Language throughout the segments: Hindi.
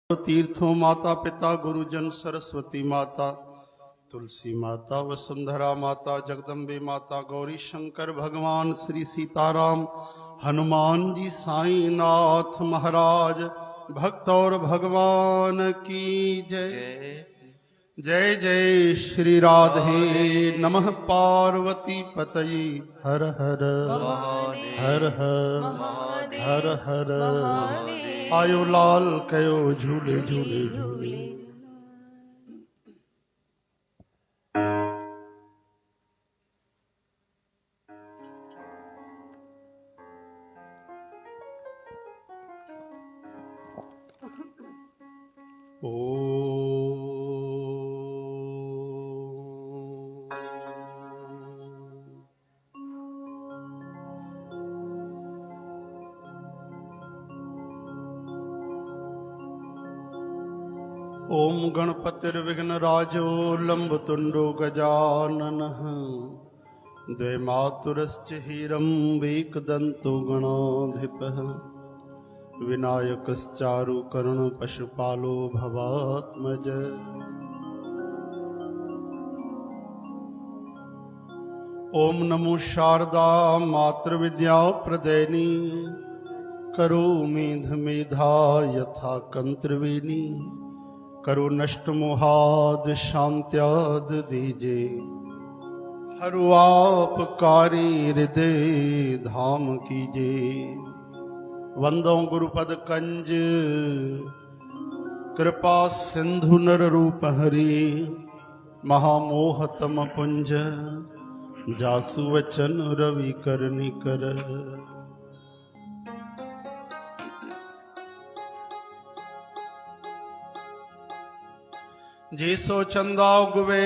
तीर्थों माता पिता गुरुजन सरस्वती माता तुलसी माता वसुंधरा माता जगदम्बे माता गौरी शंकर भगवान श्री सीताराम हनुमान जी साईं नाथ महाराज भक्त और भगवान की जय। जय जय श्री राधे नमः पार्वती पतये हर हर हर हर हर हर आयो लाल कयो झूले झूले झूले। ओम गणपतिर्विघ्नराजो लंबतुंडो गजाननः द्वैमातुरश्च हीरम्बेकदन्तो गणाधिपः विनायकश्चारुकर्ण पशुपालो भवात्मज। ओम नमो शारदा मातृविद्या प्रदैनी करोमि मेधा यथा कंत्रवेणी करो नष्ट मोहाद शांत्याद दीजे हरु आपकारी हृदय धाम कीजे। वंदो गुरुपद कंज कृपा सिंधु नर रूप हरि महामोहतम पुंज जासु वचन रवि कर निकर। जे सो चंदा उगवे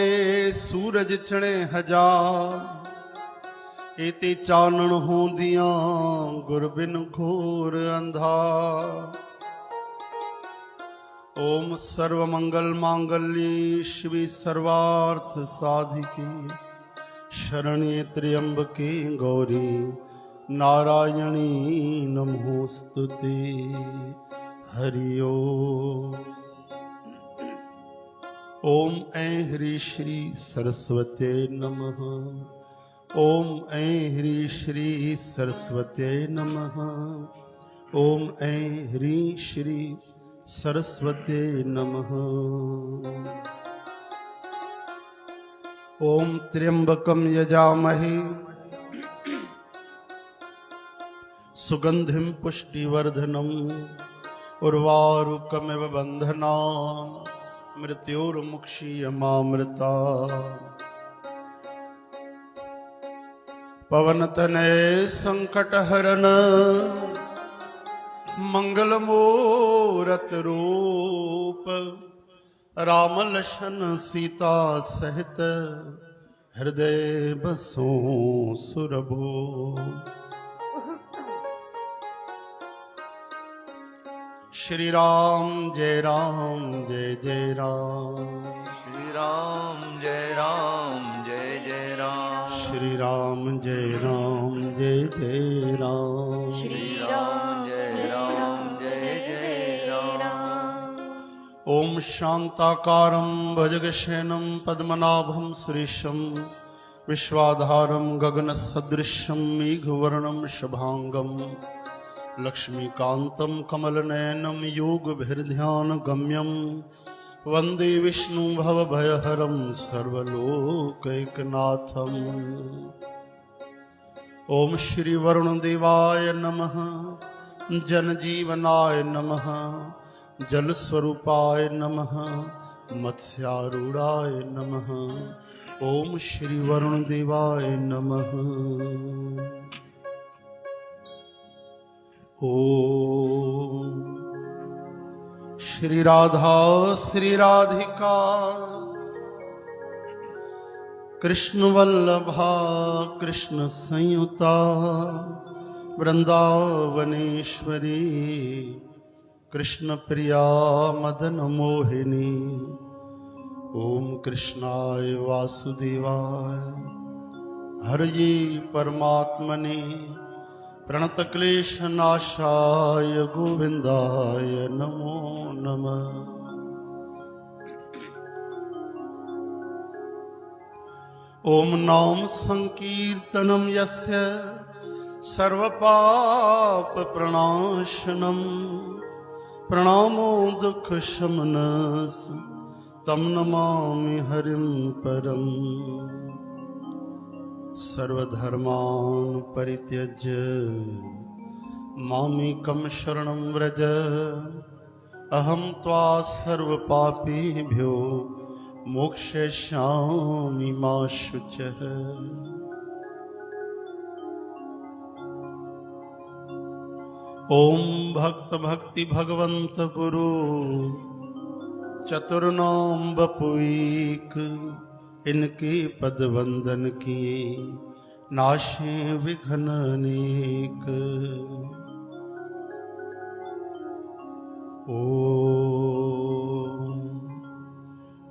सूरज चढ़े हजार इति चानण होंदिया गुर बिन घोर अंधार। ओम सर्व मंगल मांगल्ये शिवे सर्वार्थ साधिके शरण्ये त्र्यंबके गौरी नारायणी नमोस्तुते। हरि ओम। ओम ऐं ह्रीं श्री सरस्वते नमः। ओम ऐं ह्रीं श्री सरस्वते नमः। ओम ऐं ह्रीं श्री सरस्वते नमः। ओम त्र्यंबकं यजामहे सुगंधिं पुष्टिवर्धनम् उर्वारुकमिव बन्धनान् मृत्योर्मुक्षीयमामृता। पवनतनय संकटहरण मंगलमूरत रूप राम लखन सीता सहित हृदय बसो सुरभो। श्री राम जय जय राम। श्री राम जय जय राम। श्री राम जय जय राम। श्री राम जय जय राम। ओम शांताकारं भुजगशयनं पद्मनाभं सुरेशं विश्वाधारं गगनसदृशं मेघवर्णं शुभांगं लक्ष्मीकान्तं कमलनयनं योगभिर्ध्यानगम्यं वन्दे विष्णु भवभयहरं सर्वलोकैकनाथम्। ओम श्री वरुणदेवाय नमः जनजीवनाय नमः जलस्वरूपाय नमः मत्स्यारूढ़ाय नमः। ओम श्री वरुणदेवाय नमः। ओम श्री राधा श्री राधिका कृष्ण वल्लभा कृष्ण संयुता वृंदावनेश्वरी कृष्ण प्रिया मदन मोहिनी। ओम कृष्णाय वासुदेवाय हरये परमात्मने प्रणतक्लेशनाशाय गोविन्दाय नमो नमः। ॐ नाम संकीर्तनं यस्य सर्वपापप्रणाशनं प्रणामो दुःखशमनस् तं नमामि हरिं परम्। सर्वधर्मान् परित्यज्य मामेकं शरणं व्रज अहं त्वा सर्वपापेभ्यो मोक्षयिष्यामि मा शुचः। ॐ भक्त भक्ति भगवंत गुरु चतुर्नाम बपुईक इनके पद वंदन किए नाशे विघ्न अनेक। ओ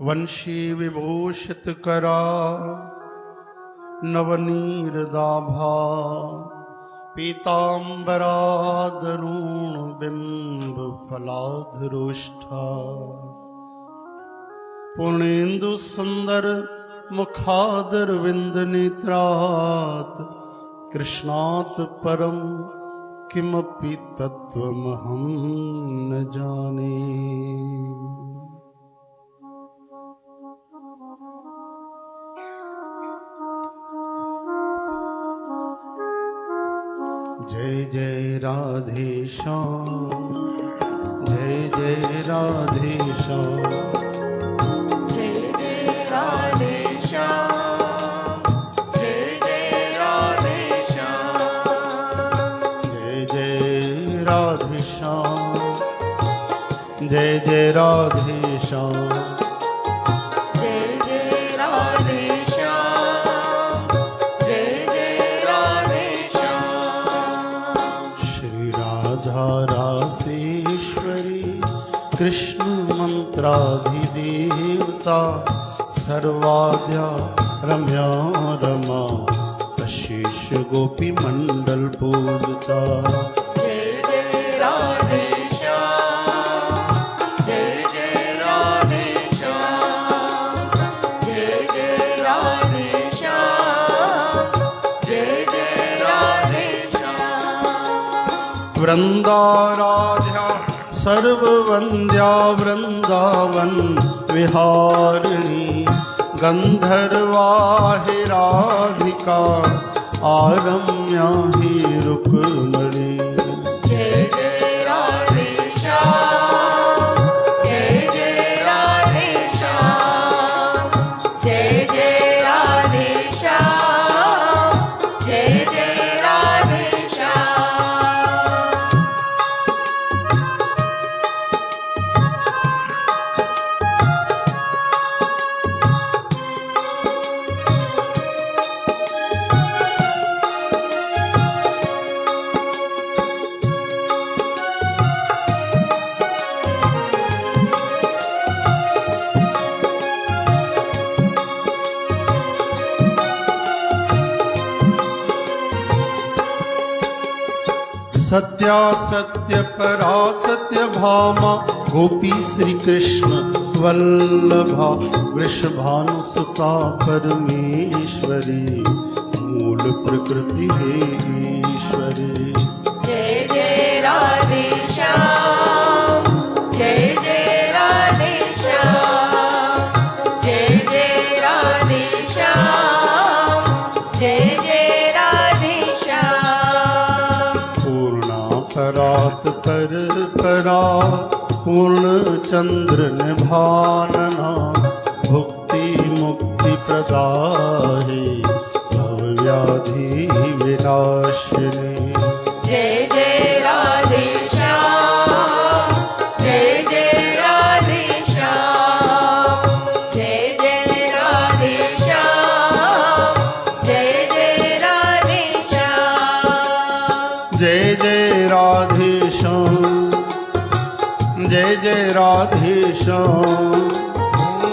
वंशी विभूषित करा नवनीरदाभा पीतांबरादरुण बिंब फलाधरुष्ठा पुणेन्दु सुंदर मुखादर विंद नेत्रात् कृष्णात् परम किमपि तत्त्वमहं न जाने। जय जय राधे श्याम, जय जय राधे श्याम, जय जय राधे श्याम, जय जय राधे श्याम, जय जय राधे श्याम, जय जय राधे श्याम, जय जय राधे श्याम, जय जय राधे श्याम। श्री राधा रासेश्वरी कृष्ण मंत्राधिदेवता सर्वाद्या रम्या रमा अशेष गोपी मंडल पूजता। जय जय राधे श्याम, जय जय राधे श्याम, जय जय राधे श्याम, जय जय राधे श्याम। वृंदाराध्या सर्ववंद्या वृंदावन विहारिणी गंधर्वाहि राधिका आरम्या हि रुक्मणी। जय जय राधे श्याम, जय जय राधे श्याम, जय जय राधे श्याम, जय जय राधे श्याम। सत्या सत्य परा सत्य भामा गोपी श्री कृष्ण वल्लभा वृषभानुसुता परमेश्वरी मूल प्रकृति है ईश्वरी। जय जय राधे श्याम, जय जय राधे श्याम, जय जय राधे श्याम, जय जय राधे श्याम। पूर्णा परात पर परा पूर्ण चंद्र निभानना भुक्ति मुक्ति प्रदाहे भवव्याधि विनाशिनी। जय जय राधे श्याम, जय जय राधे श्याम, जय जय राधे श्याम, जय जय राधे श्याम। जय जय राधे श्याम, जय जय राधे श्याम,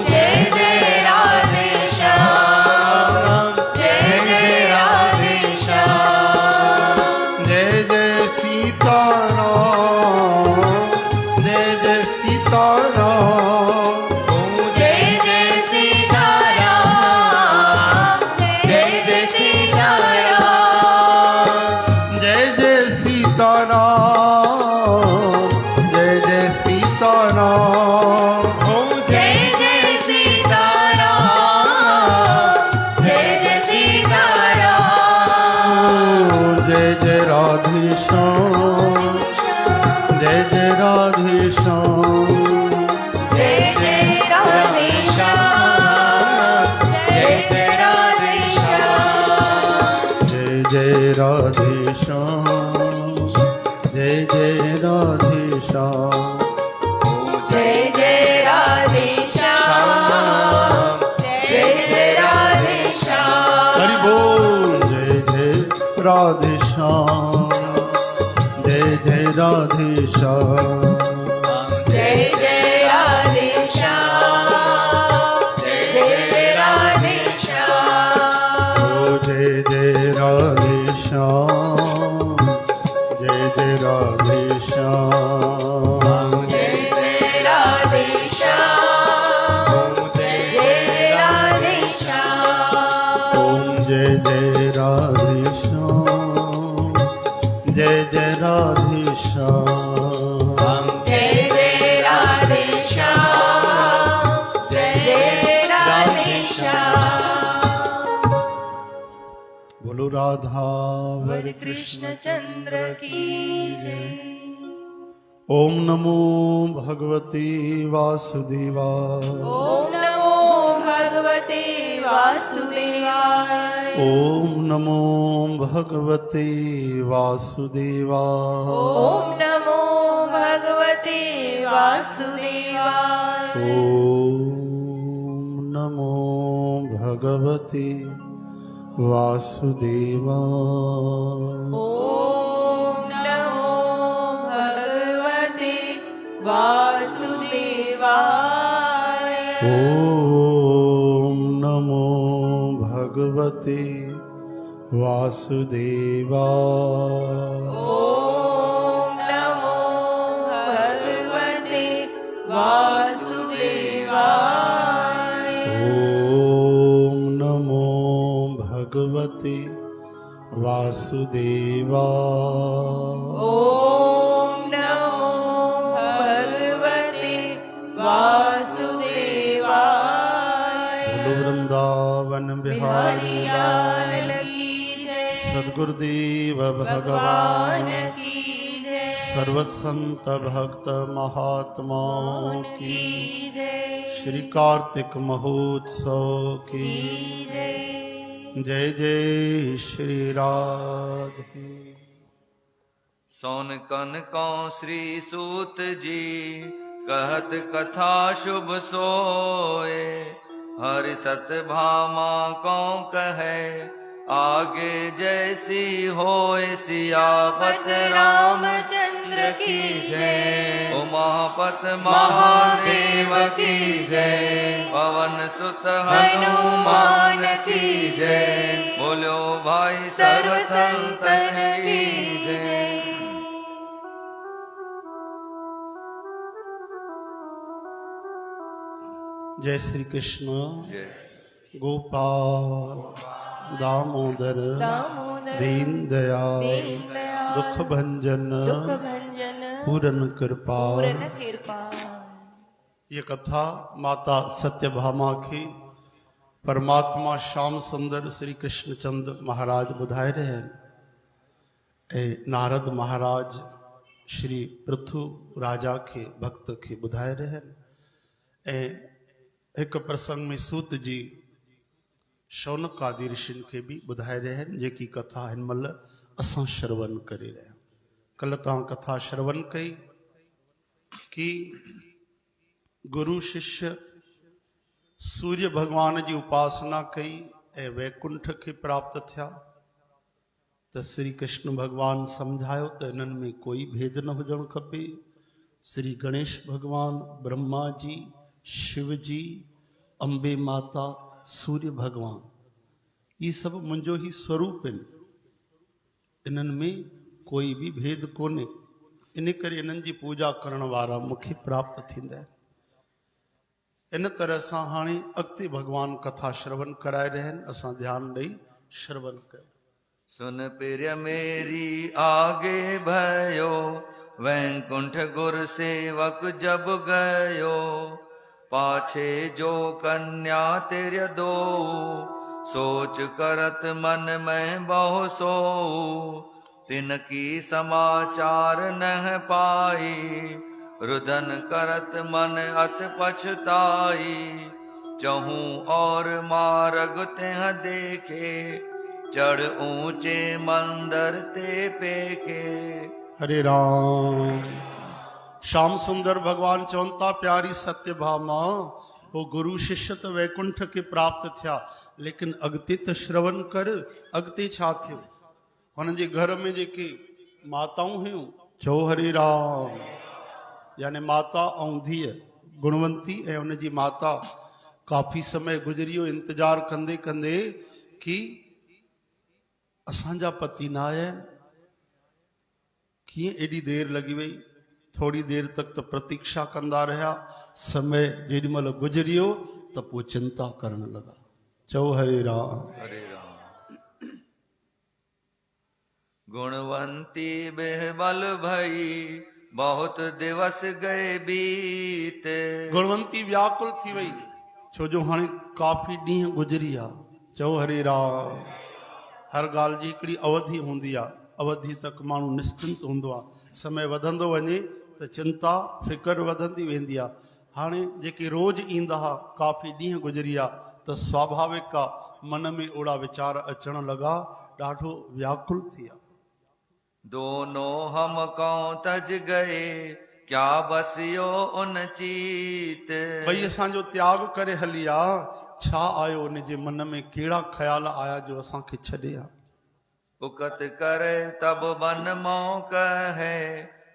जय जय राधे श्याम, जय जय राधे श्याम, जय जय जय सीताराम जय जय सीताराम जय जय सीताराम जय जय सीताराम जय जय सीताराम जय जय सीताराम जय जय राधे श्याम जय जय राधे श्याम जय जय राधे श्याम जय जय राधे श्याम जय जय राधे श्याम जय जय राधे श्याम जय जय राधे श्याम जय जय राधे श्याम हरि बोल जय जय राधे श्याम जय जय राधे श्याम जय जय राधे श्याम जय जय राधे श्याम ओ जय जय राधे श्याम जय जय राधे श्याम जय जय राधे श्याम जय जय राधे श्याम ओम जय जय राधे श्याम जय जय राधे श्याम जय जय राधे श्याम जय जय राधे श्याम बोलो राधा वर कृष्ण चंद्र की जय ओम नमो भगवते वासुदेवाय ओम नमो भगवते वासुदेवाय ओम नमो भगवते वासुदेवाय ओम नमो भगवते वासुदेवाय ओम नमो भगवते वासुदेवाय ओम नमो भगवते वासुदेवाय ओम नमो भगवते वासुदेवाय ओम नमो भगवते वासुदेवाय ओम नमो भगवते वासुदेवाय ओम नमो भगवते वासुदेवाय बोलो वृंदावन बिहारी लाल की जय सद्गुरुदेव भगवान भगवान की जय सर्वसंत भक्त महात्माओं की की जय श्री कार्तिक महोत्सव की जय जय जय श्री राधे। सोन कन को श्री सूत जी कहत कथा शुभ सोए हरि सत भामा को कहे आगे जैसी होए सियापत रामचंद्र की जय उमापत महादेव की जय पवन सुत हनुमान की जय बोलो भाई सर्व संतन की जय। जय श्री कृष्ण जय गोपाल दामोदर दामोदर दीन दयाल दीनदयाल दुख भंजन दुख भंजन पूरन कृपा। पूर्ण कृपा ये कथा माता सत्यभामा की परमात्मा श्याम सुंदर श्री कृष्णचंद महाराज बुधाए रहे हैं। ए नारद महाराज श्री पृथु राजा के भक्त के बुधाए रहे हैं। एक प्रसंग में सूत जी शौनक आदि ऋषि के भी बुधाए रहे हैं जेकी कथा हिन महिल असां श्रवण करे रहे। कल तव्हां कथा श्रवण कई कि गुरु शिष्य सूर्य भगवान जी उपासना कई ऐं वैकुंठ के प्राप्त थिया त श्री कृष्ण भगवान समझायो त इन्हनि में कोई भेद न हुजणु खपे। श्री गणेश भगवान ब्रह्मा जी शिव जी अंबे माता सूर्य भगवान ये सब मुंहिंजो ही स्वरूप आहिनि। इन्हनि में कोई भी भेद कोन्हे। इन करे इन्हनि जी पूजा करण वारा मूंखे प्राप्त थींदा आहिनि। इन तरह सां हाणे अॻिते भगवान कथा श्रवण कराए रहिया आहिनि, असां ध्यानु ॾेई श्रवण कयो। सुन प्रिय मेरी आगे भयो, वैकुंठ गुर सेवक जब गयो। पाछे जो कन्या तेरे दो, सोच करत मन में बहु सो। तिनकी समाचार नह पाई, रुदन करत मन अत पछताई। चहूँ और मार्ग तेह देखे, चढ़ ऊंचे मंदिर ते पेके। हरे राम। श्याम सुंदर भगवान चवनि था, प्यारी सत्यभामा, वो गुरु शिष्य त वैकुंठ के प्राप्त थिया, लेकिन अॻिते त श्रवण कर। अॻिते छा थियो? हुन जे घर में जेके माताऊं हुयूं, चओ हरे राम, यानी माता ऐं धीअ गुणवंती ऐं हुन जी माता काफ़ी समय गुज़री वियो इंतज़ारु कंदे कंदे कि असांजा पति न आया आहिनि। कीअं एॾी देरि लॻी वई? थोड़ी देर तक त प्रतीक्षा कंदा रहिया। समय जेॾीमहिल गुज़री वियो त पोइ चिंता करण लॻा। चओ हरे राम। हरे राम। गुणवंती बेहबल भई, बहुत दिवस गए बीत। गुणवंती व्याकुल थी वई, छो जो हाणे काफ़ी ॾींहं गुज़री विया। चओ हरे राम। हर ॻाल्हि जी हिकिड़ी अवधि हूंदी आहे, अवधि तक माण्हू निश्चिंत हूंदो आहे। समय वधंदो वञे त चिंता फिकर वधंदी वेंदी आहे। हाणे जेके रोज़ ईंदा हुआ, काफ़ी ॾींहं गुज़री विया, त स्वाभाविक आहे मन में ओड़ा वीचार अचण लॻा, ॾाढो व्याकुल थी विया। दोनों हम कौं तज गए, क्या बसियो उन चीत। भई असांजो त्याग करे हली आहे, छा आयो उन जे मन में? कहिड़ा ख्याल आया जो असांखे छॾे आ? उकत करे तब बन मौ कहे,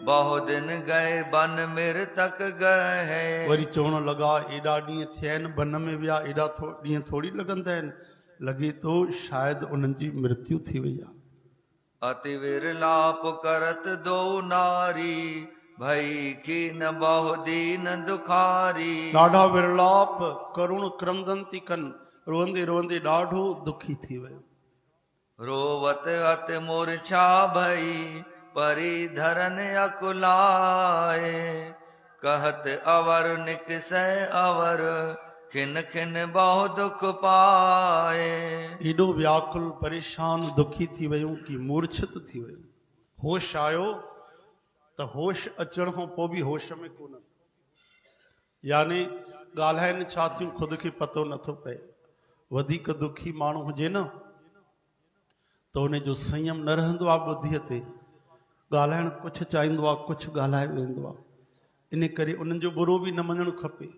बहु दिन गए बन मिर तक गए। वरी चवण लॻा, एॾा ॾींहं थिया आहिनि बन में विया, एॾा ॾींहं थोड़ी लॻंदा आहिनि। लॻे थो शायदि उन्हनि जी मृत्यु थी वई आहे। अति विरलाप करत दो नारी, भई खीन बहु दीन दुखारी। ॾाढा विरलाप करुण क्रंदन थी कनि, रोंदे रोंदे ॾाढो दुखी थी वियो। रोवत अत मूर्छा भई, परी धरन अकुलाए। कहत अवर निकसै अवर, खिन खिन बहु दुख पाए। एॾो व्याकुल परेशान दुखी थी वियूं कि मूर्छित थी वियूं। होश आयो त होश अचण खां पोइ बि होश में कोन, यानी ॻाल्हाइनि छा थियूं ख़ुदि खे पतो नथो पए। वधीक दुखी माण्हू हुजे न त उन जो संयम न रहंदो आहे ॿुद्धीअ ते। ॻाल्हाइणु कुझु चाहींदो आहे, कुझु ॻाल्हाए वेंदो आहे। इन करे उन्हनि जो बुरो बि न मञणु खपे।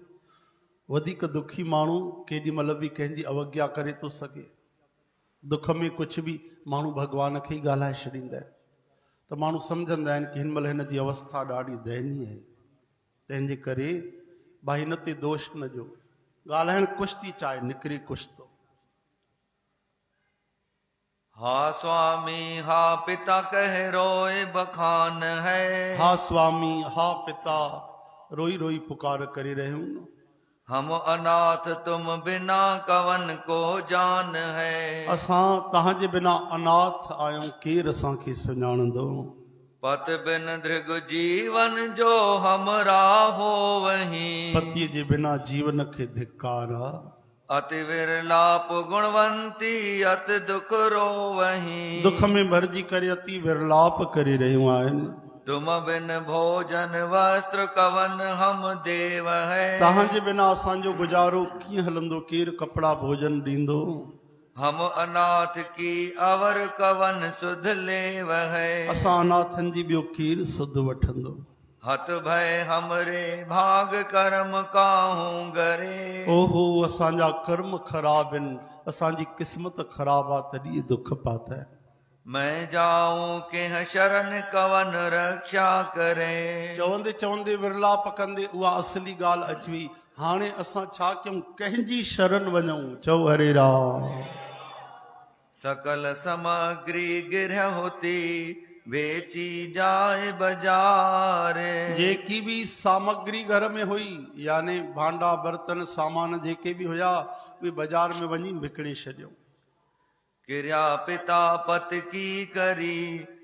वधीक दुखी माण्हू केॾी महिल बि कंहिंजी अवज्ञा करे थो सघे। दुख में कुझु बि माण्हू भॻवान खे ई ॻाल्हाए छॾींदा आहिनि, त माण्हू सम्झंदा आहिनि कि हिन महिल हिन जी अवस्था ॾाढी दयनीय आहे। तंहिंजे करे भाई हिन ते दोष न ॾियो। ॻाल्हाइणु कुझु थी चाहे, निकिरे कुझु थो। हा स्वामी हा पिता कह रोए बखान है। हा स्वामी हा पिता, रोई रोई पुकार करे रहे हूं। हम अनाथ तुम बिना कवन को जान है। असां तव्हांजे बिना अनाथ आहियूं, केरु असांखे सुञाणंदो। पत बिन दृग जीवन जो हमरा हो वही। पतीअ जे बिना जीवन खे धिक्कार आहे। अति विरलाप गुणवंती अत दुख रो वही। दुख में भरजी करे अति विरलाप करे रहियूं आहिनि। तुम बिन भोजन वस्त्र कवन हम देव है। तव्हांजे बिना असांजो गुजारो कीअं हलंदो? केरु कपिड़ा भोजन ॾींदो? हम अनाथ की अवर कवन सुध लेव है। असां अनाथनि जी ॿियो केरु सुध वठंदो? हत भय हमरे भाग कर्म काहूं गरे। ओहो असांजा कर्म ख़राब आहिनि, असांजी क़िस्मत ख़राब आहे, तॾहिं दुख पाता है। मैं जाऊं के शरण कवन रक्षा करे। चवंदे चवंदे विरलाप कंदे उहा असली ॻाल्हि अची वई। हाणे असां छा कयूं? कंहिंजी शरण वञूं? चओ हरे राम। सकल सामग्री गिरह होती, बेची जाए बाजारे। जेकी भी सामग्री घर में हुई यानी भांडा बर्तन सामान जेके भी हुया वे बाजार में वञी विकिणे छॾियो। क्रिया पिता पत की करी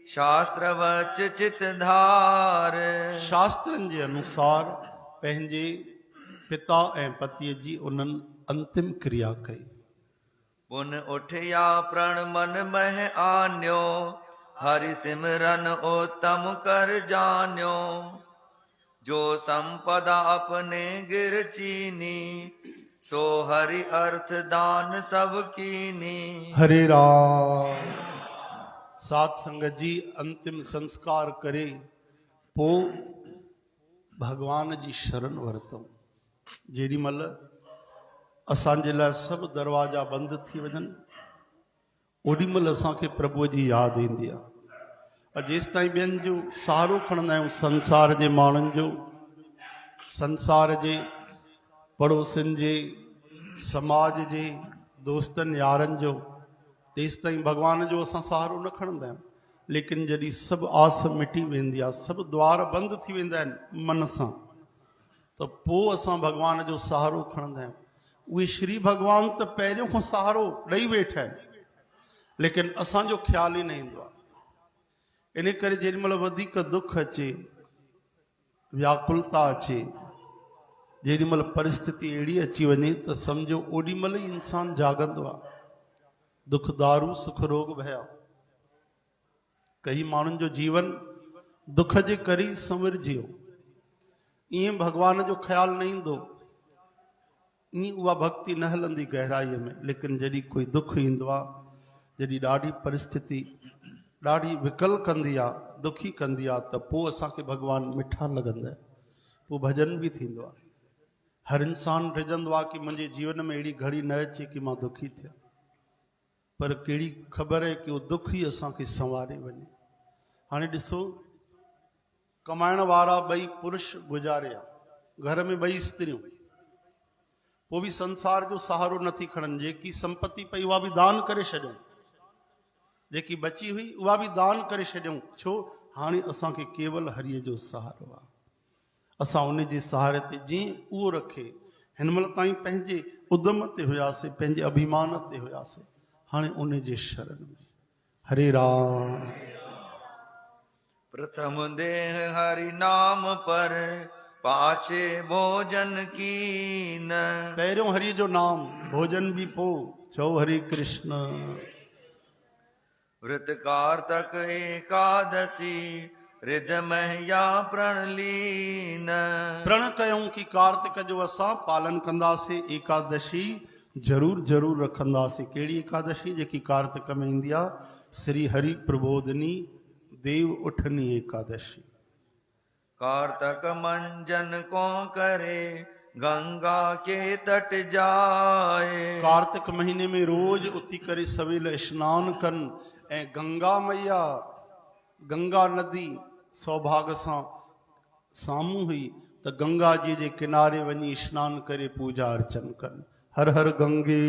शास्त्र वच चित धार। शास्त्रनि जे अनुसार पंहिंजे पिता ऐं पतीअ जी उन्हनि अंतिम क्रिया कई। पुन उठया प्रण मन मह आन्यो हरि सिमरन उत्तम कर जान्यो। जो संपदा अपने गिर चीनी सो हरि अर्थ दान सब कीनी। हरे राम। साध संगत जी अंतिम संस्कार करे पो भगवान जी शरण वरतऊं। जेॾी महिल असांजे लाइ सभु दरवाजा बंदि थी वञनि ओॾी महिल असांखे प्रभुअ जी यादि ईंदी आहे। जेसि ताईं ॿियनि जो सहारो खणंदा आहियूं संसार जे माण्हुनि जो, संसार जे पड़ोसियुनि जे, समाज जे, दोस्तनि यारनि जो, तेसि ताईं भॻवान जो असां सहारो न खणंदा आहियूं। लेकिन जॾहिं सभु आस मिटी वेंदी आहे, सभु द्वार बंदि थी वेंदा आहिनि मन सां, त पोइ असां भॻवान जो सहारो खणंदा आहियूं। उहे श्री भॻवान त पहिरियों खां सहारो ॾेई वेठा आहिनि, लेकिन असांजो ख़्यालु ई न ईंदो आहे। इन करे जेॾीमहिल वधीक दुख अचे, व्याकुलता अचे, जेॾीमहिल परिस्थिति अहिड़ी अची वञे त सम्झो ओॾी महिल ई इंसानु जाॻंदो आहे। दुख दारू सुख रोग भया। कई माण्हुनि जो जीवन दुख जे करे ई संवरजियो। ईअं भॻवान जो ख़्यालु न ईंदो, ईअं उहा भक्ति न हलंदी गहराईअ में। लेकिन जॾहिं कोई दुख ईंदो आहे, जॾहिं ॾाढी परिस्थिति ॾाढी विकल कंदी आहे, दुखी कंदी आहे, त पोइ असांखे भॻवानु मिठा लॻंदा आहिनि। पोइ भॼन बि थींदो आहे। हर इंसानु रिझंदो आहे कि मुंहिंजे जीवन में अहिड़ी घड़ी न अचे कि मां दुखी थियां, पर कहिड़ी ख़बर आहे कि उहो दुख ई असांखे संवारे वञे। हाणे ॾिसो, कमाइण वारा ॿई पुरुष गुज़ारिया, घर में ॿई स्त्रियूं, पोइ बि संसार जो सहारो नथी खणनि। जेकी संपत्ति पई उहा बि दान करे छॾियऊं, जेकी बची हुई उहा बि दान करे छॾियऊं। छो? हाणे असांखे केवल हरीअ जो सहारो आहे। असां उन जे सहारे ते जीअं उहो रखे। हिन महिल ताईं पंहिंजे उद्यम ते हुयासीं, पंहिंजे अभिमान ते हुयासीं, हाणे उन जे शरण में। हरे राम। प्रथम देह हरि नाम पर पाछे भोजन कीन। पहिरियों हरि जो नाम, भोजन बि पोइ। चओ हरे कृष्ण। व्रत कारतक एकादशी हृदय या प्रण लीन। प्रण कयूं कि कार्तिक जो असां पालन कंदासीं, एकादशी ज़रूर ज़रूर रखंदासीं। कहिड़ी एकादशी? जेकी कार्तिक में ईंदी आहे, श्री हरि प्रबोधनी देव उठनी एकादशी। कार्तक मंजन को करे गंगा के तट जाए। कार्तिक महीने में रोज उथी करे सवेल स्नान कनि ऐं गंगा मैया, गंगा नदी सौभाग्य सां साम्हूं हुई त गंगा जी जे किनारे वञी स्नान करे पूजा अर्चन कनि। हर हर गंगे।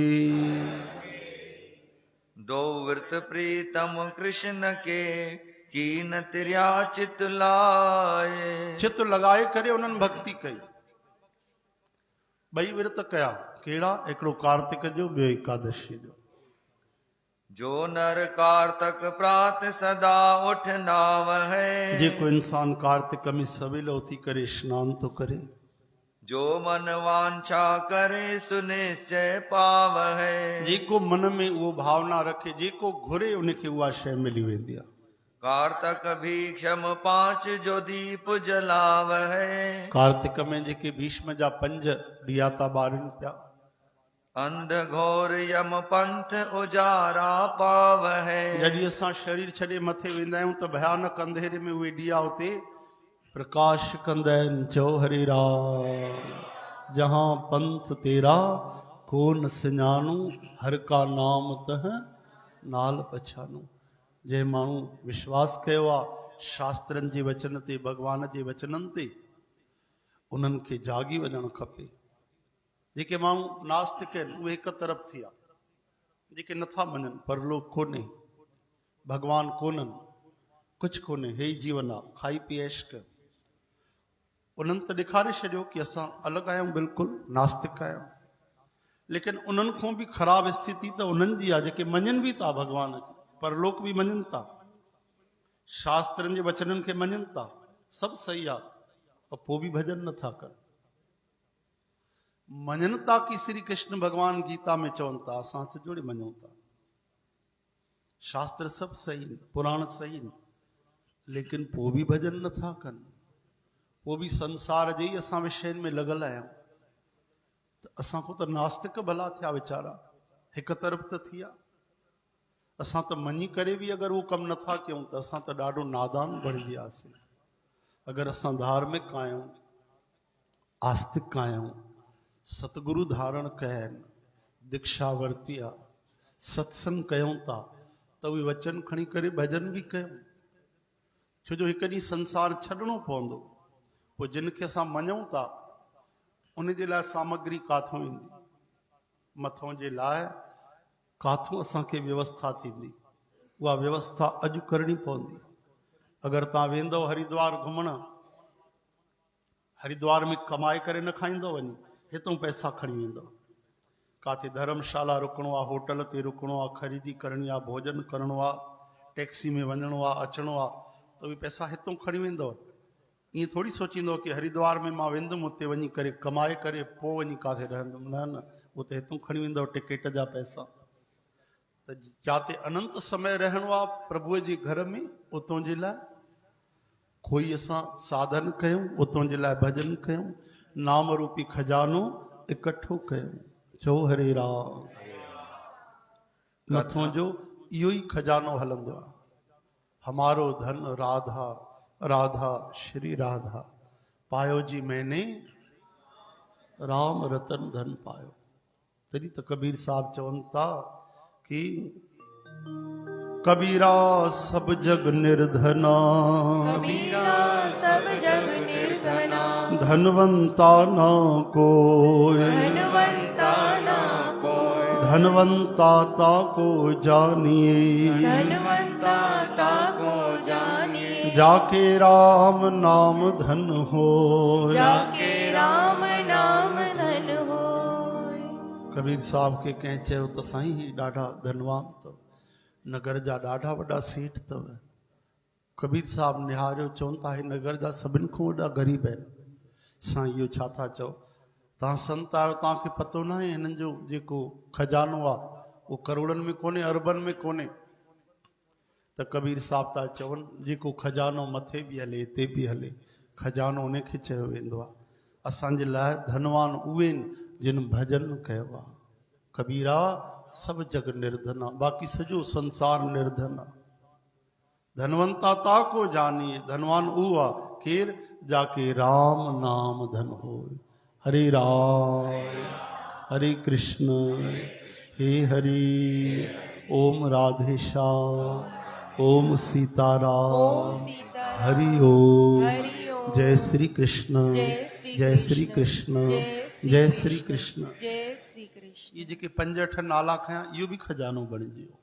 दो व्रत प्रीतम कृष्ण के कीन तिरिया चित लाए। चित लॻाए करे उन्हनि भक्ति कई। ॿई विर्त कया। कहिड़ा? हिकिड़ो कार्तिक जो, ॿियो एकादशी जो। जो नर कार्तक प्रात सदा उठ नाव है। जेको इंसान कार्तिक में सवेल उथी करे स्नान तो करे, जो मन वांछा करे सुनिश्चय पाव है। जेको मन में उहो भावना रखे, जेको घुरे उनखे उहा शइ मिली वेंदी आहे। कार्तक भीषम 5 जो दीप जलाव है। कार्तिक में जेके भीष्म जा 5 ॾिया था ॿारनि पिया, अंध घोर यम पंथ उजारा पाव है। जॾहिं असां शरीर छॾे मथे वेंदा आहियूं त भयानक अंधेरे में उहे ॾिया उते प्रकाश कंदा आहिनि। चओ हरे राम। जहां पंथ तेरा को न सुञाणू, हर का नाम तह नाल पछाणू। जंहिं माण्हू विश्वास कयो आहे शास्त्रनि जे वचन ते, भॻवान जे वचननि ते, उन्हनि खे जागी वञणु खपे। जेके माण्हू नास्तिक आहिनि उहे हिकु तरफ़ थी आहे, जेके नथा मञनि परलोक कोन्हे, भॻवान कोन्हनि, कुछ कोन्हे, हे ई जीवन आहे, खाई पी ऐश कर। उन्हनि त ॾेखारे छॾियो कि असां अलॻि आहियूं, बिल्कुलु नास्तिक आहियूं। लेकिन उन्हनि खां बि ख़राब स्थिति त उन्हनि जी आहे जेके मञनि बि था भॻवान खे, परलोक बि मञनि था, शास्त्रनि जे वचननि खे मञनि था, सभु सही आहे, और पोइ बि भॼन नथा कनि। मञनि था कि श्री कृष्ण भगवान गीता में चवनि था, असां हथ जोड़े मञूं था, शास्त्र सभु सही आहिनि, पुराण सही आहिनि, लेकिन पोइ बि भॼन नथा कनि, पोइ बि संसार जे ई असां विषयनि में लॻल आहियूं। त असां को त नास्तिक भला थिया वीचारा, हिकु तरफ़ त थी विया। असां त मञी करे बि अगरि उहो कमु नथा कयूं त असां त ॾाढो नादान बणिजी वियासीं। अगरि असां धार्मिक आहियूं, आस्तिक आहियूं, सतगुरु धारण कया आहिनि, दीक्षा वरिती आहे, सत्संग कयूं था, त उहे वचन खणी करे भॼन बि कयूं। छो जो हिकु ॾींहुं संसार छॾिणो पवंदो, पोइ जिन खे असां मञूं था उन जे लाइ सामग्री काथों ईंदी, मथों जे लाइ काथों असांखे व्यवस्था थींदी, उहा व्यवस्था अॼु करणी पवंदी। अगरि तव्हां वेंदव हरिद्वार घुमण, हरिद्वार में कमाए करे न खाईंदव वञी, हितां पैसा खणी वेंदव, काथे धर्मशाला रुकणो आहे, होटल ते रुकणो आहे, ख़रीदी करणी आहे, भोजन करणो आहे, टैक्सी में वञिणो आहे, अचिणो आहे, त उहे पैसा हितां खणी वेंदव। ईअं थोरी सोचींदव कि हरिद्वार में मां वेंदुमि, हुते वञी करे कमाए करे पोइ वञी काथे रहंदुमि, न न, उते हितां खणी वेंदव टिकट जा पैसा। त जिते अनंत समय रहणो आहे प्रभुअ जे घर में, उतां जे लाइ कोई असां साधन कयूं, उतां जे लाइ भॼन कयूं, नाम रूपी खजानो इकठो कयूं। चओ हरे राम। मथों जो इहो ई खजानो हलंदो आहे, हमारो धन राधा, राधा श्री राधा, पायो जी मैंने राम रतन धन पायो। तॾहिं त कबीर साहब चवनि था कि कबीरा सब जग निर्धना, कबीरा सब जग निर्धना, धनवंता ना कोई, धनवंता ना कोई, धनवंता ताको जानिए, धनवंता ताको जानिए, जाके राम नाम धन हो, जाके राम नाम धन होय। कबीर साहब के कंहिं चयो त साईं ही ॾाढा धनवान अथव, नगर जा ॾाढा वॾा सेठ अथव। कबीर साहब निहारियो, चवनि था हे नगर जा सभिनि खां वॾा ग़रीब आहिनि। साईं इहो छा था चओ, तव्हां संत आहियो, तव्हांखे पतो न आहे हिननि जो जेको खजानो आहे उहो करोड़नि में कोन्हे, अरबनि में कोन्हे। त कबीर साहब था चवनि, जेको खजानो मथे बि हले हिते बि हले, खजानो उनखे चयो वेंदो आहे। असांजे लाइ धनवान उहे आहिनि जिन भॼन कयो आहे। कबीरा सब जग निर्धन आहे, बाक़ी सॼो संसार निर्धन आहे। धनवंता ताको जानिए, धनवान उहो आहे केर, जाके राम नाम धन हो। हरे राम हरे कृष्ण हे हरि, ओम राधे श्याम, ओम सीताराम, ओम सीताराम, हरि ओम, हरि ओम, जय श्री कृष्ण, जय श्री कृष्ण, जय श्री कृष्ण। जय श्री कृष्ण। ये जेके 5-8 नाला खया, इहो बि खजानो बणिजी वियो,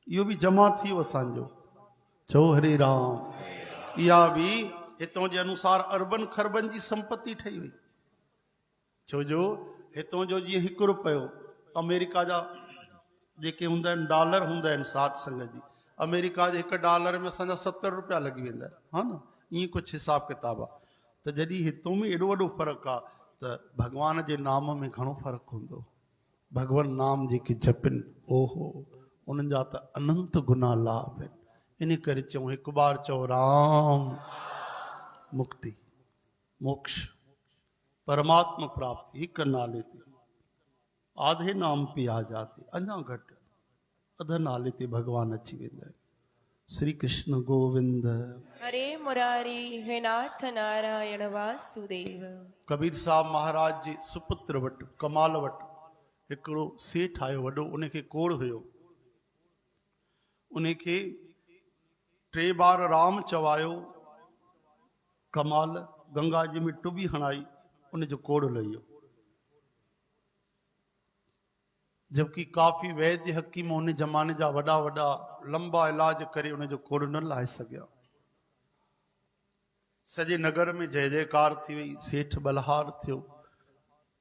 इहो बि जमा थी वियो असांजो। चओ हरे राम। इहा बि हितों जे अनुसार अरबन खरबन जी संपत्ति ठही हुई। छो जो हितों जो जीअं 1 रुपयो अमेरिका जा जेके हूंदा आहिनि डॉलर हूंदा आहिनि साध संग जी, अमेरिका जे $1 में असांजा 70 रुपया लॻी वेंदा आहिनि, हा न, ईअं कुझु हिसाब किताब आहे। त जॾहिं हितों में एॾो वॾो फ़र्क़ु आहे त भॻवान जे नाम में घणो फ़र्क़ु हूंदो। भगवान नाम जेके जपनि, ओहो, उन्हनि जा त अनंत गुना लाभ आहिनि। इन करे चऊं, हिकु बार चओ राम, मुक्ति, मोक्ष, परमात्मा प्राप्ति हिकु नाले ते। आधे नाम पे आ जाते, अञा घटि अध नाले ते भगवान अची वेंदा आहिनि। श्री कृष्ण गोविंद। हरे मुरारी, हे नाथ नारायण वासुदेव। कबीर साहब महाराज जी सुपुत्र वटि, कमाल वटि हिकिड़ो सेठ आयो वॾो, उनखे कोड़ हुयो। उनखे 3 बार राम चवायो, कमाल गंगा जी में टुबी हणाई, उनजो कोड़ लही वियो। जबकि काफ़ी वैद्य हकीम उन ज़माने जा वॾा वॾा लंबा इलाज करे उनजो कोड़ न लाहे सघिया। सॼे नगर में जय जयकार थी वई, सेठ बलहार थियो।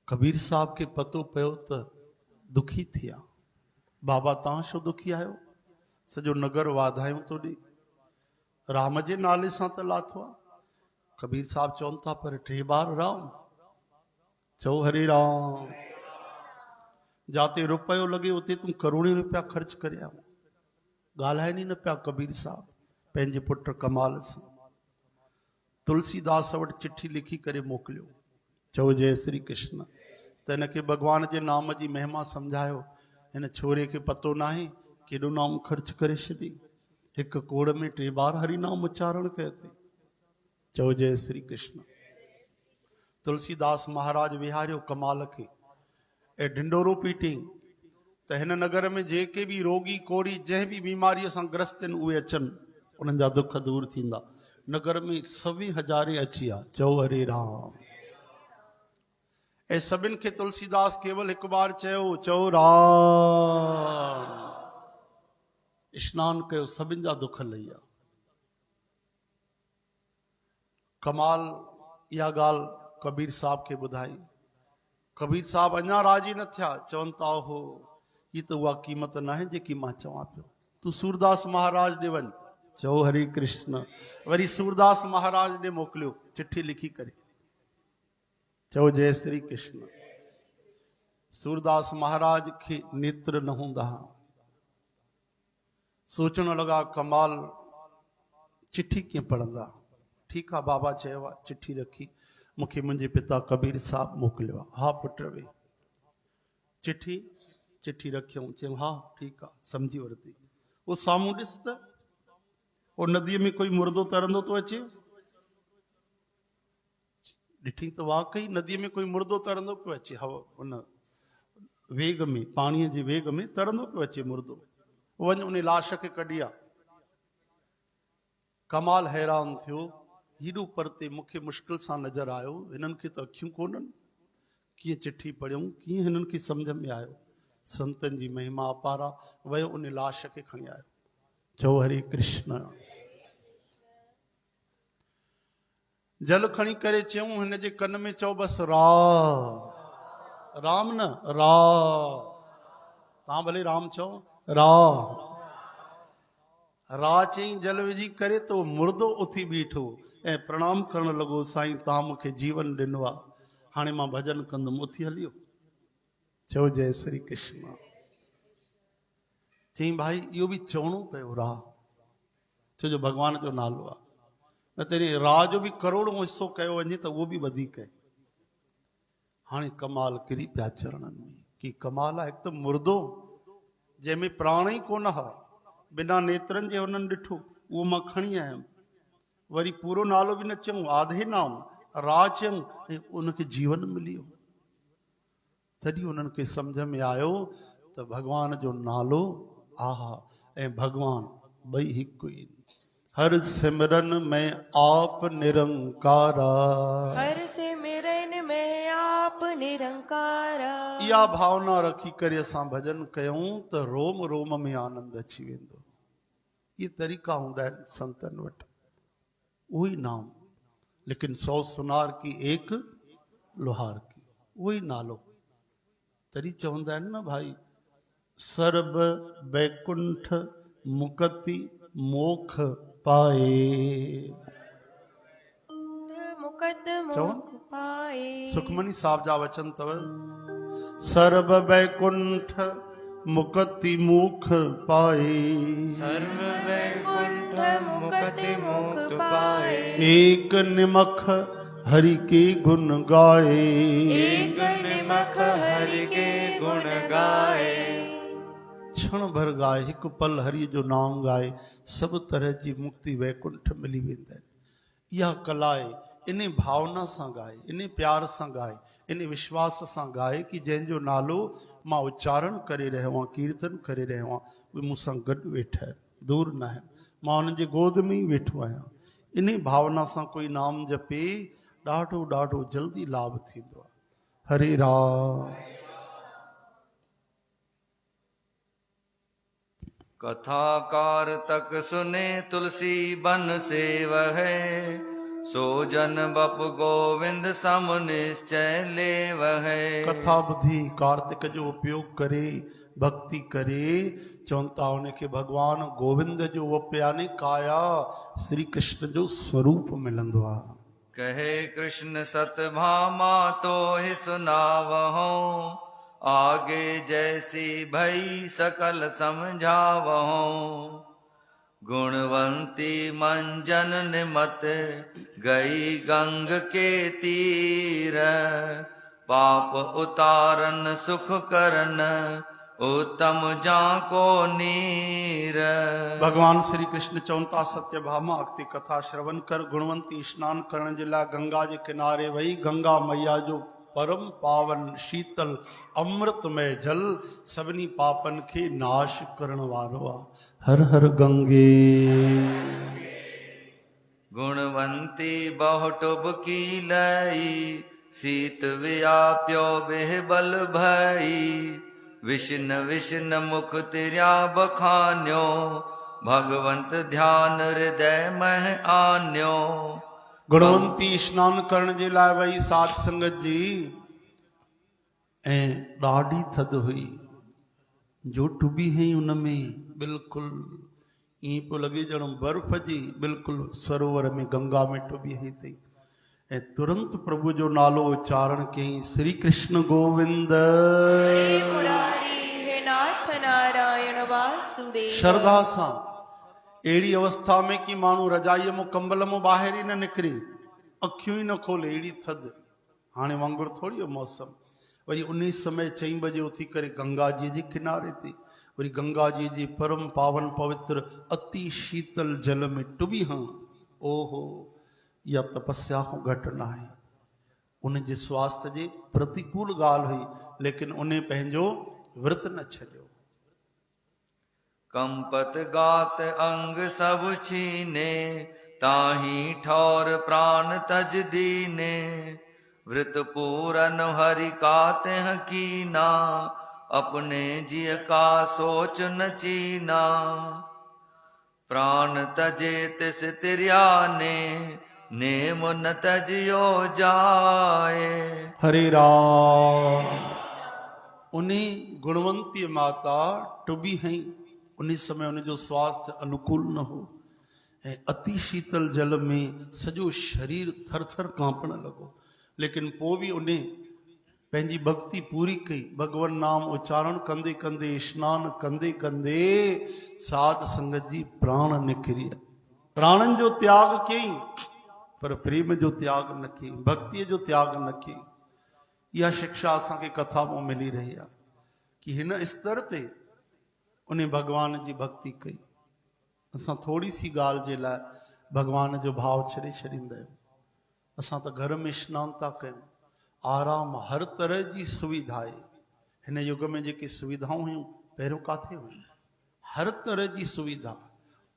कबीर साहब खे पतो पियो त दुखी थिया। बाबा तव्हां छो दुखी आहियो? सॼो नगर वाधायूं थो ॾे, राम जे नाले सां त लाथो आहे। कबीर साहब चवनि था पर 3 बार राम। चओ हरे राम। जाते रुपयो लॻे उते तूं करोड़े रुपया ख़र्च करे आयो। ॻाल्हाइनि ई न पिया कबीर साहब पंहिंजे पुट कमाल सां। तुलसीदास वटि चिठी लिखी करे मोकिलियो, चओ जय श्री कृष्ण। त हिनखे भॻवान जे नाम जी महिमा सम्झायो। हिन छोरे खे पतो नाहे केॾो नाम ख़र्च करे छॾी। हिकु कोड़ में 3 बार हरि नाम उच्चारण कयो अथई। चओ जय श्री कृष्ण। तुलसीदास महाराज विहारियो कमाल खे ऐं ढिंडोरो पीटियईं त हिन नगर में जेके बि रोगी कोड़ी जंहिं बि बीमारीअ सां ग्रस्त आहिनि उहे अचनि, उन्हनि जा दुख दूर थींदा। नगर में सभी हज़ारे अची विया। चओ हरे राम। ऐं सभिनि खे तुलसीदास केवल हिकु बार चयो, चओ राम। स्नान कयो, सभिनि जा दुख लही विया। कमाल इहा ॻाल्हि कबीर साहब खे ॿुधाई। कबीर साहब अञा राजी न थिया, चवनि था हो ही त उहा क़ीमत न आहे जेकी मां चवां पियो। तूं सूरदास महाराज ॾे वञ। चओ हरे कृष्ण। वरी सूरदास महाराज ॾे मोकिलियो चिठी लिखी करे, चओ जय श्री कृष्ण। सूरदास महाराज खे नेत्र न हूंदा। सोचण लॻा कमाल चिठी कीअं पढ़ंदा। ठीकु आहे बाबा चयो आहे, चिठी रखी मूंखे मुंहिंजे पिता कबीर साहब मोकिलियो आहे। हा पुट वे चिठी रखियऊं। चयूं हा ठीकु आहे, सम्झी वरिती। उहो साम्हूं ॾिस त उहो नदीअ में कोई मुर्दो तरंदो थो अचे। ॾिठी त वाकई नदीअ में कोई मुर्दो तरंदो पियो अचे। हवा उन वेग में, पाणीअ जे वेग में तरंदो पियो अचे मुर्दो। वञ उन लाश खे कढी आ। कमाल हैरान थियो, हेॾो परते मूंखे मुश्किल सां नज़र आयो, हिननि खे त अखियूं कोन्हनि, कीअं चिठी पढ़ियूं, कीअं हिननि खे सम्झ में आयो। संतनि जी महिमा अपारा। वियो उन लाश खे खणी आयो। चओ हरे कृष्ण। जल खणी करे चयूं हिन जे कन में, चओ बस राम न राम। तव्हां भले राम चओ, रा चई जल विझी करे तो मुर्दो उथी बीठो ऐं प्रणाम करण लॻो, साईं तव्हां मूंखे जीवन ॾिनो आहे, हाणे मां भजन कंदुमि। उथी हलियो। चओ जय श्री कृष्ण। चई भाई इहो बि चवणो पियो रा, छो जो भॻवान जो नालो आहे। न त रा जो बि करोड़ों हिसो कयो वञे त उहो बि वधीक आहे। हाणे कमाल किरी पिया चरणनि में कि कमाल आहे। हिकु त मुर्दो जंहिंमें प्राण ई कोन हा, बिना नेत्रनि जे हुननि ॾिठो, उहो मां खणी आयुमि। वरी पूरो नालो बि न चयूं, आधे नाम रा चयूं ऐं उनखे जीवन मिली वियो। तॾहिं उन्हनि खे सम्झ में आयो त भॻवान जो नालो आहा ऐं भॻवान ॿई हिकु ई। हर सिमरन में आप निरंकारा, हर सिमरन में आप निरंकारा। इहा भावना रखी करे असां भजन कयूं त रोम रोम में आनंद अची वेंदो। ये तरीक़ा हूंदा आहिनि संतनि वटि। उहो ई नाम, लेकिन 100 सुनार की एक लोहार की, उहो ई नालो। तॾहिं चवंदा आहिनि न भाई, सर्ब बैकुंठ मुक्ति मोख पाए। मुकत मोख पाए। सुखमनी साहब जा वचन तव, सर्ब बैकुंठ मुक्ति मोख पाए। सर्व वैकुंठ मुक्ति मोक्ष पाए। एक निमख हरि के गुण गाए। एक निमख हरि के गुण गाए। क्षण भर गाए, हिकु पल हरि जो नाम गाए, सभु तरह जी मुक्ति वैकुंठ मिली वेंदा आहिनि। इहा कला आहे। इन भावना सां गाए, इन प्यार सां गाए, इन विश्वास सां गाए कि जंहिंजो नालो मां उच्चारण करे रहियो आहियां, कीर्तन करे रहियो आहियां, उहे मूंसां गॾु वेठा आहिनि, दूर न आहिनि, मां उन्हनि जे गोद में ई वेठो आहियां। इन भावना सां कोई नाम जपे, ॾाढो ॾाढो जल्दी लाभ थींदो आहे। हरे राम। कथाकार तक सुने तुलसी बन सेवहै, सो जन बप गोविंद सम निश्चय लेवहै। कथा बुद्धि कार्तिक जो उपयोग करे, भक्ति करे, चवंता उनखे भगवान गोविंद जो वो प्याने काया श्री कृष्ण जो स्वरूप मिलंदो आहे। कहे कृष्ण सतभामा तो ही सुनावहो, आगे जैसी भई सकल समझावहो। गुणवंती मंजन निमत गई गंग के तीर, पाप उतारन सुख करन उत्तम जाको नीर। भगवान श्री कृष्ण चवंता सत्यभामा अॻिते कथा श्रवण कर, गुणवंती स्नान करण जे लाइ गंगा जे किनारे वही, गंगा मैया जो परम पावन शीतल अमृतमय जल सभिनी पापन खे नाश करण वारो आहे। हर हर गंगे। गुणवंती बहु टुबकी लई, शीत व्याप्यो बेबल भई। विष्ण विष्ण मुख तिर्या बखान्यो, भगवंत ध्यान हृदय मह आन्यो। गुणवंती स्नान करण जे लाइ वही साध संगत जी, ऐं ॾाढी थधि हुई, जो टुबी हई उनमें बिल्कुलु ईअं पियो लॻे ॼण बर्फ़ जी बिल्कुलु सरोवर में गंगा में टुबी हई अथई। ऐं तुरंत प्रभु जो नालो उच्चारण कयईं, श्री कृष्ण गोविंद हे मुरारी, हे नाथ नारायण वासुदेव। श्रद्धा सां अहिड़ी अवस्था में कि माण्हू रजाईअ मां कंबल मां ॿाहिरि ई न निकिरे, अखियूं ई न खोले, अहिड़ी थधि। हाणे वांगुरु थोरी हो मौसम। वरी उन समय 4 बजे उथी करे गंगा जी जे किनारे ते वरी गंगा जी जे परम पावन पवित्र अति शीतल जल में टुबी हां। ओहो, इहा तपस्या खां घटि न आहे। उन जे स्वास्थ्य जे प्रतिकूल ॻाल्हि हुई, लेकिन उन पंहिंजो व्रत न छॾियो। कंपत गात अंग सब छीने, ताही ठौर प्राण तज दीने। व्रत पूरन हरि का तेह कीना, अपने जिय का सोच न चीना। प्राण तजे तिस तिर्याने, नेम न तजियो जाए। हरे राम। उन्हीं गुणवंती माता टुबी हई, उन समय उनजो स्वास्थ्य अनुकूल न हो, ऐं अति शीतल जल में सॼो शरीर थर थर कांपण लॻो। लेकिन पोइ बि उन पंहिंजी भक्ति पूरी कई। भगवान नाम उच्चारण कंदे कंदे, स्नान कंदे कंदे साध संगत जी प्राण निकिरी। प्राणनि जो त्याग कयईं, पर प्रेम जो त्याग न कयईं, भक्तीअ जो त्याग न कयईं। इहा शिक्षा असांखे कथा मां मिली रही आहे कि हिन स्तर ते उन भगवान जी भक्ति कई। असां थोरी सी ॻाल्हि जे लाइ भगवान जो भाव छॾे छॾींदा आहियूं। असां त घर में स्नान था कयूं, आराम हर तरह जी सुविधा आहे। हिन युग में जेके सुविधाऊं हुयूं पहिरियों किथे हुयूं? हर तरह जी सुविधा,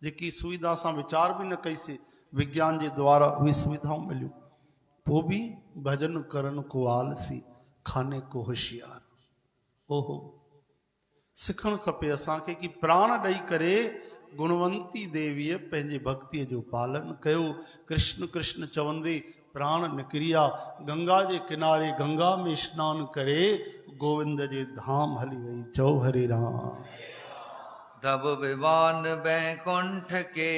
जेकी सुविधा असां वीचार बि न कईसीं, विज्ञान जे द्वारा उहे सुविधाऊं मिलियूं। पोइ बि भजन करण को आलसी, खाने को होशियार। ओहो, सिखणु खपे असांखे कि प्राण ॾेई करे गुणवंती देवीअ पंहिंजे भक्तीअ जो पालन कयो। कृष्ण कृष्ण चवंदे प्राण निकिरिया, गंगा जे किनारे गंगा में स्नान करे गोविंद जे धाम हली वई। चओ हरे राम। तब विमान बैकुंठ के,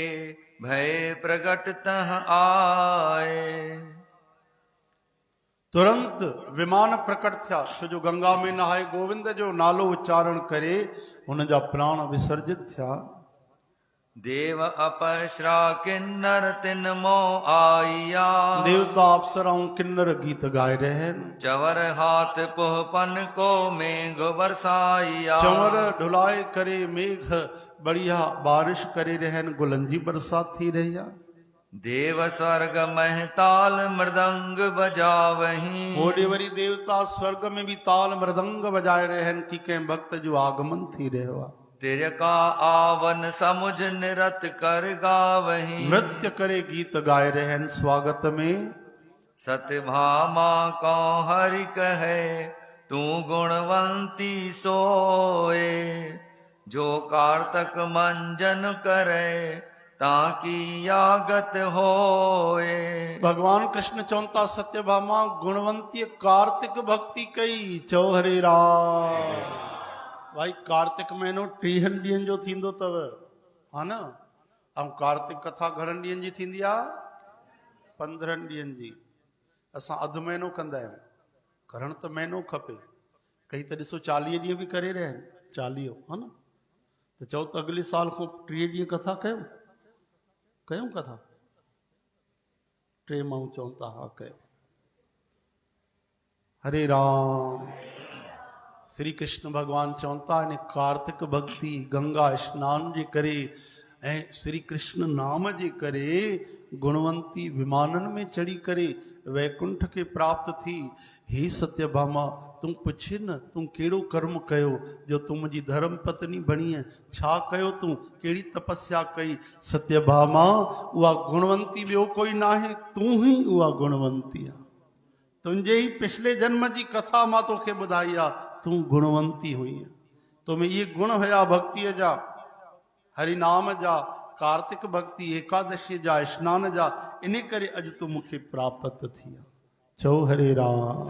भय प्रगट तह आए। तुरंत विमान प्रकट थिया, छो जो गंगा में नहाए गोविंद जो नालो उच्चारण करे हुन जा प्राण विसर्जित थिया। देव अपश्रा किन्नर तिन मोह आईया। देवता अप्सराऊं किन्नर गीत गाए रहे हैं। चवर हाथ पोहपन को मेघ बरसाईया। चंवर ढुलाए करे मेघ बढ़िया बारिश करे रहन, गुलन जी बरसात थी रही है। देव स्वर्ग मह ताल मृदंग बजावहीं। ओॾे वरी देवता स्वर्ग में भी ताल मृदंग बजाए रहन कि कंहिं भक्त जो आगमन थी रहियो आहे। तिर का आवन समुझ निरत कर गावहीं। नृत्य करे गीत गाए रहन स्वागत में। सत्यभामा को हरि कहे, तू गुणवंती सोए। जो कारतक मंजन करे ताकि यागत होए। भगवान कृष्ण चवंता सत्यभामा गुणवंती कार्तिक भक्ति कई चओ हरे राम। भाई कार्तिक महीनो 30 ॾींहंनि जो थींदो अथव, हा न। ऐं कार्तिक कथा घणनि ॾींहंनि जी थींदी आहे? 15 ॾींहंनि जी। असां अधु महीनो कंदा आहियूं, करणु त महीनो खपे। कई त ॾिसो 40 ॾींहं बि करे रहिया आहिनि, 40, हा न। त चओ त अॻिले साल खां 30 ॾींहं कथा कयूं कथा। 3 माण्हू चवनि था हा कयो। हरे राम। श्री कृष्ण भगवान चवनि था इन कार्तिक भक्ति गंगा स्नान जे करे ऐं श्री कृष्ण नाम जे करे गुणवंती विमाननि में चढ़ी करे वैकुंठ के प्राप्त थी। हे सत्यभामा तूं पुछ न तूं कहिड़ो कर्म कयो जो तूं मुंहिंजी धर्म पत्नी बणी है? छा कयो तूं? कहिड़ी तपस्या कई? सत्यभामा उहा गुणवंती ॿियो कोई ना है, तूं ही उहा गुणवंती आहे। तुंहिंजे ही पिछले जन्म जी कथा मां तोखे ॿुधाई आहे, तूं गुणवंती हुई। तोमें इहे गुण हुया भक्तीअ जा, हरिनाम जा, कार्तिक भक्ति एकादशी जा, स्नान जा। इन करे अॼु तूं मूंखे प्राप्त थी। चओ हरे राम।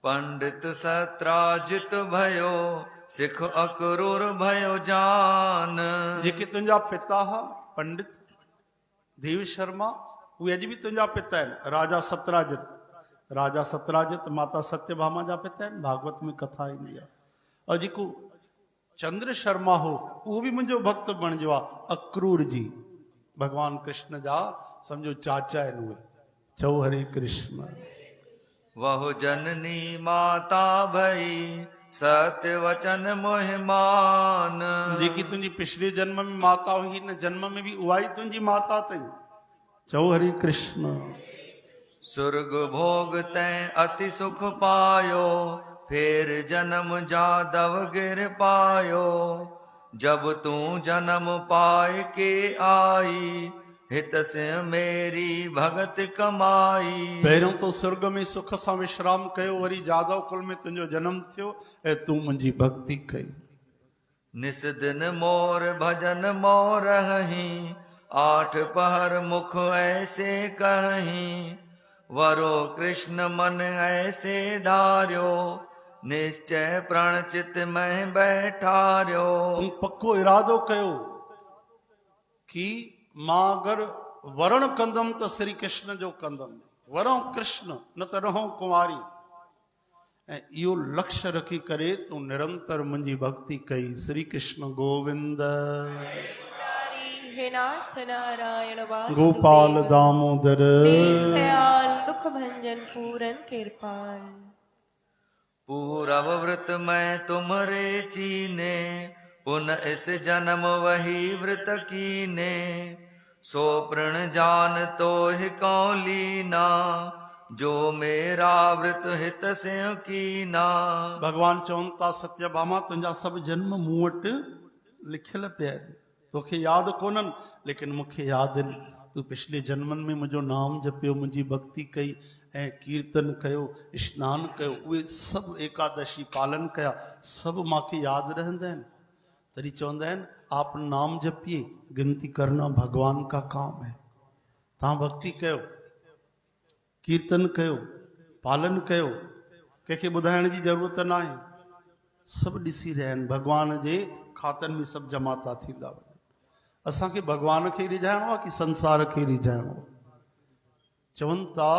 पंडित सत्राजित भयो सिख अक्रूर भयो जान। जेके तुंहिंजा पिता हा पंडित देव शर्मा, उहे अॼु बि तुंहिंजा पिता आहिनि। राजा सत्राजित माता सत्यभामा जा पिता आहिनि, भागवत में कथा ईंदी आहे। और जेको चंद्र शर्मा हो उहो बि मुंहिंजो भक्त बणिजो आहे। अक्रूर जी भगवान कृष्ण जा सम्झो चाचा आहिनि उहे। चओ हरे कृष्ण। वहु जननी माता भई सत्य वचन मोहिमान। जेकी तुंहिंजी पिछले जन्म में माता हुई, हिन जन्म में भी उहा ई तुंहिंजी माता अथई। चओ हरे कृष्ण। सुर्ग भोग तैं अति सुख पायो फिर जन्म जादव गिर पायो। जब तू जन्म पाए के आई हित से मेरी भगत कमाई। पहिरियों तो स्वर्ग में सुख सां विश्राम कयो, वरी जादव कुल में तुंहिंजो जन्म थियो ऐं तूं मुंहिंजी भक्ति कई। निस दिन मोर भजन मोर रही 8 पहर मुख ऐसे कहीं। वरो कृष्ण मन ऐसे धार्यो निश्चय प्रण चित में बैठार्यो। तूं पक्को इरादो कयो कि मां अगरि वरण कंदमि त श्री कृष्ण जो कंदमि, वरो कृष्ण न त रहो कुंवारी। ऐं इहो लक्ष्य रखी करे तूं निरंतर मुंहिंजी भक्ति कई। श्री कृष्ण गोविंद हे नाथ नारायण वासुदेव। गोपाल दामोदर दयाल दुख भंजन पूरन कृपाल। पूरब व्रत में तुम्हारे चीने पुन इस जन्म वही व्रत कीने। सो प्रण जान तो ही कौलीना जो मेरा व्रत हित से कीना। भगवान चवनि था सत्यभामा तुंहिंजा सभु जन्म मूं वटि लिखियल पिया आहिनि, तोखे यादि कोन्हनि लेकिन मूंखे यादि आहिनि। तूं पिछले जन्मनि में मुंहिंजो नाम जपियो, मुंहिंजी भक्ति कई ऐं कीर्तन कयो, स्नान कयो, उहे सभु एकादशी पालन कया, सभु मूंखे यादि रहंदा आहिनि। तॾहिं चवंदा आहिनि आप नाम जपिए, गिनती करना भगवान का काम है। तव्हां भक्ति कयो, कीर्तन कयो, पालन कयो, कंहिंखे ॿुधाइण जी ज़रूरत न आहे। सभु ॾिसी रहिया आहिनि, भॻवान जे खातनि में सभु जमा था थींदा वञनि। असांखे भॻवान खे रिझाइणो आहे कि संसार खे रिझाइणो आहे? चवनि था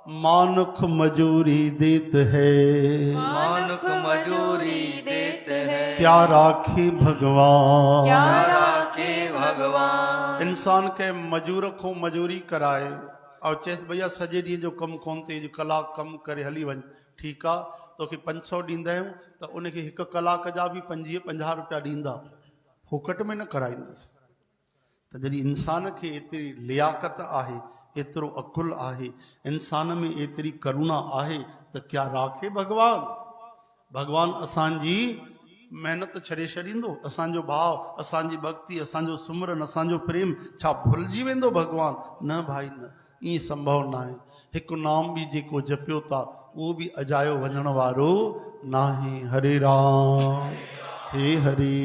मानुख मजूरी देत है, मानुख मजूरी देत है, क्या राखे भगवान, क्या राखे भगवान। इंसान के मजूर को मजूरी कराए और चेस भैया सॼे ॾींहं जो कमु कोन थिए, कलाक कमु करे हली वञ, ठीकु आहे तोखे 500 ॾींदा आहियूं त उनखे 1 कलाक जा बि 25-50 रुपया ॾींदा, फोकट में न कराईंदसि। त जॾहिं इंसान खे एतिरी लियाकत आहे, एतिरो अकुल आहे, इंसान में एतिरी करुणा आहे त क्या राखे भगवान। भगवान असांजी महिनत छॾे छॾींदो? असांजो भाव, असांजी भक्ति, असांजो सुमरन, असांजो प्रेम छा भुलिजी वेंदो भगवान? न भाई न, ईअं संभव न आहे। हिकु नाम बि जेको जपियो था उहो बि अजायो वञण वारो न आहे। हरे राम हे हरि।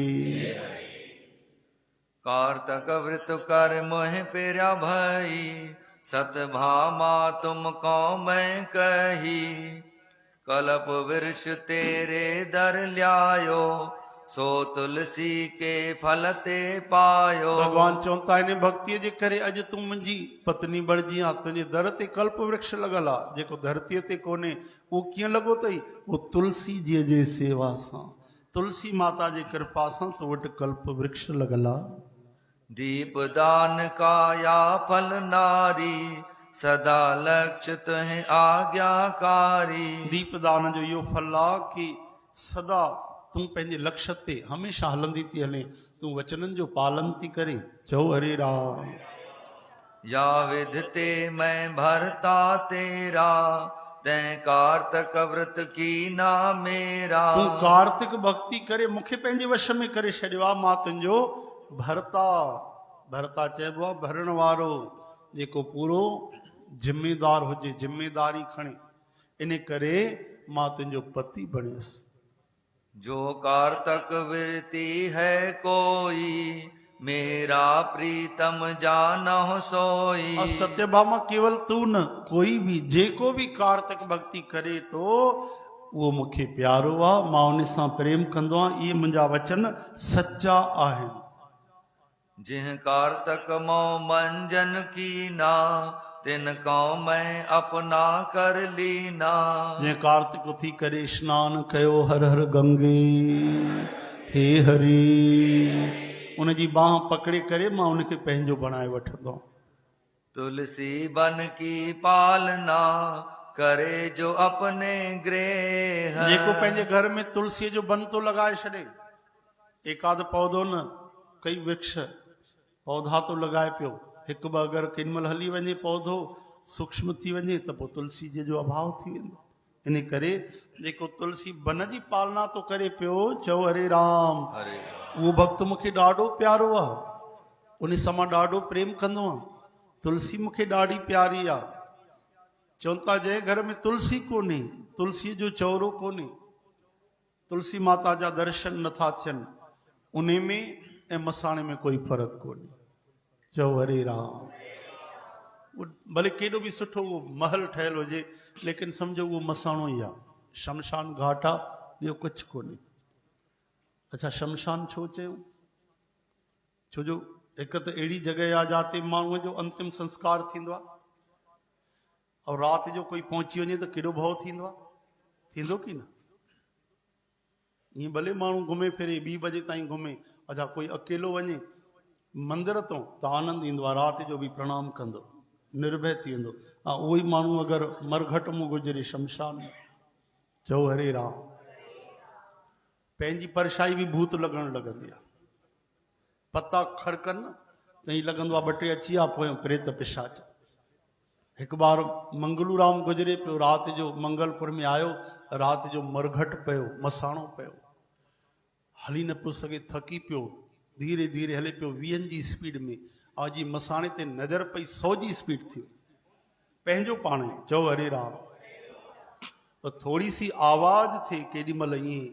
कारतक व्रत कर मोह पेरा भई, सतभामा तुम को मैं कही। कल्प वृक्ष तेरे दर ल्यायो, सो तुलसी के फल ते पायो। भगवान चवंदा आहिनि भक्तीअ जे करे अॼु तूं मुंहिंजी पत्नी बणिजी आहे, तुंहिंजे दर ते कल्प वृक्ष लॻल आहे, जेको धरतीअ ते कोन्हे उहो कीअं लॻो अथई? उहो तुलसी जी जे सेवा सां, तुलसी माता जे कृपा सां तो वटि कल्प वृक्ष लॻल आहे। दीप दान काया फल नारी, सदा लक्ष्य तुहे आज्ञाकारी। दीपदान जो इहो फल आहे कि सदा तूं पंहिंजे लक्ष्य ते हमेशह हलंदी थी हले, तूं वचननि जो पालन थी करे। चओ हरे राम। या विध ते मैं भरता तेरा, तैं कारतक व्रत की ना मेरा। तूं कार्तिक भक्ति करे मूंखे पंहिंजे वश में करे छॾियो आहे, मां तुंहिंजो भरता। भरता चइबो आहे भरण वारो, जेको पूरो जिम्मेदार हुजे, जिम्मेदारी खणे। इन करे मां तुंहिंजो पति बणियुसि। जो कारतक वृत्ति है कोई, मेरा प्रीतम जानहु सोई। और सत्यभामा केवल तू न, कोई भी जेको भी कार्तिक भक्ति करे तो वो मूंखे प्यारो आहे, मां उन सां प्रेम कंदो आहियां। इहे मुंहिंजा वचन सच्चा आहिनि। जिह कारतक मो मंजन की ना, तिन को मैं अपना कर लीना। जंहिं कार्तिक उथी करे स्नान कयो हर हर गंगे, हे हरि, उनजी बाह पकड़े करे मां उनखे पंहिंजो बणाए वठंदो आहियां। तुलसी बन की पालना, करे जो अपने गृह। जेको पंहिंजे घर में तुलसीअ जो बन तो लॻाए छॾे, एकाध पौधो न, कई वृक्ष पौधा तो लॻाए पियो, हिकु ॿ अगरि केॾीमहिल हली वञे पौधो सूक्ष्म थी वञे त पोइ तुलसी जे जो अभाव थी वेंदो। इन करे जेको तुलसी बन जी पालना तो करे पियो, चओ हरे राम। हरे उहो भक्त मूंखे ॾाढो प्यारो आहे, उन सां मां ॾाढो प्रेम कंदो आहियां। तुलसी मूंखे ॾाढी प्यारी आहे। चवनि था जंहिं घर में तुलसी कोन्हे, तुलसीअ जो चौरो कोन्हे, तुलसी माता जा दर्शन नथा थियनि, उन में ऐं मसाणे में कोई फ़र्क़ु कोन्हे। चओ हरे राम। भले केॾो बि सुठो उहो महल ठहियल हुजे, लेकिन सम्झो उहो मसाणो ई आहे, शमशान घाट आहे, ॿियो कुझु कोन्हे। अच्छा, शमशान छो चयूं? छो जो हिकु त अहिड़ी जॻह आहे जिते माण्हूअ जो अंतिम संस्कार थींदो आहे, और राति जो कोई पहुची वञे त केॾो भउ थींदो आहे, थींदो की न? ईअं भले माण्हू घुमे फिरे 2 बजे ताईं घुमे, अच्छा कोई अकेलो वञे मंदिर तो त आनंद ईंदो आहे, राति जो बि प्रणाम कंदो, निर्भय थी वेंदो। हा, उहो ई माण्हू अगरि मरघट में गुज़रे शमशान में, चओ हरे राम, पंहिंजी परछाई बि भूत लॻण लॻंदी आहे। पता खड़कनि त ईअं लॻंदो आहे 2 टे अची विया पोइ प्रेत पिशाच। हिकु बार मंगलू राम गुज़रे पियो, राति जो मंगलपुर में आयो, राति जो मरघट पियो, मसाणो पियो, हली न पियो सघे, थकी पियो, धीरे धीरे हले पियो 20 जी स्पीड में, आज जी मसाणे ते नज़र पई 100 जी स्पीड थी पंहिंजो पाण। चओ हरे राम। तो थोड़ी सी आवाज़ थे केॾी महिल ईअं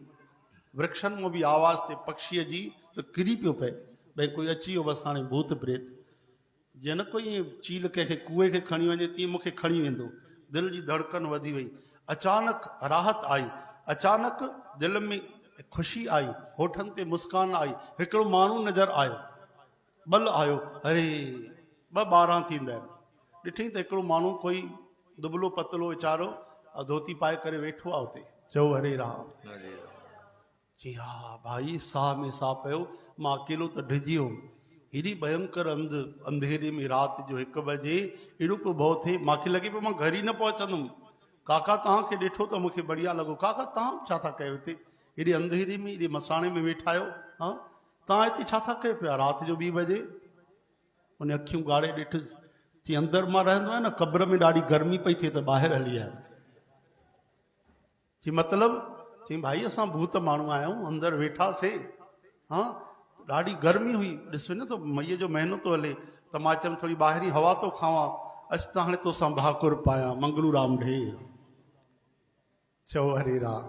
वृक्षनि में बि आवाज़ थे पक्षीअ जी, त किरी पियो पए भई कोई अची वियो बसि हाणे भूत प्रेत। जीअं न कोई ईअं चील कंहिंखे कुएं खे खणी वञे तीअं मूंखे खणी वेंदो, दिलि जी धड़कन वधी वई, अचानक राहत आई, अचानक दिलि में ख़ुशी आई, होठनि ते मुस्कान आई, हिकिड़ो माण्हू नज़र आयो, बल आयो, अरे 2-12 थींदा आहिनि, ॾिठई त हिकिड़ो माण्हू कोई दुबलो पतलो वीचारो धोती पाए करे वेठो आहे उते। चओ हरे राम। जी हा भाई, साह में साह पियो, मां अकेलो त डिॼी वियुमि, हेॾी भयंकर अंधेरे में राति जो 1 बजे अहिड़ो पियो भउ थिए, मूंखे लॻे पियो मां घर ई न पहुचंदुमि। काका तव्हांखे ॾिठो त मूंखे बढ़िया लॻो। काका तव्हां छा था कयो हिते, हेॾे अंधेरे में हेॾे मसाणे में वेठा आहियो? हा, तव्हां हिते छा था कयो पिया राति जो 2 बजे? उन अखियूं ॻाड़े ॾिठुसि, चई अंदरि मां रहंदो आहियां न, क़ब्र में ॾाढी गर्मी पई थिए त ॿाहिरि हली आयो। चई मतिलबु? चई भाई असां भूत माण्हू आहियूं, अंदरि वेठासीं, हा ॾाढी गर्मी हुई, ॾिसो न तो मईअ जो महीनो तो हले, त मां चयमि थोरी ॿाहिरी हवा तो खावां, अच त हाणे तोसां भाकुर पायां। मंगलू राम ढेर। चओ हरे राम।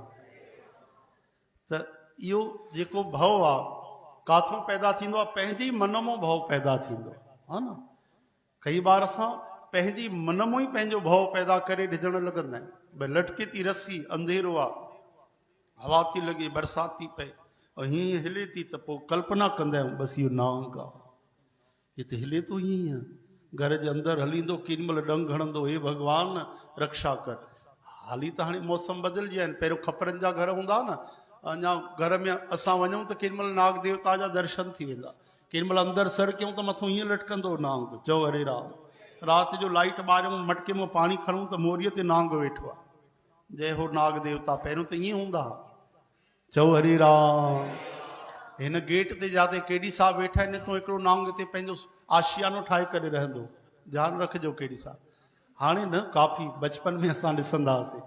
त इहो जेको भव आहे काथों पैदा थींदो आहे? पंहिंजे ई मन मां भव पैदा थींदो आहे न। कई बार असां पंहिंजी मन मां ई पंहिंजो भव पैदा करे ॾिसणु लॻंदा आहियूं। भई लटके थी रस्सी, अंधेरो आहे, हवा थी लॻे, बरसाति थी पए ऐं हीअं हिले थी त पोइ कल्पना कंदा आहियूं बसि इहो नांग आहे, हिते हिले थो हीअं, घर जे अंदरि हलींदो केॾी महिल डंग हणंदो, हे भॻवान रक्षा कर। हाली त हाणे मौसम बदिलजी विया आहिनि, पहिरियों खपरनि जा घर हूंदा न, अञा घर में असां वञूं त केॾी महिल नाग देवता जा दर्शन थी वेंदा, केॾी महिल अंदरि सर कयूं त मथां हीअं लटकंदो नांग, चओ हरे राम। राति जो लाइट ॿारियूं, मटके में पाणी खणूं त मोरीअ ते नांग वेठो आहे, जय हो नाग देवता। पहिरियों त ईअं हूंदा, चओ हरे राम। हिन गेट ते जाते केडी साहब वेठा आहिनि, तूं हिकिड़ो नांग ते पंहिंजो आशियानो ठाहे करे रहंदो, ध्यानु रखिजो केडी साहब। हाणे न, काफ़ी बचपन में असां ॾिसंदा हुआसीं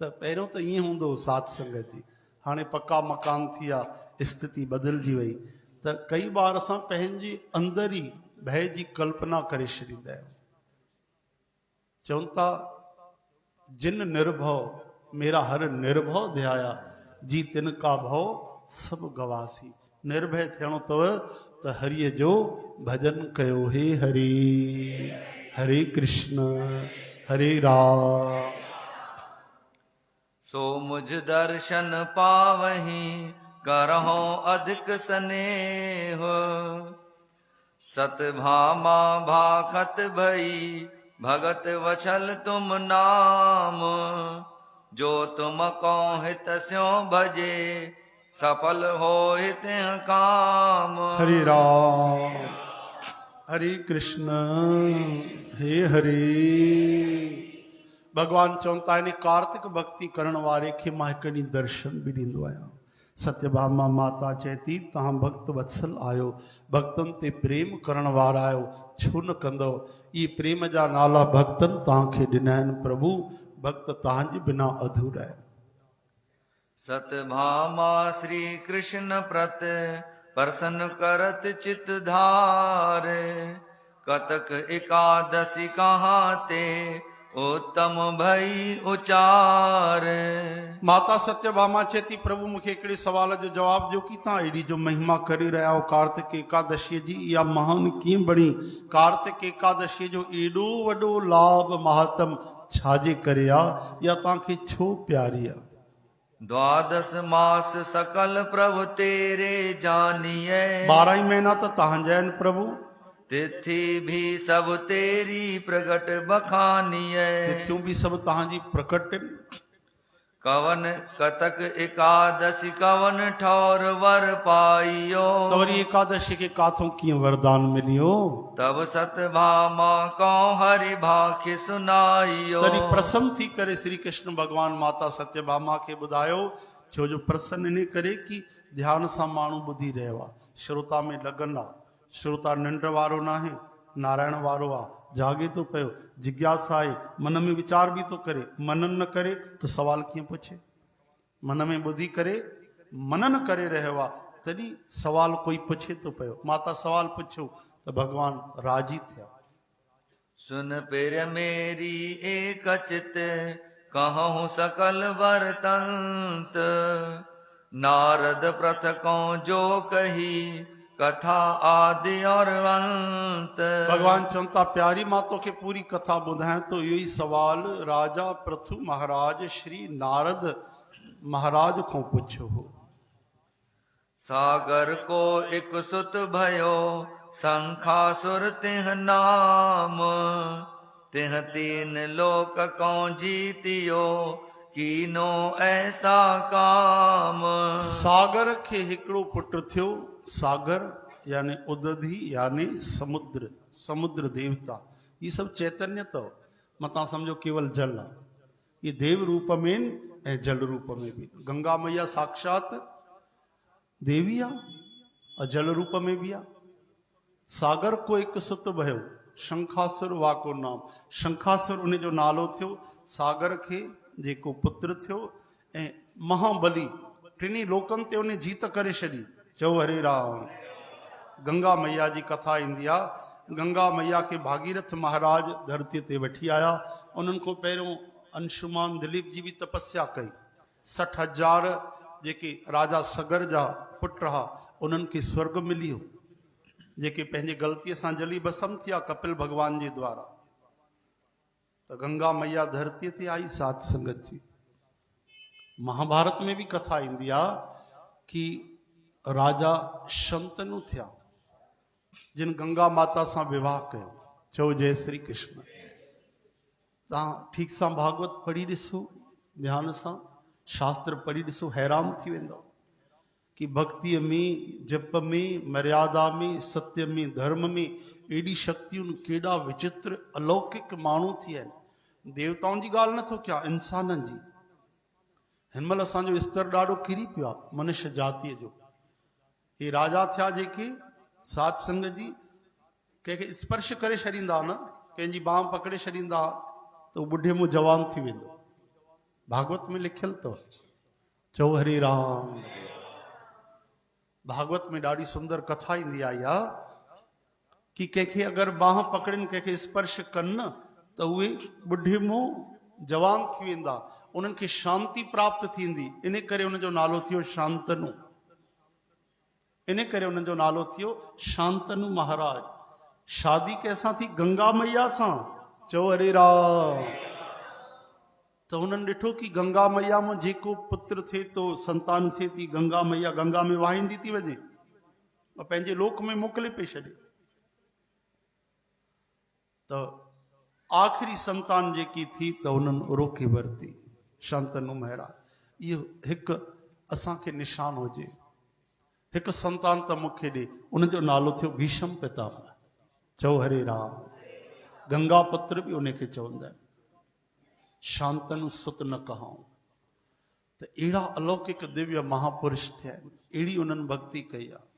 त पहिरियों त ईअं हूंदो हो साध संगत जी, हाणे पक्का मकान थी विया, स्थिति बदिलजी वई, त कई बार असां पंहिंजे अंदरि ई भय जी कल्पना करे छॾींदा आहियूं। चवनि था जिन निर्भव मेरा हर निर्भव ध्याया, जी तिन का भव सभु गवासी। निर्भय थियणो अथव त हरिअ जो भजन कयो, हे हरि, हरे कृष्ण हरे राम। सो मुझ दर्शन पावहीं करहो अधिक स्नेह, सतभामा भाखत भई भगत वछल तुम नाम, जो तुम कहो हित स्यों भजे सफल हो हित काम। हरे राम हरे कृष्ण हे हरे। भगवान चवनि था इन कार्तिक भक्ति करण वारे खे मां हिकु ॾींहुं दर्शन बि ॾींदो आहियां। सत्यभामा माता चए थी तव्हां भक्त वत्सल आहियो, भक्तनि ते प्रेम करण वारा आहियो, छो न कंदव? इहे प्रेम जा नाला भक्तनि तव्हांखे ॾिना आहिनि प्रभु, भक्त तव्हांजे बिना अधूरा आहिनि। सतभामा श्री कृष्ण प्रत प्रसन्न करत चित धार, कतक एकादशी कहाँ ते उत्तम भई उचार। माता सत्यभामा चए थी प्रभु मूंखे हिकिड़े सवाल जो जवाब ॾियो कि तव्हां एॾी जो महिमा करे रहिया आहियो कार्तिक एकादशीअ जी, इहा महान कीअं बणी? कार्तिक एकादशीअ जो एॾो वॾो लाभ महात्म छाजे करे आहे, या तव्हांखे छो प्यारी आहे? द्वादश मास सकल प्रभु तेरे जानिए, 12 महीना त तव्हांजा आहिनि प्रभु, तिथि भी सब तेरी प्रगट बखानिए। तिथियूं बि सभु तव्हांजी प्रकट आहिनि। कवन कतक एकादशी कवन ठौर वर पाइयो, त वरी एकादशी खे काथों कीअं वरदान मिलियो? तब सतभामा को हरि भाख्य सुनाइयो। तॾहिं प्रसन्न थी करे श्री कृष्ण भगवान माता सत्यभामा खे ॿुधायो, छो जो प्रसन्न इन करे कि ध्यान सां माण्हू ॿुधी रहियो आहे, श्रोता में लगन आहे। श्रोता निंड वारो न आहे, नारायण वारो आहे, जागे थो पियो, जिज्ञासा आहे, मन में वीचार बि थो करे। मनन न करे त सवाल कीअं पुछे? मन में ॿुधी करे मनन करे रहियो आहे, तॾहिं सवाल कोई पुछे थो पियो। माता सवाल पुछो त भगवान राजी थिया। सुन पिर मेरी एक चित कहूँ सकल वरतंत, नारद प्रथ को जो कही कथा आदि और अंत। भगवान चवनि था प्यारी मां तोखे पूरी कथा ॿुधायां तो इहो ई सवाल राजा प्रथु महाराज श्री नारद महाराज को पुछो हो। सागर को एक सुत भयो शंखासुर तिह नाम, तिह तीन लोक को जीतियो कीनो ऐसा काम। सागर के हिकिड़ो पुट थियो, सागर यानी उदधि यानी समुद्र, समुद्र देवता। ये सब चैतन्य तो मत समझो केवल जल है, ये देव रूप में ऐं जल रूप में भी। गंगा मैया साक्षात देवी आ और जल रूप में भी आ। सागर को एक सुत भयो शंखासुर वाको नाम, शंखासुर उन जो नालो थियो। सागर के जेको पुत्र थियो ऐं महाबली टिनी लोकन ते उन्हें जीत करे छड़ी। चओ हरे राम। गंगा मैया जी कथा ईंदी आ। गंगा मैया के भागीरथ महाराज धरती ते वठी आया। उन्हनि को पहिरियों अंशुमान दिलीप जी भी तपस्या कई। 60,000 जेके राजा सगर जा पुट रहा उन्हनि खे स्वर्ग मिलियो, जेके पंहिंजे ग़लतीअ सां जली भस्म थिया कपिल भगवान जे द्वारा। त गंगा मैया धरतीअ ते आई साध संगत जी। महाभारत में भी कथा ईंदी आहे कि राजा शंतनु थिया जिन गंगा माता सां विवाह कयो। चओ जय श्री कृष्ण। तव्हां ठीक सां भागवत पढ़ी ॾिसो, ध्यान सां शास्त्र पढ़ी ॾिसो, हैरान थी वेंदो कि भक्तिअ में, जप में, मर्यादा में, सत्य में, धर्म में एडी शक्तियुनि केॾा विचित्र अलौकिक माण्हू थी आहिनि। देवताउनि जी ॻाल्हि नथो कयां, इंसाननि जी। हिन महिल असांजो स्तर ॾाढो किरी पियो आहे मनुष्य जातीअ जो। हे राजा थिया जेके साध संगत जी, कंहिंखे स्पर्श करे छॾींदा न, कंहिंजी बांह पकड़े छॾींदा त उहो बुढ़े मुंहुं जवान थी वेंदो। भागवत में लिखियल अथव। चओ हरे राम। भागवत में ॾाढी सुंदर कथा ईंदी आई आहे कि कंहिंखे अगरि बांह पकड़नि, कंहिंखे स्पर्श कनि न त उहे बुढ़े मुंहुं जवान थी वेंदा, उन्हनि खे शांति प्राप्त थींदी। इन करे उनजो नालो थियो शांतनु। इन करे उन्हनि जो नालो थियो शांतनु महाराज। शादी कंहिंसां थी? गंगा मैया सां। चओ हरे राम। त उन्हनि ॾिठो कि गंगा मैया में जेको पुत्र थिए थो, संतान थिए थी, गंगा मैया गंगा में वाहींदी थी वञे, पंहिंजे लोक में मोकिले पई छॾे। त आख़िरी संतान जेकी थी त उन्हनि रोके वरिती, शांतनु महाराज। इहो हिकु असांखे निशान हुजे। हिकु संतान त मूंखे ॾे, उनजो नालो थियो भीष्म पितामह। चओ हरे राम। गंगा पुत्र भी उनखे चवंदा आहिनि। शांतनु सुत न कहाऊं। त अहिड़ा अलौकिक दिव्य महापुरुष थिया आहिनि, अहिड़ी उन्हनि भक्ति कई आहे।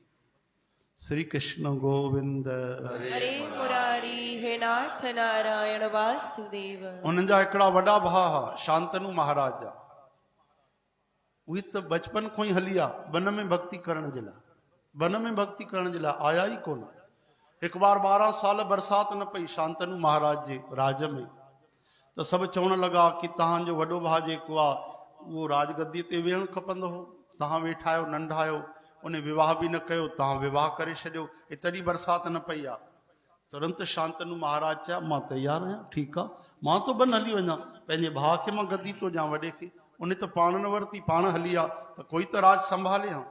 श्री कृष्ण गोविंद हरे मुरारी, हे नाथ नारायण वासुदेव। उन्हनि जा हिकिड़ा वॾा भाउ हुआ शांतनु महाराज जा। उहे त बचपन खां ई हली आहे वन में भक्ति करण जे लाइ। वन में भक्ति करण जे लाइ आया ई कोन। हिकु बार 12 साल बरसाति न पई शांतनु महाराज जे राज में। त सभु चवण लॻा कि तव्हांजो वॾो भाउ जेको आहे उहो राजगद्दीअ ते वेहणु खपंदो हो, तव्हां वेठा आहियो, नंढा आहियो, उन विवाह बि न कयो, तव्हां विवाह करे छॾियो, तॾहिं बरसाति न पई आहे। तुरंत शांतनु महाराज चया मां तयारु आहियां, ठीकु आहे, मां तो बन हली वञा, पंहिंजे भाउ खे मां गद्दी थो ॾियां वॾे खे। उन त पाण न वरिती, पाण हली आहे, त कोई त राज संभाले हा।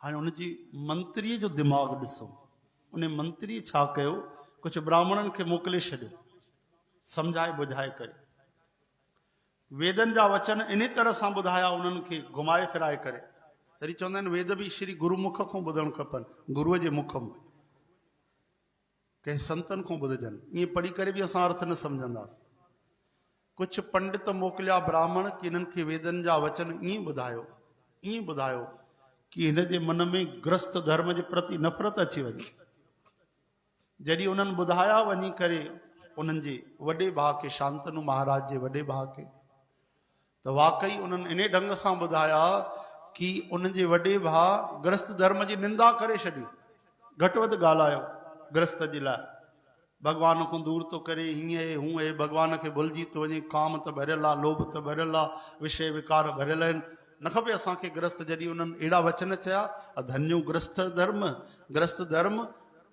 हाणे उनजी मंत्रीअ जो दिमाग़ ॾिसो। उन मंत्रीअ छा कयो, कुझु ब्राह्मणनि खे मोकिले छॾियो सम्झाए बुझाए करे। वेदनि जा वचन इन तरह सां ॿुधाया उन्हनि खे घुमाए फिराए करे। तॾहिं चवंदा आहिनि वेद बि श्री गुरुमुख खां ॿुधणु खपनि, गुरूअ जे मुख मां, कंहिं संतनि खां ॿुधजनि। ईअं पढ़ी करे बि असां अर्थ न सम्झंदासीं। कुझु पंडित मोकिलिया ब्राह्मण कि हिननि खे वेदनि जा वचन ईअं ॿुधायो कि हिन जे मन में ग्रस्त धर्म जे प्रति नफ़रत अची वञे। जॾहिं उन्हनि ॿुधाया वञी करे उन्हनि जे वॾे भाउ खे, शांतनु महाराज जे वॾे भाउ खे, त वाकई उन्हनि इन ढंग सां ॿुधाया कि उन जे वॾे भाउ ग्रस्त धर्म जी निंदा करे छॾी। घटि वधि ॻाल्हायो ग्रस्त जे लाइ, भॻवान खां दूर थो करे, हीअं हूअं आहे, भॻवान खे भुलिजी थो वञे, काम त भरियल आहे, लोभ त भरियल आहे, विषय विकार भरियल आहिनि, न खपे असांखे ग्रस्त। जॾहिं उन्हनि अहिड़ा वचन चया, धन्यो ग्रस्त धर्म। ग्रस्त धर्म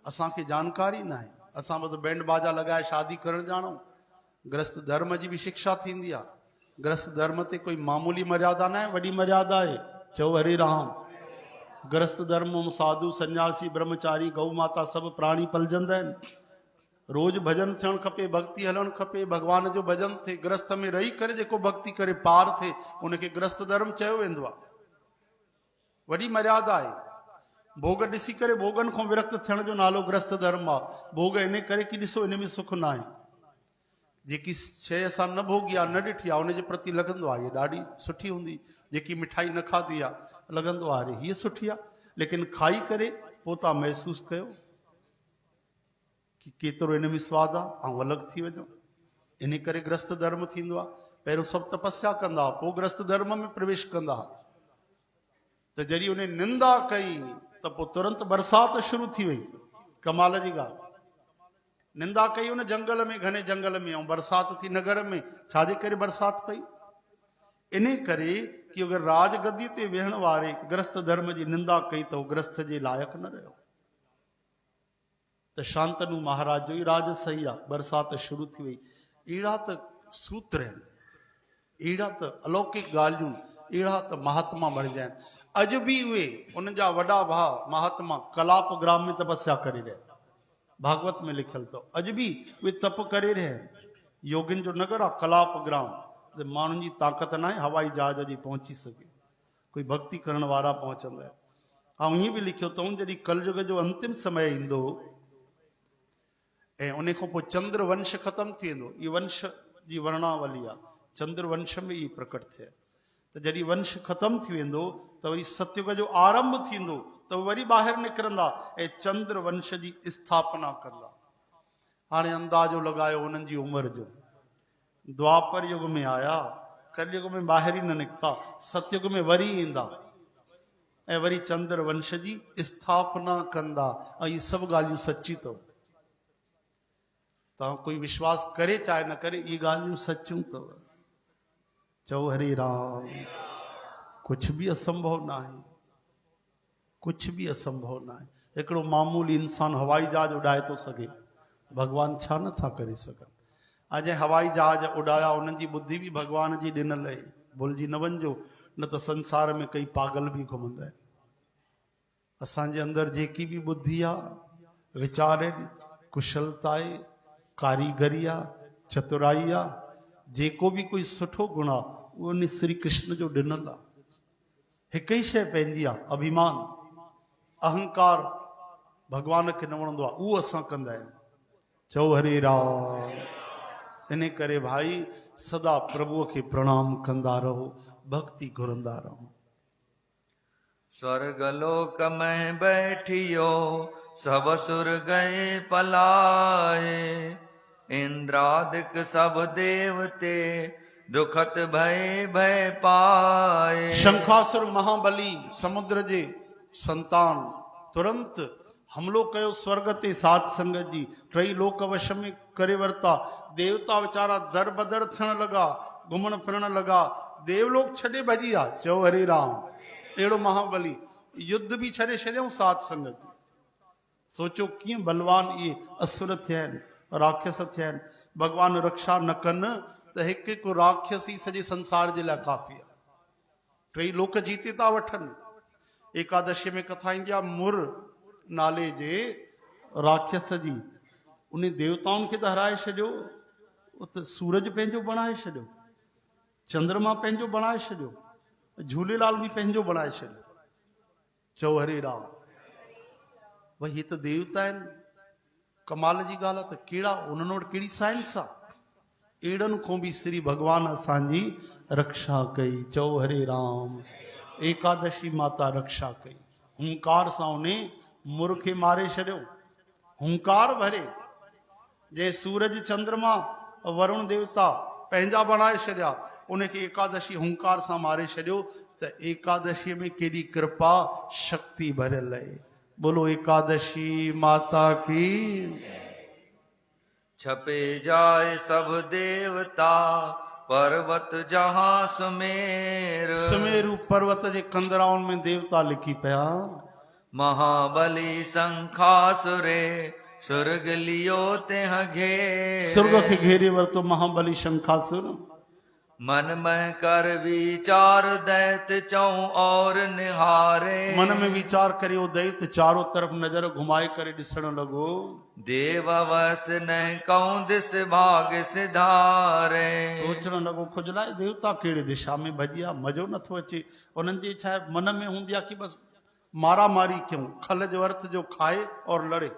असांखे जानकारी न आहे, असां बि बैंड बाजा लॻाए शादी करणु ॼाणूं। ग्रस्त धर्म जी बि शिक्षा थींदी आहे। ग्रस्त धर्म ते कोई मामूली मर्यादा न आहे, वॾी मर्यादा आहे। चओ हरे राम। ग्रस्त धर्म में साधु सन्यासी ब्रह्मचारी गौ माता सभु प्राणी पलजंदा आहिनि। रोज भजन थियणु खपे, भक्ति हलणु खपे, भगवान जो भजन थिए। ग्रस्त में रही करे जेको भक्ति करे पार थिए उनखे ग्रस्त धर्म चयो वेंदो आहे। वॾी मर्यादा आहे। भोग ॾिसी करे भोगनि खां विरक्त थियण जो नालो ग्रस्त धर्म आहे। भोग इन करे कि ॾिसो इन में सुख न आहे। जेकी शइ असां न भोगी आहे, न ॾिठी आहे, उनजे प्रति लॻंदो आहे हीअ ॾाढी सुठी हूंदी। जेकी मिठाई न खाधी आहे लॻंदो आहे अरे हीअ सुठी आहे, लेकिन खाई करे पोइ तव्हां महसूसु कयो कि केतिरो इन में सवादु आहे, ऐं अलॻि थी वञो। इन करे ग्रस्त धर्म थींदो आहे। पहिरियों सभु तपस्या कंदा, पोइ ग्रस्त धर्म में प्रवेश कंदा। त जॾहिं उन निंदा कई त पोइ तुरंत बरसाति शुरू थी वई। कमाल जी ॻाल्हि। निंदा कई उन जंगल में, घने जंगल में, ऐं बरसाति थी नगर में। छाजे करे बरसाति पई? इन करे कि अगर राजगद्दी ते वेहण वारे ग्रस्त धर्म जी निंदा कई तो ग्रस्त जे लायक न रहो। तो शांतनु महाराज जो ही राज सही आ, बरसात शुरू थी वही। अड़ा तो सूत्र आहिनि, अड़ा तो अलौकिक ॻाल्हियूं, अड़ा तो महात्मा बणिजा आहिनि। अज भी उहे उन जा वॾा भाउ महात्मा कलाप ग्राम में तपस्या करे रहिया, भागवत में लिखियल तो अज भी वे तप करे रहे। योगिन जो नगर आहे कलाप ग्राम, माण्हुनि जी ताक़त न आहे हवाई जहाज जी पहुची सके, कोई भक्ति करण वारा पहुचंदा आहिनि। ऐं ईअं बि लिखियो अथऊं जॾहिं कलयुग जो अंतिम समय ईंदो ऐं उन खां पोइ चंद्र वंश ख़तमु थी वेंदो। इहा वंश जी वर्णावली आहे, चंद्र वंश में ई प्रकट थिए। त जॾहिं वंश ख़तमु थी वेंदो त वरी सतयुग जो आरंभ थींदो, त वरी ॿाहिरि निकिरंदा ऐं चंद्र वंश जी स्थापना कंदा। हाणे अंदाज़ो लॻायो उन्हनि जी उमिरि जो। द्वापर युग में आया, कलयुग में ॿाहिरि ई न निकिता, सतयुग में वरी ईंदा ऐं वरी चंद्र वंश जी स्थापना कंदा। ऐं इहे सभु ॻाल्हियूं सची अथव, तव्हां कोई विश्वास करे चाहे न करे, इहे ॻाल्हियूं सचियूं अथव। चओ हरे राम। कुछ भी असंभव ना है, कुछ भी असंभव ना है। हिकिड़ो मामूली इंसान हवाई जहाज उड़ाए थो सघे, भगवान छा नथा करे सघनि। अॼु हवाई जहाज उड़ाया, उन्हनि जी बुद्धि भी भगवान जी ॾिनल आहे, भुलिजी न वञिजो, न त संसार में कई पागल भी घुमंदा आहिनि। असांजे अंदरि जेकी भी बुद्धि आहे, वीचार आहिनि, कुशलता आहे, कारीगरी आहे, चतुराई आहे, जेको भी कोई सुठो गुण आहे उहो उन श्री कृष्ण जो ॾिनल आहे। हिकु ई शइ पंहिंजी आहे, अभिमान, अहंकार भगवान खे न वणंदो आहे, उहो असां कंदा आहियूं। चओ हरे राम। इन करे भाई सदा प्रभुअ खे प्रणाम कंदा रहो, भक्ति घुरंदा रहो। स्वर्ग लोक में बैठियो सब सुर गए पलाए, इंद्रादिक सब देवते दुखत भय भय पाए। शंखासुर महाबली समुद्र जे संतान तुरंत हमलो कयो स्वर्ग ते साध संगत जी, टई लोक वश में करे वरता। देवता वीचारा दर बदर थियण लगा, घुमण फिरण लगा, देवलोक छॾे भॼी विया। चओ हरे राम। अहिड़ो महाबली, युद्ध भी छॾे छॾियऊं साध संगत जी। सोचो कीअं बलवान इहे असुर थिया आहिनि, राक्षस थिया आहिनि। भगवान रक्षा न कनि त हिकु हिकु राक्षस ई सॼे संसार जे लाइ काफ़ी आहे। टई लोक जीते था वठनि। एकादशी में कथा ईंदी आहे, मुर नाले जे राक्षस जी, उन देवताउनि खे त हराए छॾियो, उते सूरज पंहिंजो बणाए छॾियो, चंद्रमा पंहिंजो बणाए छॾियो, झूलेलाल भी पंहिंजो बणाए छॾियो। चओ हरे राम। भई हे त देवता आहिनि, कमाल जी ॻाल्हि आहे। त कहिड़ा उन्हनि वटि कहिड़ी साइंस आहे? अहिड़नि खां बि श्री भगवान असांजी रक्षा कई। चओ हरे राम। एकादशी माता रक्षा कई, हुंकार सां उन मुर खे मारे छॾियो। हुंकार भरे, जे सूरज चंद्रमा वरुण देवता पंहिंजा बणाए छॾिया, उनखे एकादशी हुंकार सां मारे छॾियो। त एकादशी में केॾी कृपा शक्ति भरियल आहे। बोलो एकादशी माता की। छपे जाए सब देवता पर्वत जहां सुमेर। सुमेरु पर्वत जे कंदराउनि में देवता लिखी पिया। महाबली शंखासुरे सुर्ग लियो तेह घेर। स्वर्ग खे घेरे वरितो महाबली शंखासुर। मन में कर विचार दैत चऊं और निहारे। मन में विचार करियो दैत चारों तरफ नजर घुमाए करे ॾिसण लॻो। देववस न कहूं दिस भाग सिधारे। सोचण लॻो खुजलाए देवता कहिड़े दिशा में भॼिया, मज़ो नथो अचे। उन्हनि जे छा मन में हूंदी आहे कि बसि मारा मारी कयूं, खल जो अर्थ जो खाए और लड़े।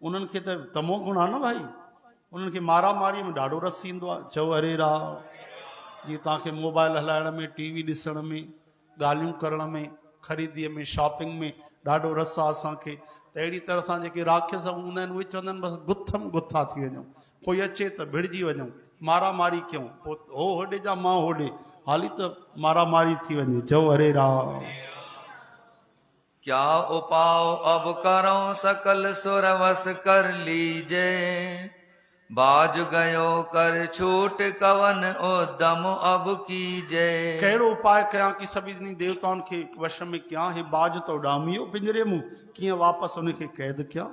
उन्हनि खे त तमो गुण आहे न भाई, उन्हनि खे मारा मारीअ में ॾाढो रस ईंदो आहे। चओ हरे राम। जीअं तव्हांखे मोबाइल हलाइण में, टीवी ॾिसण में, ॻाल्हियूं करण में, ख़रीदीअ में, शॉपिंग में ॾाढो रस आहे असांखे। त अहिड़ी तरह सां जेके राक्षस हूंदा आहिनि उहे चवंदा आहिनि बसि गुथम गुथा थी वञूं, कोई अचे त भिड़जी वञूं, मारा मारी कयूं, पोइ हो होॾे जा मां होॾे, हाली त मारा मारी थी वञे। चओ हरे राम। क्या उपाव अब करो सकल सुरवस कर लीजे। बाज गयो कर छूट कवन उद्यम अब कीजे। कहिड़ो उपाय कयां कि सभिनी देवताउनि खे वश में कयां? हे बाज तो उॾामियो पिंजरे मूं, कीअं वापसि उनखे कैद कयां?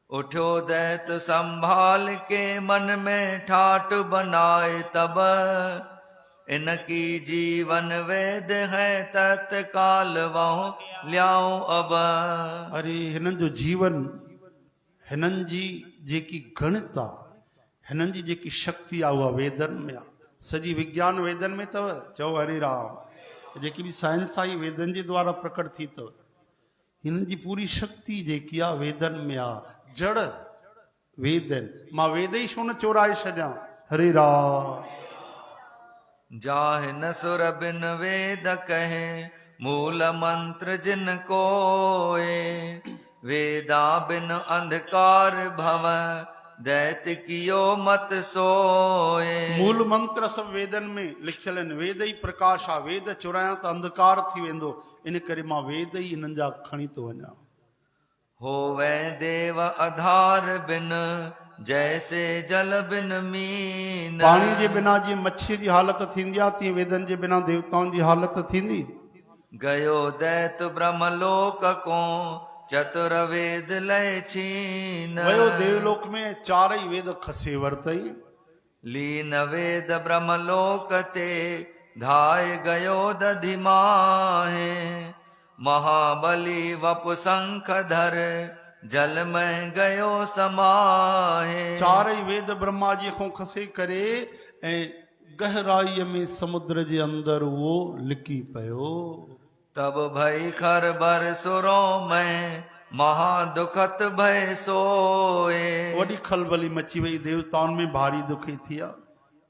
उठो दैत संभाल के मन में ठाट बनाए तब, इनकी जीवन वेद है तत्काल वहु ल्याऊं अब। अरे हिननि जो जीवन, हिननि जी जेकी गणित आहे, हिननि जी जेकी शक्ति आहे उहा वेदनि में आहे। सॼी विज्ञान वेदनि में अथव, चओ हरे राम। जेकी बि साइंस आहे वेदनि जे द्वारा प्रकट थी अथव। हिननि जी पूरी शक्ति जेकी आहे वेदनि में आहे। जड़ वेद आहिनि। मां वेद ई छो न चोराए छॾियां? हरे राम। जाहि न सुर बिन वेद कहे मूल मंत्र जिन कोय, वेदा बिन अंधकार भव दैत कियो मत सोए। मूल मंत्र सब वेदनि में लिखियल आहिनि। वेद ई प्रकाश आहे। वेद चुरायां त अंधकार थी वेंदो। इन करे मां वेद ई हिननि जा खणी थो वञा। होवे देव आधार बिन जैसे जल बिन मीन। पाणी जे बिना जीअं मच्छीअ जी हालत थींदी आहे, तीअं वेदनि जे बिना देवताउनि जी हालत थींदी। गयो दैत ब्रह्मलोक को चतुर वेद लय छीन। वयो देवलोक में चारई वेद खसे वरतई। लीन वेद ब्रह्मलोक ते धाय गयो दधिमाहे। महाबली वपु शंख धर जल में गयो समाहे। चारई वेद ब्रह्मा जी खां खसे करे ऐं गहराईअ में समुद्र जे अंदर उहो लिकी पियो। तब भई खर बर सुरों में महादुखत भय सोए। वॾी खलबली मची वई। देवताउनि में भारी दुखी थिया।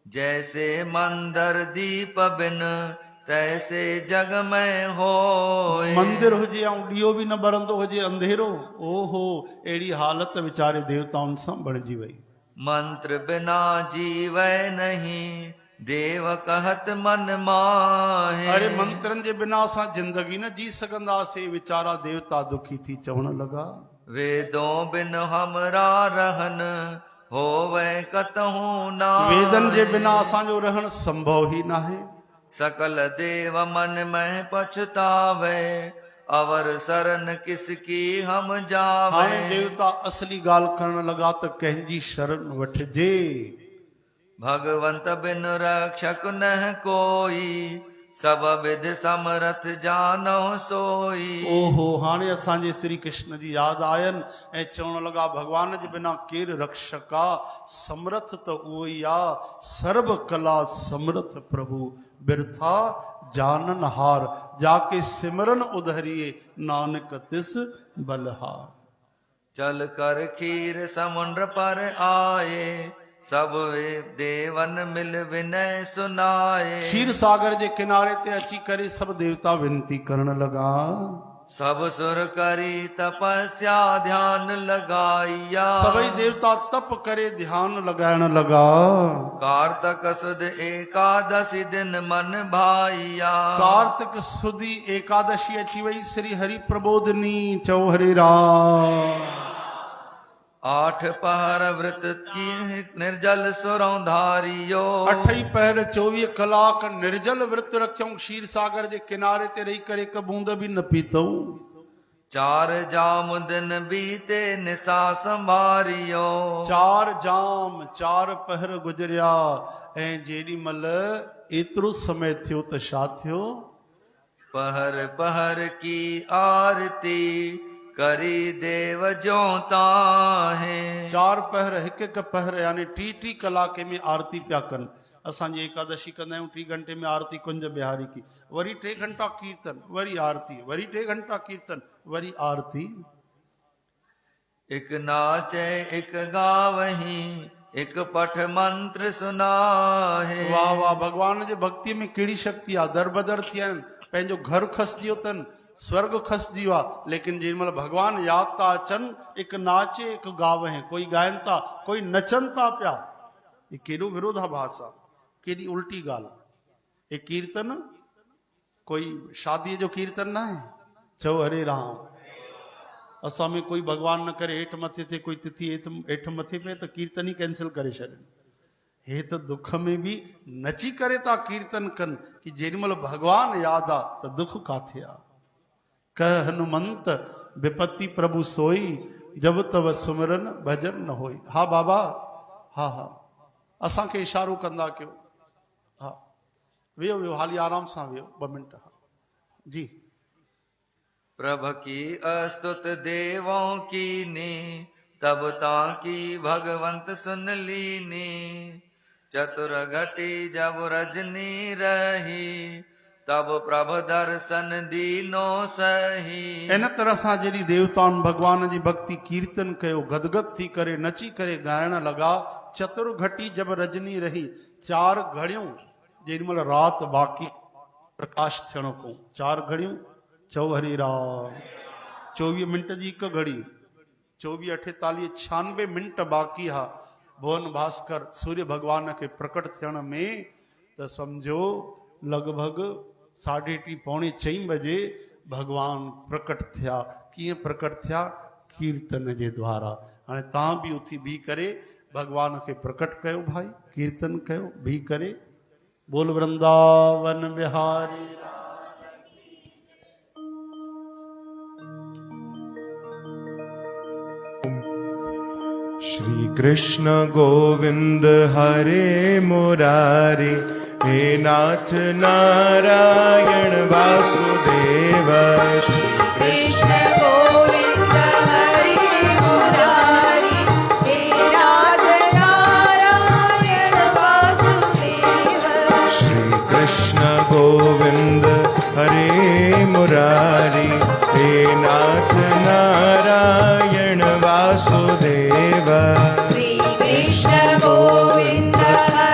जैसे मंदर दीप बिन तैसे जग में होए। मंदिर हुजे ऐं ॾीओ बि न ॿरंदो हुजे, अंधेरो। ओहो, अहिड़ी हालत वीचारे देवताउनि सां बणिजी वई। मंत्र बिना जीवै नहीं देव कहत मन माहे। अरे मंत्रनि जे बिना असां जिंदगी न जी सघंदासीं। वीचारा देवता दुखी थी चवण लॻा, वेदों बिन हमरा रहन होवे कतहूं ना। वेदनि जे बिना असांजो रहणु संभव ई नाहे। सकल देव मन में पछतावे अवर शरण किसकी हम जावे। हाणे देवता असली ॻाल्हि करण लॻा त कंहिंजी शरण वठिजे। भगवंत बिन रक्षक न कोई सब विध समरथ जानो सोई। ओहो, हाणे असांजे श्री कृष्ण जी यादि आयनि ऐं चवण लॻा भॻवान जे बिना केरु रक्षक आहे? समर्थ त उहो ई आहे। सर्व कला समर्थ प्रभु बिरथा जानन हार। जाके सिमरन उधरिए नानक तिस बलहार। चल कर खीर समुद्र पर आए सब वे देवन मिल विनय सुनाए। क्षीर सागर जे किनारे ते अची करे सब देवता विनती करण लॻा। सब सुर करी तपस्या ध्यान लगाइया। सभई देवता तप करे ध्यान लगाइण लॻा। कार्तक सुद एकादशी दिन मन भाइया। कार्तिक सुदी एकादशी अची वई। श्री हरि प्रबोधनी। चौ हरे राम। 8 पहर व्रत की निर्जल सुरों धारियो। 8 पहर 24 कलाक निर्जल व्रत रखियऊं। क्षीर सागर जे किनारे ते रही करे हिक बूंद बि न पीतऊं। 4 जाम दिन बीते निसा संभारियो। 4 जाम 4 पहर गुजरिया ऐं जेॾी महिल एतिरो समय थियो त छा थियो? पहर पहर की आरती करी देव जो ताहे। 4 पहर हिक हिक पहर यानी टी कलाके में आरती पिया कनि। असांजी एकादशी कंदा आहियूं 3 घंटे में आरती कुंज बिहारी की, वरी 3 घंटा कीर्तन, वरी आरती, वरी 3 घंटा कीर्तन, वरी आरती। एक नाचे एक गावही एक पठ मंत्र सुनाहे। वाह वाह, भगवान जे भक्ति में कहिड़ी शक्ति आहे। दर बदर थिया आहिनि। पंहिंजो घर खसिजी वियो अथनि, स्वर्ग खसिजी वियो आहे, लेकिन जेॾी महिल भगवान यादि था अचनि, एक नाचे एक गावहे। कोई ॻाइनि था, कोई नचनि था पिया। ये केॾो विरोधाभास आहे, केॾी उल्टी ॻाल्हि आहे। ये कीर्तन कोई शादीअ जो कीर्तन न आहे। चओ हरे राम। असां में कोई भगवान न करे हेठि मथे ते कोई तिथि हेठि मथे पे त कीर्तन ई कैंसिल करे छॾनि। हे त दुख में बि नची करे था कीर्तन कनि कि जेॾीमहिल भगवान यादि आहे त दुख काथे आहे। कह हनुमंत विपत्ति प्रभु सोई, जब तब सुमिरन भजन न होई। हा बाबा, हा हा, असांखे इशारो कंदा कयो। हा वियो वियो, हाली आराम सां वियो 2 मिंट। हा जी। प्रभ की अस्तुत देवों की ने, तब ताकी भगवंत सुन लीने। चतुर घटी जब रजनी रही, तब प्रभ दर्शन दीनो सही। इन तरह सां जॾहिं देवताउनि भगवान जी भक्ति कीर्तन कयो, गदगद थी करे नची करे ॻाइण लॻा। चतुर घटी जब रजनी रही, 4 घड़ियूं जेॾीमहिल राति बाक़ी प्रकाश थियण खां 4 घड़ियूं चओ हरि राम। 24 मिंट जी हिकु घड़ी, 24 48 96 मिंट बाक़ी हा भुवन भास्कर सूर्य भगवान खे प्रकट थियण में। त सम्झो लॻभॻि 3:30 पौणे 4 बजे भगवान प्रकट थिया। कीअं प्रकट थिया? कीर्तन जे द्वारा। हाणे तव्हां बि उथी बीह करे भगवान खे प्रकट कयो भाई, कीर्तन कयो बीह करे। बोल वृंदावन बिहारी। श्री कृष्ण गोविंद हरे मुरारी, हे नाथ नारायण वासुदेव। श्री कृष्ण गोविंद हरे मुरारी, हे नाथ नारायण वासुदेव। श्री कृष्ण गोविंद हरे मुरारी, हे नाथ नारायण वासुदेव। श्री कृष्ण गोविंद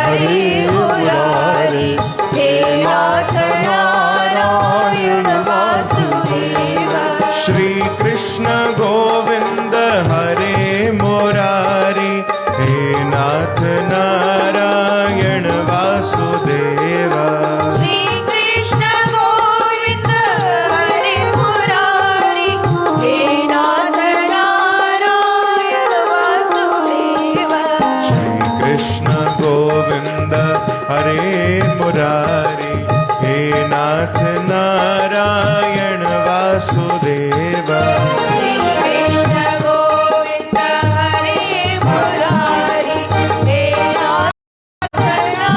हरे मुरारी, हे नाथ नारायण वासुदेव। श्री कृष्ण गोविंद हरे मुरारी, हे नाथ नारायण वासुदेव। श्री कृष्ण गोविंद हरे मुरारी, हे नाथ नारायण वासुदेव। श्री कृष्ण गोविंद हरे मुरारी, हे नाथ नारायण वासुदेव। श्री कृष्ण गोविंद हरे मुरारी, हे नाथ नारायण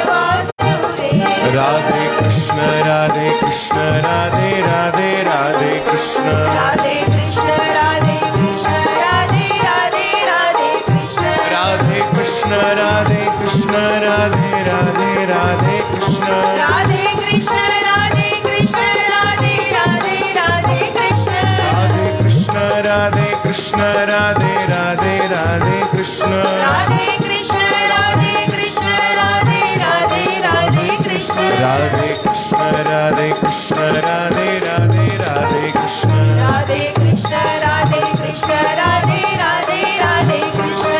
वासुदेव। राधे कृष्ण राधे कृष्ण राधे राधे राधे कृष्ण। राधे कृष्ण राधे कृष्ण राधे राधे राधे कृष्ण। राधे कृष्ण राधे कृष्ण राधे राधे राधे कृष्ण। राधे कृष्ण राधे कृष्ण राधे राधे राधे कृष्ण। राधे कृष्ण राधे कृष्ण राधे राधे राधे कृष्ण। राधे कृष्ण राधे कृष्ण राधे राधे राधे कृष्ण। राधे कृष्ण राधे कृष्ण राधे राधे राधे कृष्ण। राधे कृष्ण राधे कृष्ण राधे राधे राधे कृष्ण।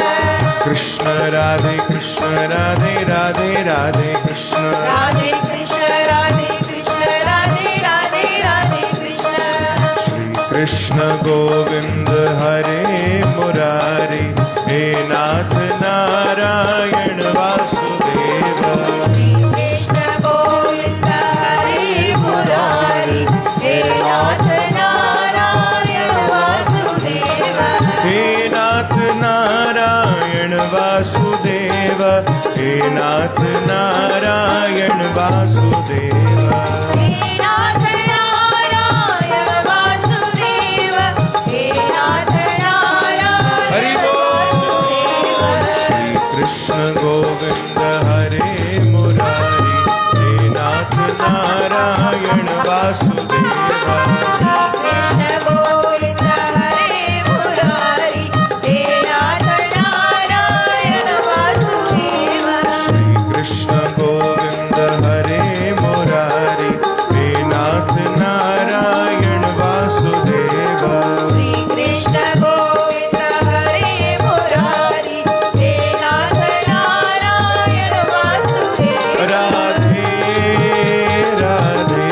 कृष्ण राधे कृष्ण राधे राधे राधे कृष्ण। राधे कृष्ण राधे कृष्ण राधे राधे राधे कृष्ण। श्री कृष्ण गोविंद हरे मुरारी, हे नाथ नारायण वासुदेव। श्री कृष्ण गोविंद हरे मुरारी, हे नाथ नारायण वासुदेव। हे नाथ नारायण वासुदेव, हे नाथ नारायण वासुदेव। हे नाथ नारायण वासुदेव, हे नाथ नारायण हरि बोल। श्री कृष्ण गोविंद हरे मुरारी, हे नाथ नारायण वासुदेव। कृष्ण गोविंद हरे मुरारी, हे नाथ नारायण वासुदेव। श्री कृष्ण गोविंद हरे मुरारी, हे नाथ नारायण वासुदेव। श्री कृष्ण गोविंद हरे मुरारी, हे नाथ नारायण वासुदेव। राधे राधे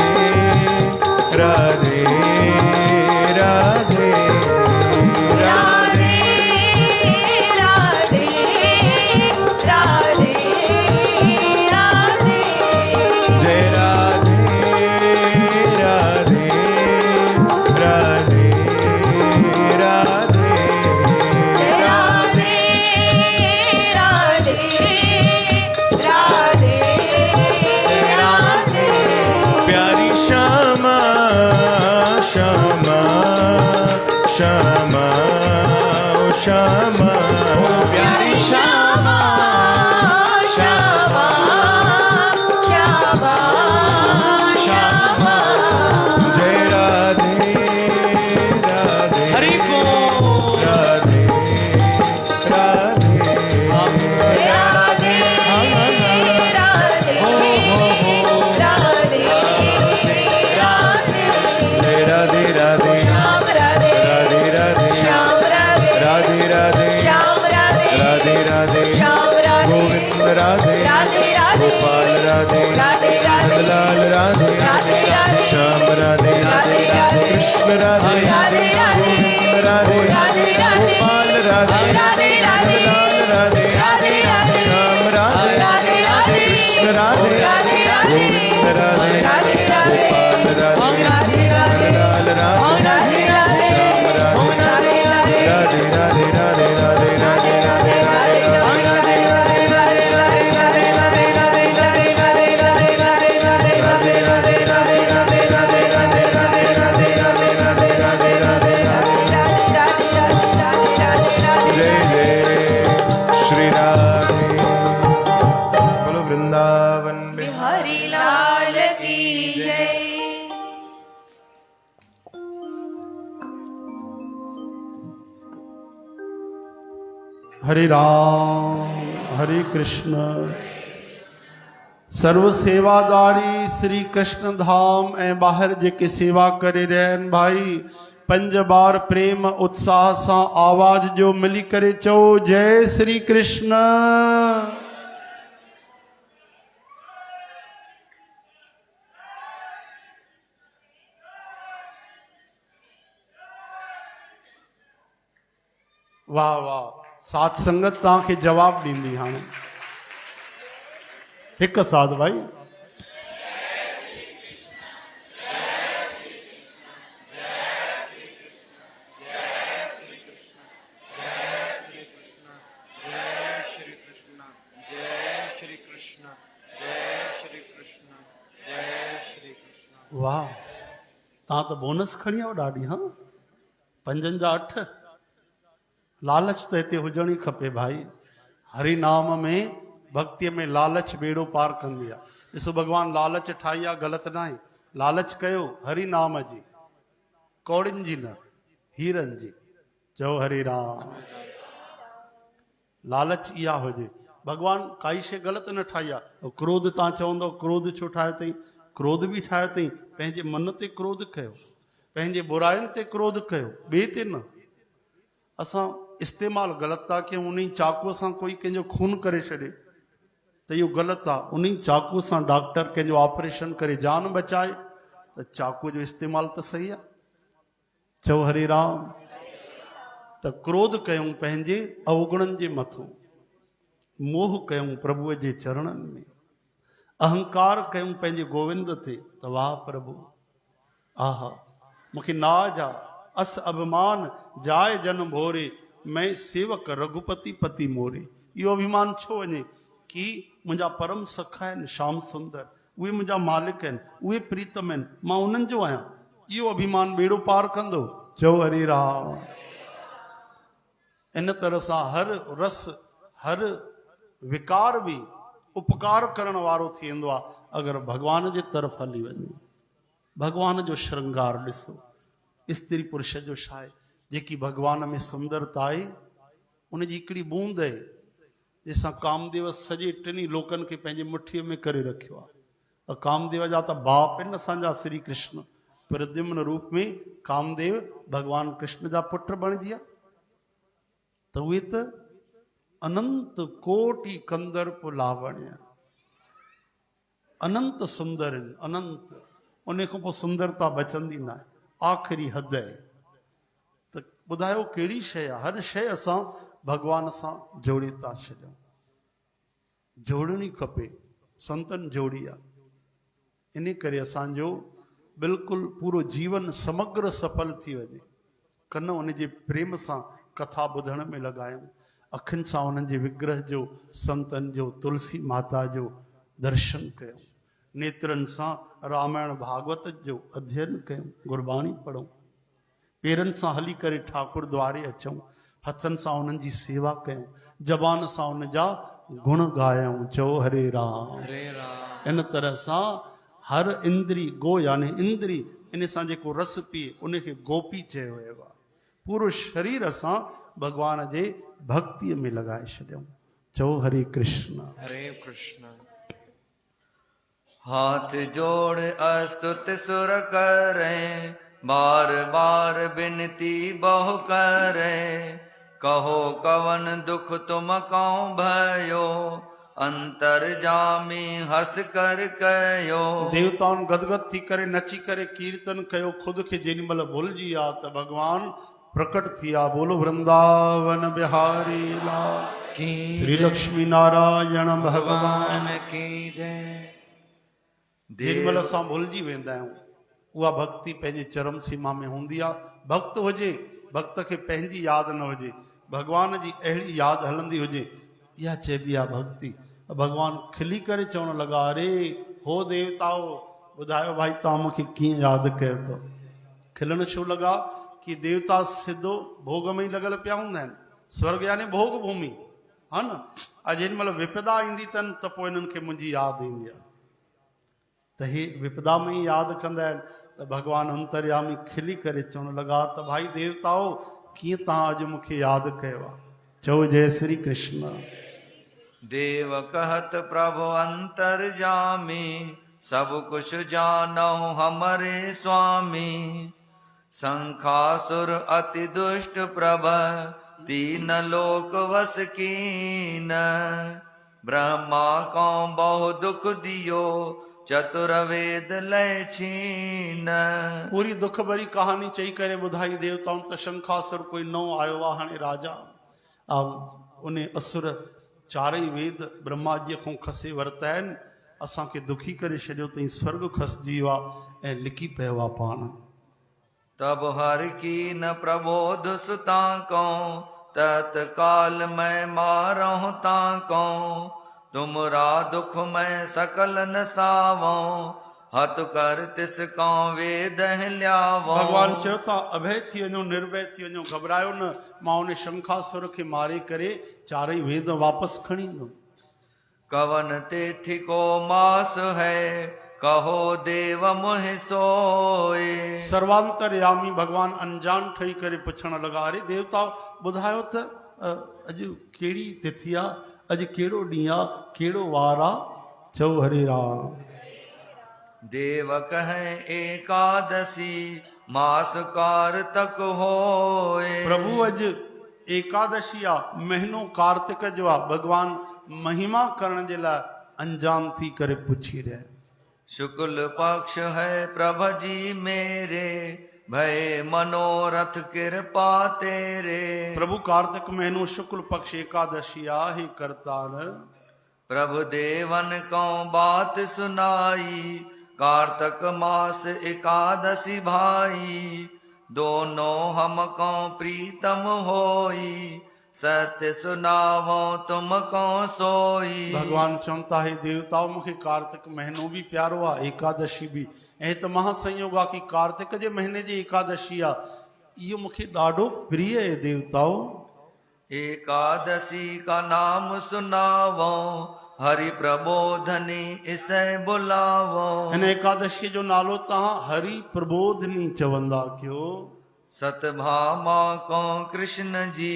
श्यामा श्यामा श्यामा ओ श्यामा प्यारी श्यामा श्यामा श्यामा श्यामा जय राधे राधे हरि बोल राधे राधे राधे राधे राधे राधे राधे राधे श्याम राधे राधे राधे श्याम राधे राधे राधे श्याम राधे राधे राधे श्याम राधे गोविंद राधे राधे राधे गोपाल राधे राधे राधे नंदलाल राधे राधे राधे श्याम राधे राधे राधे कृष्ण राधे राधे राधे गोविंद राधे राधे राधे गोपाल राधे राधे राधे नंदलाल राधे राधे राधे श्याम राधे राधे राधे कृष्ण राधे राधे राधे गोविंद राधे राधे राधे गोपाल राधे राधे राधे नंदलाल राधे राधे राधे श्याम राधे राधे राधे राधे राधे राधे राधे राधे जय जय श्री राधे बोलो वृंदावन में हरि लाल की जय। हरे राम हरे कृष्ण सर्व सेवादारी श्री कृष्ण धाम ऐं ॿाहिरि जेके सेवा करे रहिया आहिनि भाई 5 बार प्रेम उत्साह सां आवाज जो मिली करे चओ जय श्री कृष्ण। वाह वाह साथ संगत तव्हांखे जवाब ॾींदी हाणे हिकु साथ भाई वाह तव्हां त बोनस खणी आओ ॾाढी हाँ 5 जा 8 लालच त हिते हुजण ई खपे भाई हरि नाम में भक्तीअ में लालच बेड़ो पार कंदी आहे। ॾिसो भॻवान लालच ठाही आहे ग़लति न आहे लालच कयो हरि नाम जी कौड़ियुनि जी न हीरनि जी चओ हरि राम लालच इहा हुजे भॻवान काई शइ ग़लति न ठाही आहे। क्रोध तव्हां चवंदव क्रोध छो ठाहियो अथई क्रोध बि ठाहियो अथई पंहिंजे मन ते क्रोध कयो पंहिंजे बुराइनि ते क्रोध कयो ॿिए ते न असां इस्तेमालु ग़लति था कयूं उन चाकूअ सां कोई कंहिंजो खून करे छॾे त इहो ग़लति आहे उन चाकूअ सां डॉक्टर कंहिंजो ऑपरेशन करे जान बचाए त चाकूअ जो इस्तेमालु त सही आहे चओ हरे राम। त क्रोध कयूं पंहिंजे अवगुणनि जे मथां मोह कयूं प्रभुअ जे चरणनि में अहंकार कयूं पंहिंजे गोविंद ते त वाह प्रभु आहा मूंखे नाज आहे अस अभिमान जाए जन भोरे मैं सेवक रघुपति पति मोरे इहो अभिमान छो वञे कि मुंहिंजा परम सखा आहिनि श्याम सुंदर उहे मुंहिंजा मालिक आहिनि उहे प्रीतम आहिनि मां उन्हनि जो आहियां इहो अभिमान बेड़ो पार कंदो चओ हरे राम। इन तरह सां हर रस हर विकार बि उपकार करण वारो थी वेंदो आहे अगरि भॻवान जे तरफ़ हली वञे भॻवान जो श्रृंगार ॾिसो स्त्री पुरुष जो छा आहे जेकी भॻवान में सुंदरता आहे उनजी हिकिड़ी बूंद आहे जंहिंसां कामदेव सॼे 3 लोकनि खे पंहिंजे मुठीअ में करे रखियो आहे। कामदेव जा त बाप आहिनि असांजा श्री कृष्ण प्रद्युम्न रूप में कामदेव भॻवान कृष्ण जा पुट बणिजी विया त उहे त अनंत कोटि कंदर्प लावण्य अनंत सुंदर आहिनि अनंत उन खां पोइ सुंदरता बचंदी न आहे आख़िरी हद आहे त ॿुधायो कहिड़ी शइ आहे हर शइ असां भॻवान सां जोड़े था छॾियूं जोड़णी खपे संतनि जोड़ी आहे इन करे असांजो बिल्कुलु पूरो जीवन समग्र सफल थी वञे कन उन जे प्रेम सां कथा ॿुधण में लॻायूं अखियुनि सां उन्हनि जे विग्रह जो संतनि जो तुलसी माता जो दर्शन कयूं नेत्रनि सां रामायण भागवत जो अध्ययन कयूं, गुरबाणी पढ़ूं, पेरनि सां हली करे ठाकुर द्वारे अचूं, हथनि सां उन्हनि जी सेवा कयूं, ज़बान सां उन जा गुण ॻायूं। चओ हरे राम। हरे राम। इन तरह सां हर इंद्री, गो यानी इंद्री, इन सां जेको रस पिए उनखे गोपी चयो वियो आहे। पूरो शरीर असां भगवान जे भक्तीअ में लॻाए छॾियऊं। चओ हरे कृष्ण। हरे कृष्ण। हाथ जोड़ अस्तुत सुर करें, बार बार बिनती बहु करें, कहो कवन दुख तुम कौ भयो, अंतर जामी हंस कर कयो। देवताउनि गदगद थी करे नची करे कीर्तन कयो, खुद खे जेॾी महिल भुलिजी आ त भगवान प्रकट थी आ। बोलो वृंदावन बिहारी लाल की श्री लक्ष्मी नारायण भगवान की जय। जेॾी महिल असां भुलिजी वेंदा आहियूं, उहा भक्ति पंहिंजे चरम सीमा में हूंदी आहे। भक्त हुजे, भक्त खे पंहिंजी यादि न हुजे, भगवान जी अहिड़ी यादि हलंदी हुजे, इहा चइबी आहे भक्ति। भगवान खिली करे चवणु लॻा, अरे हो देवताओ, ॿुधायो भाई तव्हां मूंखे कीअं यादि कयो अथव। खिलण छो लॻा कि देवता सिधो भोग में ई लॻल पिया हूंदा आहिनि। स्वर्ग यानी भोग भूमि, हा न। जेॾी महिल विपदा ईंदी अथनि त पोइ हिननि खे मुंहिंजी यादि ईंदी आहे, त हे विपदा में ई यादि कंदा आहिनि। त भगवान अंतर्यामी खिली करे चवणु लॻा त भाई देवताओ, कीअं तव्हां अॼु मूंखे यादि कयो आहे। चओ जय श्री कृष्ण। देव कहत प्रभु अंतर जामी, सब कुछ जानहु हमरे स्वामी। शंखासुर अति दुष्ट प्रभ, तीन लोक वस कीन। ब्रह्मा को बहु दुख दियो, चतुर वेद लय छीन। पूरी दुख भरी कहानी चई करे ॿुधाई देवताउनि त शंखासुर कोई नओं आयो आहे हाणे राजा। उन असुर चारई वेद ब्रह्मा जी खां खसे वरिता आहिनि, असांखे दुखी करे छॾियो अथई, स्वर्ग खसिजी वियो आहे ऐं लिकी पियो आहे पाण। तब हर की न प्रबोध सुतां को, तत्काल मैं मारहु ताको। तुमरा दुख मैं सकल न सावो, हथ कर तिस को वेद ल्यावो। भगवान चयो था अभय थी वञो, निर्भय थी वञो, घबरायो न। मां उन शंखासुर खे मारे करे चारई वेद वापसि खणी ईंदुमि। कवन तेथि को मास है, कहो देव मोहि सोए। सर्वांतरयामी भगवान अनजान ठही करे पुछण लॻा, अरे देवता ॿुधायो त अॼु कहिड़ी तिथि आहे, अॼु कहिड़ो ॾींहुं आहे, कहिड़ो वार आहे। चओ हरे राम। देव कहें एकादशी, मास कारतक होए। प्रभु अॼु एकादशी आहे, महीनो कार्तिक जो आहे। भगवान महिमा करण जे लाइ अंजान थी करे पुछी रहिया। शुक्ल पक्ष है प्रभ जी मेरे, भय मनोरथ कृपा तेरे। प्रभु कार्तिक महीनो शुक्ल पक्ष एकादशी आहे करतार। प्रभु देवन को बात सुनाई, कार्तक मास एकादशी भाई। दोनों हमको प्रीतम होई, सत्य सुनावो तुमको सोई। भगवान चवंदा है देवताओं मूंखे कार्तिक महीनो भी प्यारो आहे, एकादशी भी। ऐं त महासंयोग आहे कि कार्तिक जे महीने जी एकादशी आहे, इहो मूंखे ॾाढो प्रिय आहे देवताओं। एकादशी का नाम सुनावो, हरि प्रबोधनी इसे बुलावो। हिन एकादशी जो नालो तव्हां हरि प्रबोधनी चवंदा कयो। सतभामा को कृष्ण जी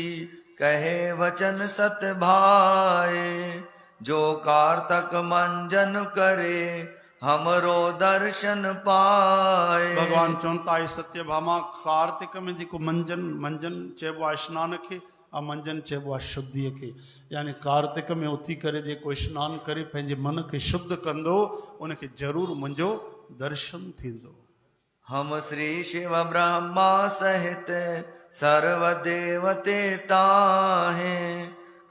कहे वचन सत भाए। जो कार्तक मंजन करे, हमरो दर्शन पाए। भगवान चवंदा आहे सत्यभामा, कार्तिक में जेको मंजन चइबो आहे स्नान खे, ऐं मंजन चइबो आहे शुद्धीअ खे। यानी कार्तिक में उथी करे जेको स्नान करे पंहिंजे मन खे शुद्ध कंदो, उनखे ज़रूरु मुंहिंजो दर्शन थींदो। हम श्री शिव ब्रह्मा सहित सर्व देवते ताहे।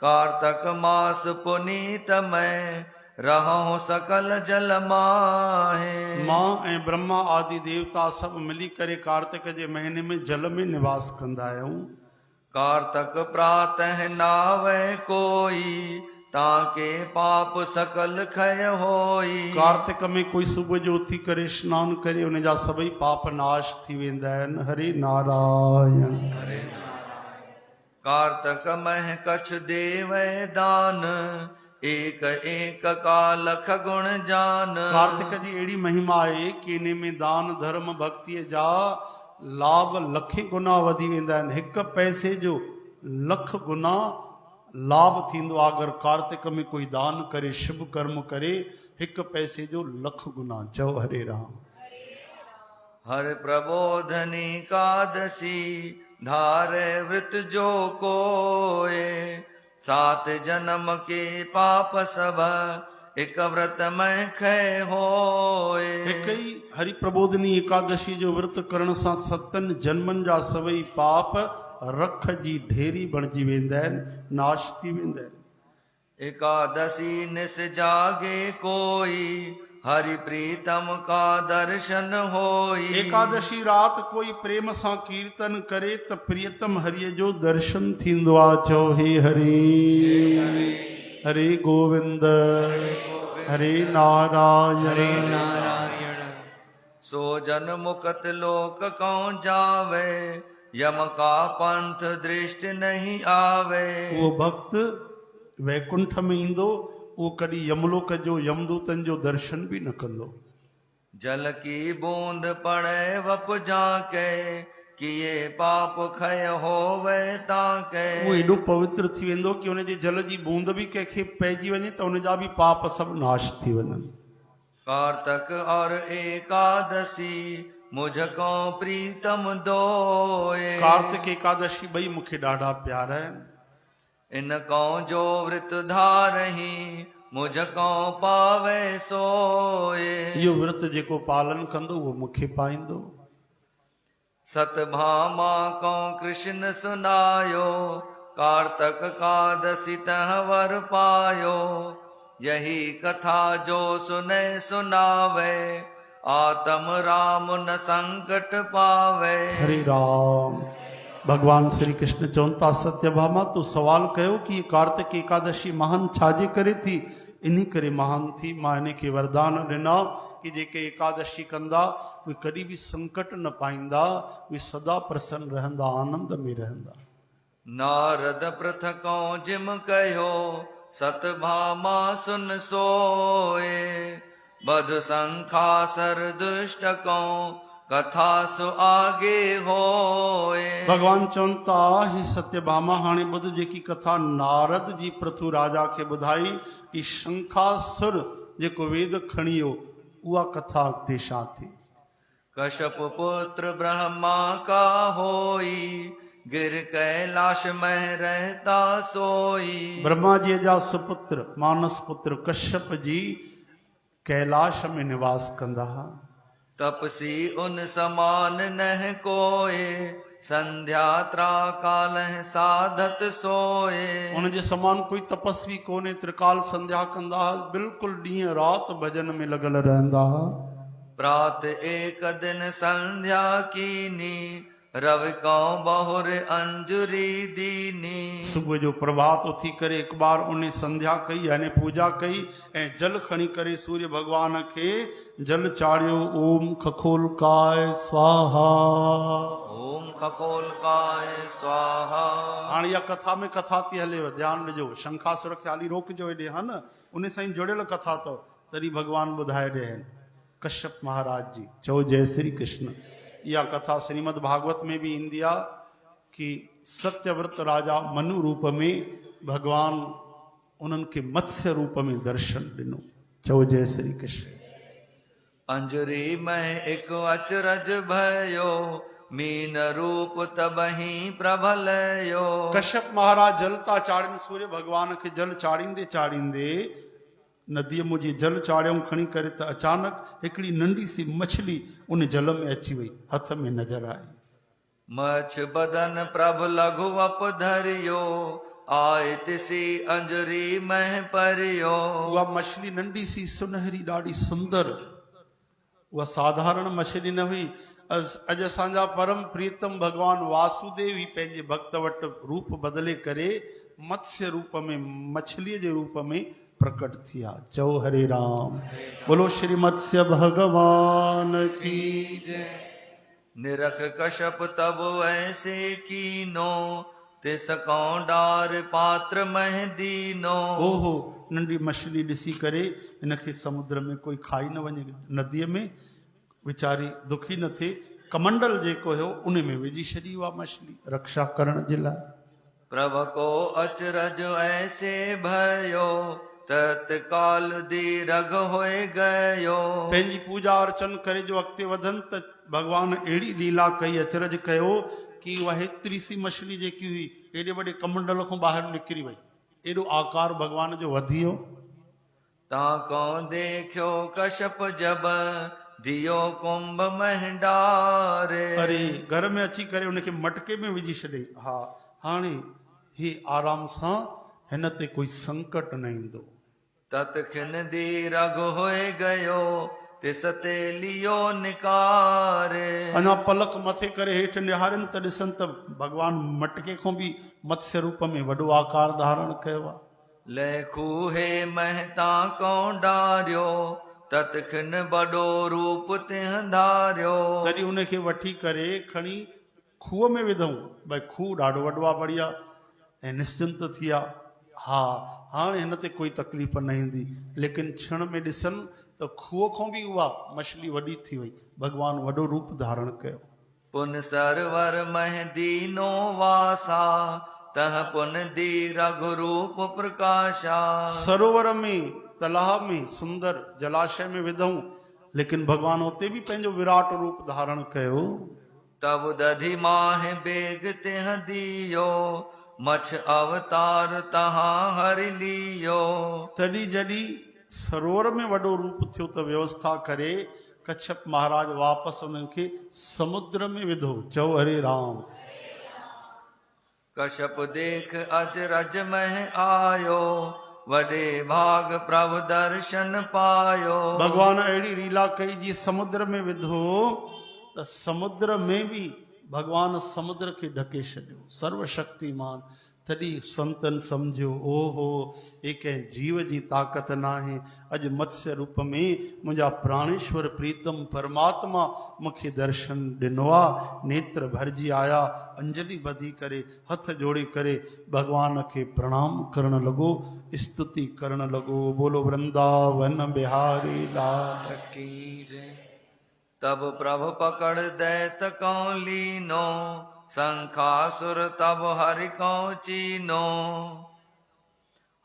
कार्तक मास पुनीत में रहो सकल जल माहे। मां ऐं ब्रह्मा आदि देवता सभु मिली करे कार्तिक जे महीने में जल में निवास कंदा आहियूं। कार्तक प्रातः नावे कोई, ताके पाप सकल खय होई। कार्तिक में कोई सुबह जो उथी करे स्नान करे उन जा सभई पाप नाश थी वेंदा आहिनि। हरे नारायण। कार्तक मह कछ देव दान, एक एक का लख गुण जान। कार्तिक जी अहिड़ी महिमा आहे कि इन में दान धर्म भक्तीअ जा लाभ लखे गुना वधी वेंदा आहिनि। हिकु पैसे जो लख गुना लाभ थींदो आहे। अगरि कार्तिक में कोई दान करे शुभ कर्म करे हिकु पैसे जो लख गुना। चओ हरे राम। हर प्रबोधनी कादसी, धारे व्रत जो कोय। 7 जन्म के पाप सब, एक व्रत में खय होय। हिकु ई हरि प्रबोधनी एकादशी जो व्रत करण सां 7 जन्मनि जा सभई पाप रख जी ढेरी बणिजी वेंदा आहिनि, नाश थी वेंदा आहिनि। एकादशी निस जागे कोई, हरि प्रीतम का दर्शन होई। एकादशी रात कोई प्रेम सां कीर्तन करे त प्रियतम हरिय जो दर्शन थींदो आहे। चओ हे हरे हरे गोविंद हरे नारायण। सो जन मुकत लोक कौं जावे, यम का पंथ दृष्टि नहीं आवे। वो भक्त वैकुंठ में ईंदो वो कॾहिं यमलोक जो यमदूतन जो दर्शन भी न कंदो। जल की बूंद पड़े वप जाके, किए पाप खय होवे ताके। वो एॾो पवित्र थी वेंदो कि उन जे जल जी बूंद भी कंहिंखे पइजी वञे त उन जा भी पाप सभु नाश थी वञनि। कार्तक और एकादशी, मुझको प्रीतम दोए। कार्तिक एकादशी ॿई मूंखे ॾाढा प्यारा आहिनि। इनको जो व्रत धारही, मुझको पावे सोए। इहो व्रत जेको पालन कंदो उहो मूंखे पाईंदो। सतभामा को कृष्ण सुनायो, कार्तक कादसी तह वर पायो। यही कथा जो सुने सुनावे, आत्म राम न संकट पावे। हरे राम। भगवान श्री कृष्ण चवनि था सत्यभामा तू सवाल कयो कि ये कार्तिक एकादशी महान छाजे करे थी। इन करे महान थी मां इन खे वरदान ॾिना कि जेके एकादशी कंदा उहे कॾहिं बि संकट न पाईंदा, उहे सदा प्रसन्न रहंदा, आनंद में रहंदा। नारद पृथको जिम कहो, सतभामा सुन सोए। बधु संखासर दुष्ट को, कथा सु आगे होए। भगवान चवनि था ही सत्यभामा हाणे ॿुध जेकी कथा नारद जी पृथु राजा खे ॿुधाई कि शंखासुर जेको वेद खणी वियो उहा कथा अॻिते छा थी। कश्यप पुत्र ब्रह्मा का होई, गिर कैलाश में रहता सोई। ब्रह्मा जी जा सुपुत्र मानस पुत्र कश्यप जी कैलाश में निवास कंदा हुआ। तपसी उन समान नह कोए, संध्या त्राकाल साधत सोए। उन जे समान कोई तपस्वी कोन्हे, त्रिकाल संध्या कंदा हुआ, बिल्कुलु ॾींहं राति भजन में लॻल रहंदा हुआ। प्रात एक दिन संध्या कीनी, रवि को बहुर अंजुरी दीनी। सुबुह जो प्रभात उथी करे हिकु बार उन संध्या कई यानी पूजा कई ऐं जल खणी करे सूर्य भगवान खे जल चाढ़ियो। ओम खखोलकाय स्वाहा। ओम खखोलकाय स्वाहा। हाणे इहा कथा में कथा थी हलेव, ध्यानु ॾिजो। शंखासुर खे हाली रोकजो हेॾे, हा न, उन सां ई जुड़ियल कथा अथव, तॾहिं भगवान ॿुधाए ॾिया आहिनि। कश्यप महाराज जी चओ जय श्री कृष्ण। इहा कथा श्रीमद भागवत में भी ईंदी आहे कि सत्यव्रत राजा मनु रूप में भगवान उन्हनि खे मत्स्य रूप में दर्शन ॾिनो। चओ जय श्री कृष्ण। अंजुरी में एक अचरज भयो, मीन रूप तबही प्रभलयो। कश्यप महाराज जल था चाढ़नि सूर्य भगवान खे जल चाढ़ींदे चाढ़ींदे नदीअ मुंहिंजी जल चाढ़ियऊं खणी करे त अचानक हिकिड़ी नंढी सी मछली उन जल में अची वई, हथ में नजर आई। मछ बदन प्रभ लघु अपधरियो, आए तिसी अंजुरी में परियो। उहा मछली नंढी सी सुनहरी ॾाढी सुंदर, उहा साधारण मछली न हुई। अॼु असांजा परम प्रीतम भगवान वासुदेव ही पंहिंजे भक्त वटि रूप बदिले करे मत्स्य रूप में मछलीअ जे रूप में प्रकट थिया। चओ हरे राम। बोलो श्री मत्स्य भगवान की। निरख कश्यप तब ऐसे कीनो, तिस कौं डार पात्र मह दीनो। ओहो, नंढी मछली ॾिसी करे इनखे समुद्र में कोई खाई न वञे, नदीअ में वीचारी दुखी न थिए, कमंडल जेको हुयो उन में विझी छॾी उहा मछली रक्षा करण जे लाइ। प्रभ को अचरज ऐसे भयो, तत्काल दीरघ होए गयो। पंहिंजी पूजा अर्चन करे जो अॻिते वधनि त भॻवान अहिड़ी लीला कई, अचरज कयो कि उहा हेतिरी सी मछली जेकी हुई एॾे वॾे कमंडल खां ॿाहिरि निकिरी वई, एॾो आकार भॻवान जो वधी वियो। ताको देखियो कश्यप जब, दियो कुंभ महडारे। अरे घर में अची करे उनखे मटके में विझी छॾे। हा, हाणे ही आराम सां हिन ते कोई संकट न ईंदो। तत्खिन दीरघ होए गयो, तिस ते लियो निकारे। अञा पलक मथे करे हेठि निहारनि त ॾिसनि त भॻवान मटके खां बि मत्स्य रूप में वॾो आकार धारण कयो आहे। लखूहे महता को डारियो, तत्खिन बड़ो रूप तिह धारियो। तॾहिं उनखे वठी करे खणी खूह में विधऊं, भई खूह ॾाढो वॾो आहे, बढ़िया ऐं निश्चिंत थी विया। हा, हाणे हिन ते कोई तकलीफ़ न ईंदी। लेकिन क्षण में ॾिसनि त खूह खां बि उहा मछली वॾी थी वई, भॻवान वॾो रूप धारण कयो। पुन सरवर मह दीनो वासा, तह पुन दीरघ रूप प्रकाशा। सरोवर में, तलाब में, सुंदर जलाशय में विधऊं, लेकिन भॻवान उते बि पंहिंजो विराट रूप धारण कयो। तब दधि माह बेग तिह दियो, मछ अवतार तहां हरि लियो। तॾहिं जॾहिं सरोवर में वॾो रूप थियो त व्यवस्था करे कच्छप महाराज वापसि उनखे समुद्र में विधो। चओ हरे राम। कश्यप देख अचरज मह आयो, वॾे भाग प्रभु दर्शन पायो। भगवान अहिड़ी लीला कई जी समुद्र में विधो त समुद्र में बि भगवान समुद्र खे ढके छॾियो, सर्वशक्तिमान। तॾहिं संतन सम्झियो, ओहो, ये कंहिं जीव जी ताक़त न आहे। अॼु मत्स्य रूप में मुंहिंजा प्राणेश्वर प्रीतम परमात्मा मूंखे दर्शन ॾिनो आहे। नेत्र भरिजी आया, अंजलि ॿधी करे हथ जोड़े करे भगवान खे प्रणाम करण लॻो, स्तुति करण लॻो। बोलो वृंदावन बिहारी लाल की जय। तब प्रभु पकड़ दैत कौं लीनो, शंखासुर तब हरि कौं चीनो।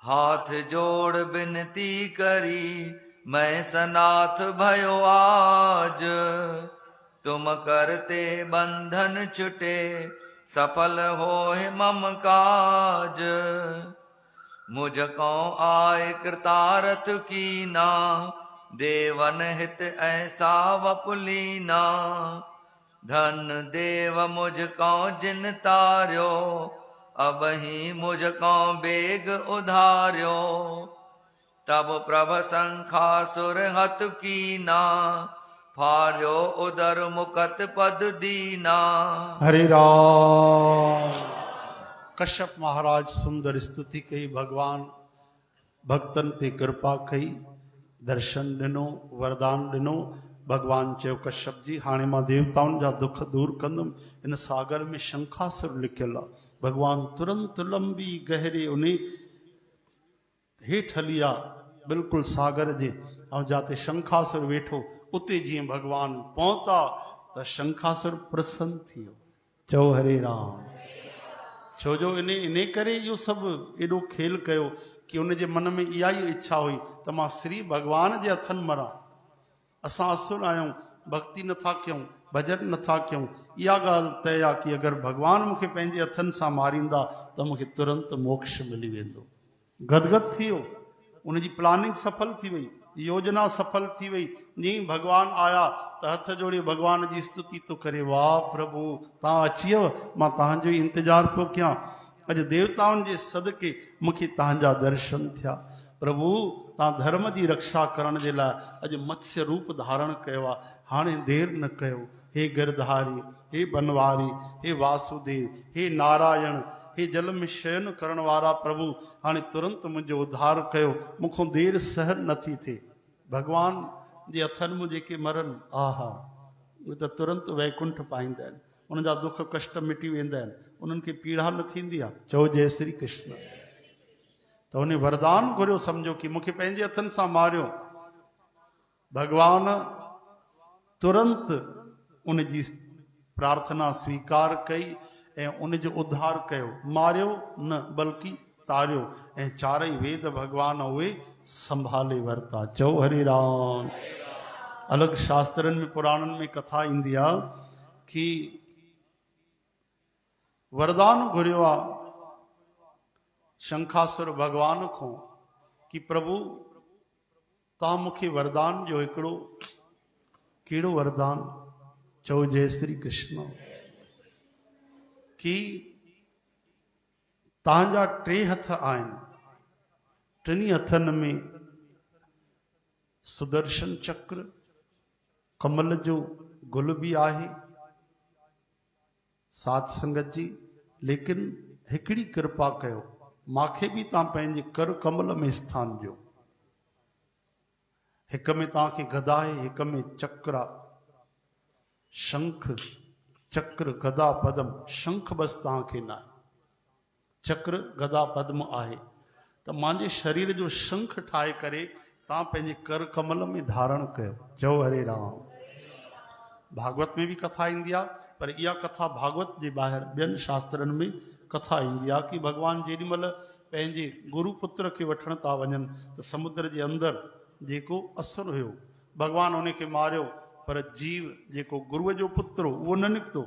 हाथ जोड़ बिनती करी, मैं सनाथ भयो आज। तुम करते बंधन छुटे, सफल होए मम काज। मुझको आए कृतारथ कीना, देवन हित ऐसा वपुलीना। धन देव मुझको जिन तार्यो, अब ही मुझको बेग उधार्यो। तब प्रभ शंखासुर हत कीना, फार्यो उदर मुकत पद दीना। हरे राम। कश्यप महाराज सुंदर स्तुति कई, भगवान भक्तन ते कृपा कई, दर्शन ॾिनो, वरदान ॾिनो। भगवान चयो, कश्यप जी हाणे मां देवताउनि जा दुख दूर कंदुमि। हिन सागर में शंखासुर लिखियलु आहे। भगवान तुरंत लंबी गहरे उन हेठि हली आ, बिल्कुलु सागर जे, ऐं जिते शंखासुर वेठो उते जीअं भगवान पहुता त शंखासुर प्रसन्न थी वियो। चओ हरे राम। छो जो इन करे इहो सभु एॾो खेल कयो कि उनजे मन में इहा ई इच्छा हुई त मां श्री भगवान जे हथनि मरां। असां असुर आहियूं, भक्ति नथा कयूं, भजन नथा कयूं। इहा ॻाल्हि तय आहे कि अगरि भगवान मूंखे पंहिंजे हथनि सां मारींदा त मूंखे तुरंत मोक्ष मिली वेंदो। गदगद थी वियो, उनजी प्लानिंग सफल थी वई, योजना सफल थी वई। जीअं भगवान आया त हथ जोड़े भगवान जी स्तुति तो करे, वाह प्रभु तव्हां अची वियो, मां तव्हांजो ई इंतज़ारु पियो कयां। अॼु देवताउनि जे सदके मूंखे तव्हांजा दर्शन थिया। प्रभु तव्हां धर्म जी रक्षा करण जे लाइ अॼु मत्स्य रूप धारण कयो आहे। हाणे देरि न कयो। हे गिरधारी, हे बनवारी, हे वासुदेव, हे नारायण, हे जल में शयन करण वारा प्रभु हाणे तुरंत मुंहिंजो उद्धार कयो, मूंखों देरि सहन नथी थिए। भगवान जे हथनि में जेके मरनि, आहा, उहे त तुरंत वैकुंठ पाईंदा आहिनि, उन्हनि जा दुख कष्ट मिटी वेंदा आहिनि, उन्हनि खे पीड़ा न थींदी आहे। चओ जय श्री कृष्ण। त उन वरदान घुरियो, सम्झो कि मूंखे पंहिंजे हथनि सां मारियो। भगवान तुरंत उन जी प्रार्थना स्वीकार कई ऐं उन जो उद्धार कयो। मारियो न बल्कि तारियो, ऐं चारई वेद भगवान उहे संभाले वरिता। चओ हरे राम। अलॻि शास्त्रनि में पुराणनि में कथा ईंदी आहे कि वरदान घुरियो आहे शंखासुर भगवान खां कि प्रभु तव्हां मूंखे वरदान जो हिकिड़ो, कहिड़ो वरदान? चओ जय श्री कृष्ण। कि तव्हांजा 3 हथ आहिनि, टिनी हथनि में सुदर्शन चक्र, कमल जो गुल भी आहे, साध संगत जी, लेकिन हिकिड़ी कृपा कयो, माखे भी तव्हां पंहिंजे कर कमल में स्थान ॾियो। हिक में तव्हांखे गदा आहे, हिक में चक्र आहे, शंख चक्र गदा पद्म। शंख बसि तव्हांखे न आहे, चक्र गदा पद्म आहे, त मुंहिंजे शरीर जो शंख ठाहे करे तव्हां पंहिंजे कर कमल में धारण कयो। चओ हरे राम। भागवत में भी कथा ईंदी आहे, पर इहा कथा भागवत जे ॿाहिरि ॿियनि शास्त्रनि में कथा ईंदी आहे कि भगवान जेॾी महिल पंहिंजे गुरु पुत्र खे वठण था वञनि त समुद्र जे अंदरि जेको असुर हुयो, भगवान उन खे मारियो, पर जीव जेको गुरुअ जो पुत्र हो उहो न निकितो।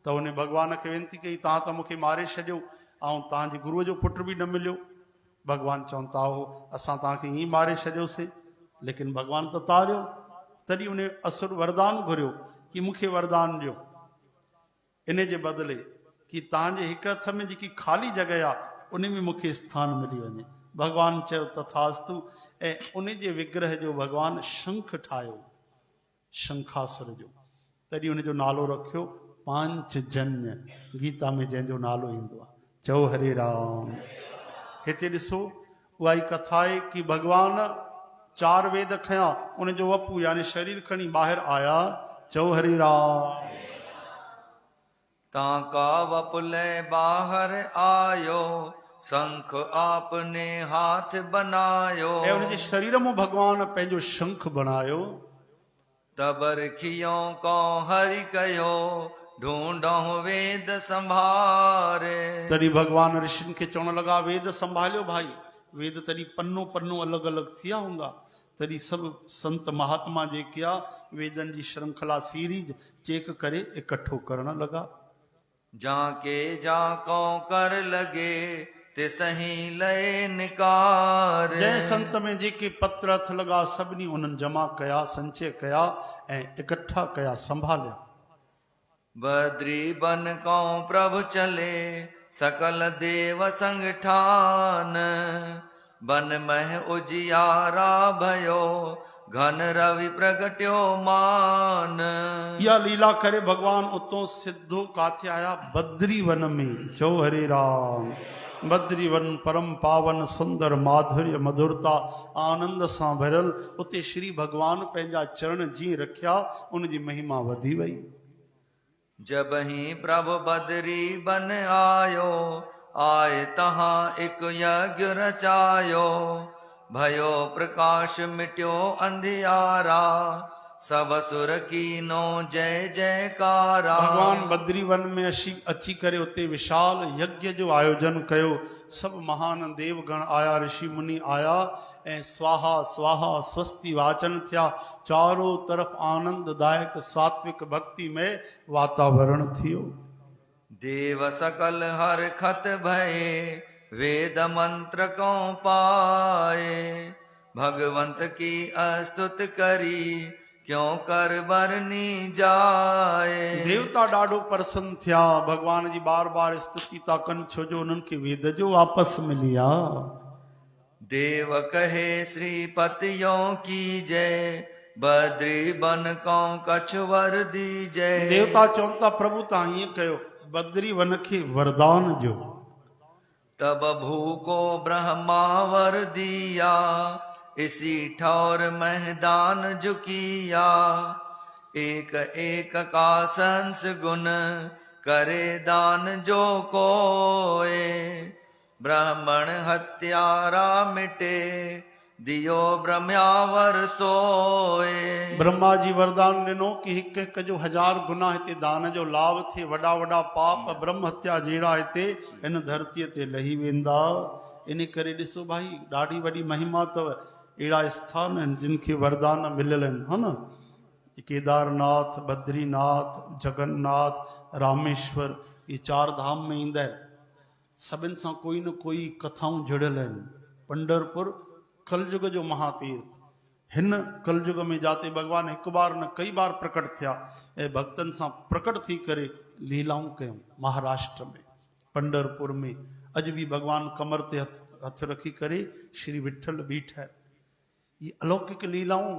त उन भगवान खे वेनती कई, तव्हां त मूंखे मारे छॾियो ऐं तव्हांजे गुरुअ जो पुट बि न मिलियो। भगवान चवनि था, हो असां तव्हांखे ईअं मारे छॾियोसीं, लेकिन भगवान त तारियो। तॾहिं उन असुर वरदान घुरियो कि मूंखे वरदान ॾियो, इन जे बदिले कि तव्हांजे हिक हथ में जेकी खाली जॻह आहे उन में मूंखे स्थान मिली वञे। भगवान चयो तथास्तु, ऐं उन जे विग्रह जो भगवान शंख ठाहियो, शंखासुर जो। तॾहिं उन जो नालो रखियो पांचजन्य, गीता में जंहिंजो नालो ईंदो आहे। चओ हरे राम। हिते ॾिसो, उहा ई कथा आहे कि भगवान 4 वेद खया, उन जो वपू यानी शरीर खणी ॿाहिरि आया। चओ हरे राम। ताका वपुले बाहर आयो, शंख आपने हाथ बनायो। ऐं उन जे शरीर में भगवान पंहिंजो शंख बणायो। तब रखियो को हरि कयो, ढूंढो वेद संभारे। तॾहिं भगवान ऋषिनि खे चवण लॻा, वेद संभालियो भाई। वेद तॾहिं पन्नो पन्नो अलॻि अलॻि थिया हूंदा। तॾहिं सभु संत महात्मा जेके आहे वेदनि जी श्रृंखला सीरीज चेक करे इकट्ठो करण लॻा। जाके जाको कर लगे, ते सही लय निकार। जंहिं संत में जेके पत्र हथ लॻा सभिनी उन्हनि जमा कया, संचय कया ऐं इकट्ठा कया, संभालिया। बद्री बन को प्रभु चले, सकल देव संग ठान। बन मह उजियारा भयो, घन रवि प्रगट्यो मान। इहा लीला करे भगवान उतो सिद्धो काथे आया? बद्री वन में। चओ हरे राम। बद्री वन परम पावन, सुंदर, माधुर्य, मधुरता, आनंद सां भरियल। उते श्री भगवान पंहिंजा चरण जीअं रखिया, उन जी महिमा वधी वई। जब ही प्रभु बद्री बन आयो, आए तहां एक यज्ञ रचायो। भयो प्रकाश मिट्यो अंधियारा, सब सुर कीनो जय जयकारा। भगवान बद्री वन में अची करे उते विशाल यज्ञ जो आयोजन कयो। सब महान देवगण आया, ऋषि मुनि आया ऐं स्वाहा स्वाहा स्वस्ति वाचन थिया। चारों तरफ आनंददायक सात्विक भक्ति में वातावरण थियो। देव सकल हर खत भये, वेद मंत्र को पाए। भगवंत की अस्तुत करी, क्यों कर बरनी जाए। देवता ॾाढो प्रसन्न थिया, भगवान जी बार बार स्तुति था कनि, छो जो उन्हनि खे वेद जो वापस मिली आहे। देव कहे श्रीपतियों की जय, बद्री बन को कछ वर दीजय। देवता चवनि था प्रभु तव्हां हीअं कयो, बद्री वन खे वरदान ॾियो। तब भूको ब्रह्मावर दिया, इसी ठौर मैदान झुकिया। एक एक का संस गुण करे दान जो कोए, ब्राह्मण हत्यारा मिटे दियो ब्रह्मावर सोए। ब्रह्मा जी वरदान ॾिनो कि हिकु हिकु जो 1000 गुना हिते दान जो लाभ थिए, वॾा वॾा पाप ब्रह्म हत्या जहिड़ा हिते हिन धरतीअ ते लही वेंदा। इन करे ॾिसो भाई ॾाढी वॾी महिमा अथव। अहिड़ा स्थान आहिनि जिन खे वरदान मिलियल आहिनि, हा न। केदारनाथ, बद्रीनाथ, जगन्नाथ, रामेश्वर, ये 4 धाम में ईंदा आहिनि। सभिनि सां कोई न कोई कथाऊं जुड़ियल आहिनि। पंढरपुर कलयुग जो महातीर्थ, हिन कलयुग में जाते भगवान हिकु बार न कई बार प्रकट थिया ऐं भक्तनि सां प्रकट थी करे लीलाऊं कयूं। महाराष्ट्र में पंढरपुर में अॼु बि भगवान कमर ते हथ रखी करे श्री विठल बीठा आहिनि। ये अलौकिक लीलाऊं,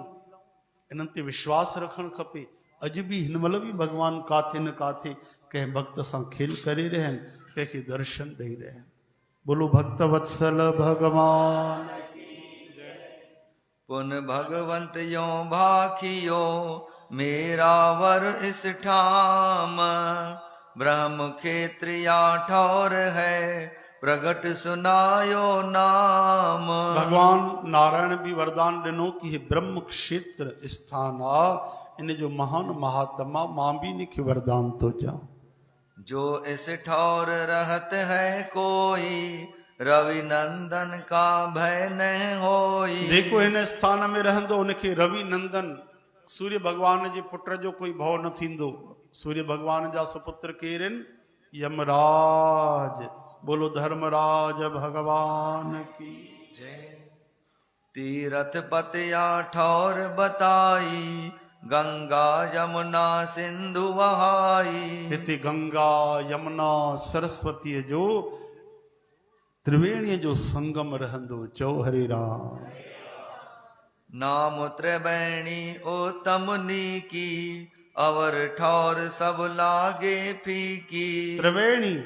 इन्हनि ते विश्वास रखणु खपे। अॼु बि हिन महिल बि भगवान काथे न काथे कंहिं भक्त सां खेल करे रहिया आहिनि, कंहिंखे दर्शन ॾेई रहिया आहिनि। बोलो भक्त वत्सल भगवान। पुन भगवंत यो भाखियो, मेरा वर इस ठाम। ब्रह्म क्षेत्रिया ठौर है, प्रगट सुनायो नाम। भगवान नारायण भी वरदान ॾिनो कि हे ब्रह्म क्षेत्र स्थान आ, इन जो महान महात्मा मां भी इनखे वरदान थो ॾियां। जो इस ठौर रहत है कोई, रवि नंदन का भय न होई। जेको हिन स्थान में रहंदो उनखे रवि नंदन सूर्य भगवान जे पुट जो कोई भव न थींदो। सूर्य भगवान जा सुपुत्र केर आहिनि? यमराज। बोलो धर्मराज भगवान की जय। तीरथ पतिया ठौर बताई, गंगा यमुना सिंधु वहाई। हिते गंगा यमुना सरस्वती जो त्रिवेणी जो संगम रहंदो। चओ हरे राम। नाम त्रिवेणी उत्तमनी की, अवर ठौर सब लागे फीकी। त्रिवेणी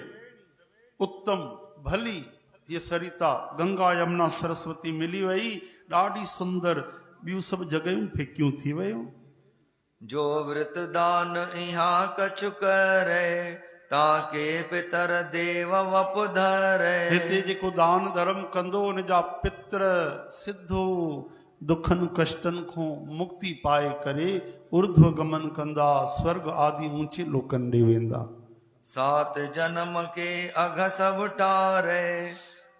उत्तम भली, ये सरिता गंगा यमुना सरस्वती मिली वई, ॾाढी सुंदर। ॿियूं सभु जॻहियूं फिकियूं थी वयूं। जो व्रत दान इहाँ कछु करे, ताके पितर देव वपुधरे। हिते जेको दान धर्म कंदो उन जा पितर सिद्धो दुखनि कष्टनि खां मुक्ति पाए करे ऊर्ध्व गमन कंदा, स्वर्ग आदि ऊंचे लोकनि ॾे वेंदा। 7 जन्म के अघ सब टारे,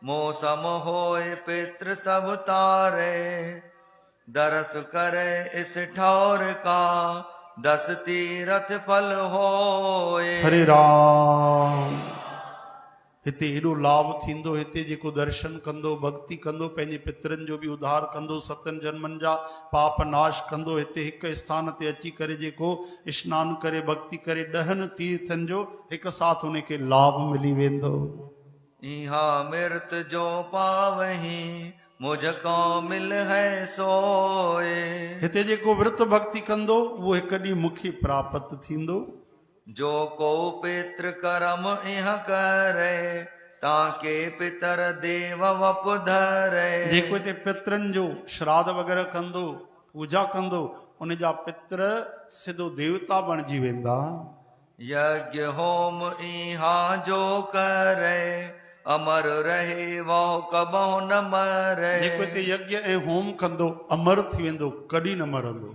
मौसम होए पितृ सब तारे। दरस करे इस ठौर का, 10 तीरथ फल होए। हरे राम। हिते एॾो लाभ थींदो। हिते जेको दर्शन कंदो, भक्ति कंदो, पंहिंजे पितरनि जो बि उद्धार कंदो, 7 जन्मनि जा पाप नाश कंदो। हिते हिकु स्थान ते अची करे जेको स्नान करे भक्ति करे 10 तीर्थनि जो हिकु साथ उनखे लाभ मिली वेंदो। इहाँ मृत जो पावही, मुझको मिल है सोए। हिते जेको व्रत भक्ति कंदो उहो हिकु ॾींहुं मूंखे प्राप्त थींदो। जो को पितृ कर्म इह करे, ताके पितर देव वपुधरे। जेको हिते पितरनि जो श्राद्ध वग़ैरह कंदो, पूजा कंदो, उन जा पितर सिधो देवता बणिजी वेंदा। यज्ञ होम इहाँ जो करे, अमर रहे वो कबहु न मरे। जेको हिते यज्ञ ऐं होम कंदो अमर थी वेंदो, कॾहिं न मरंदो।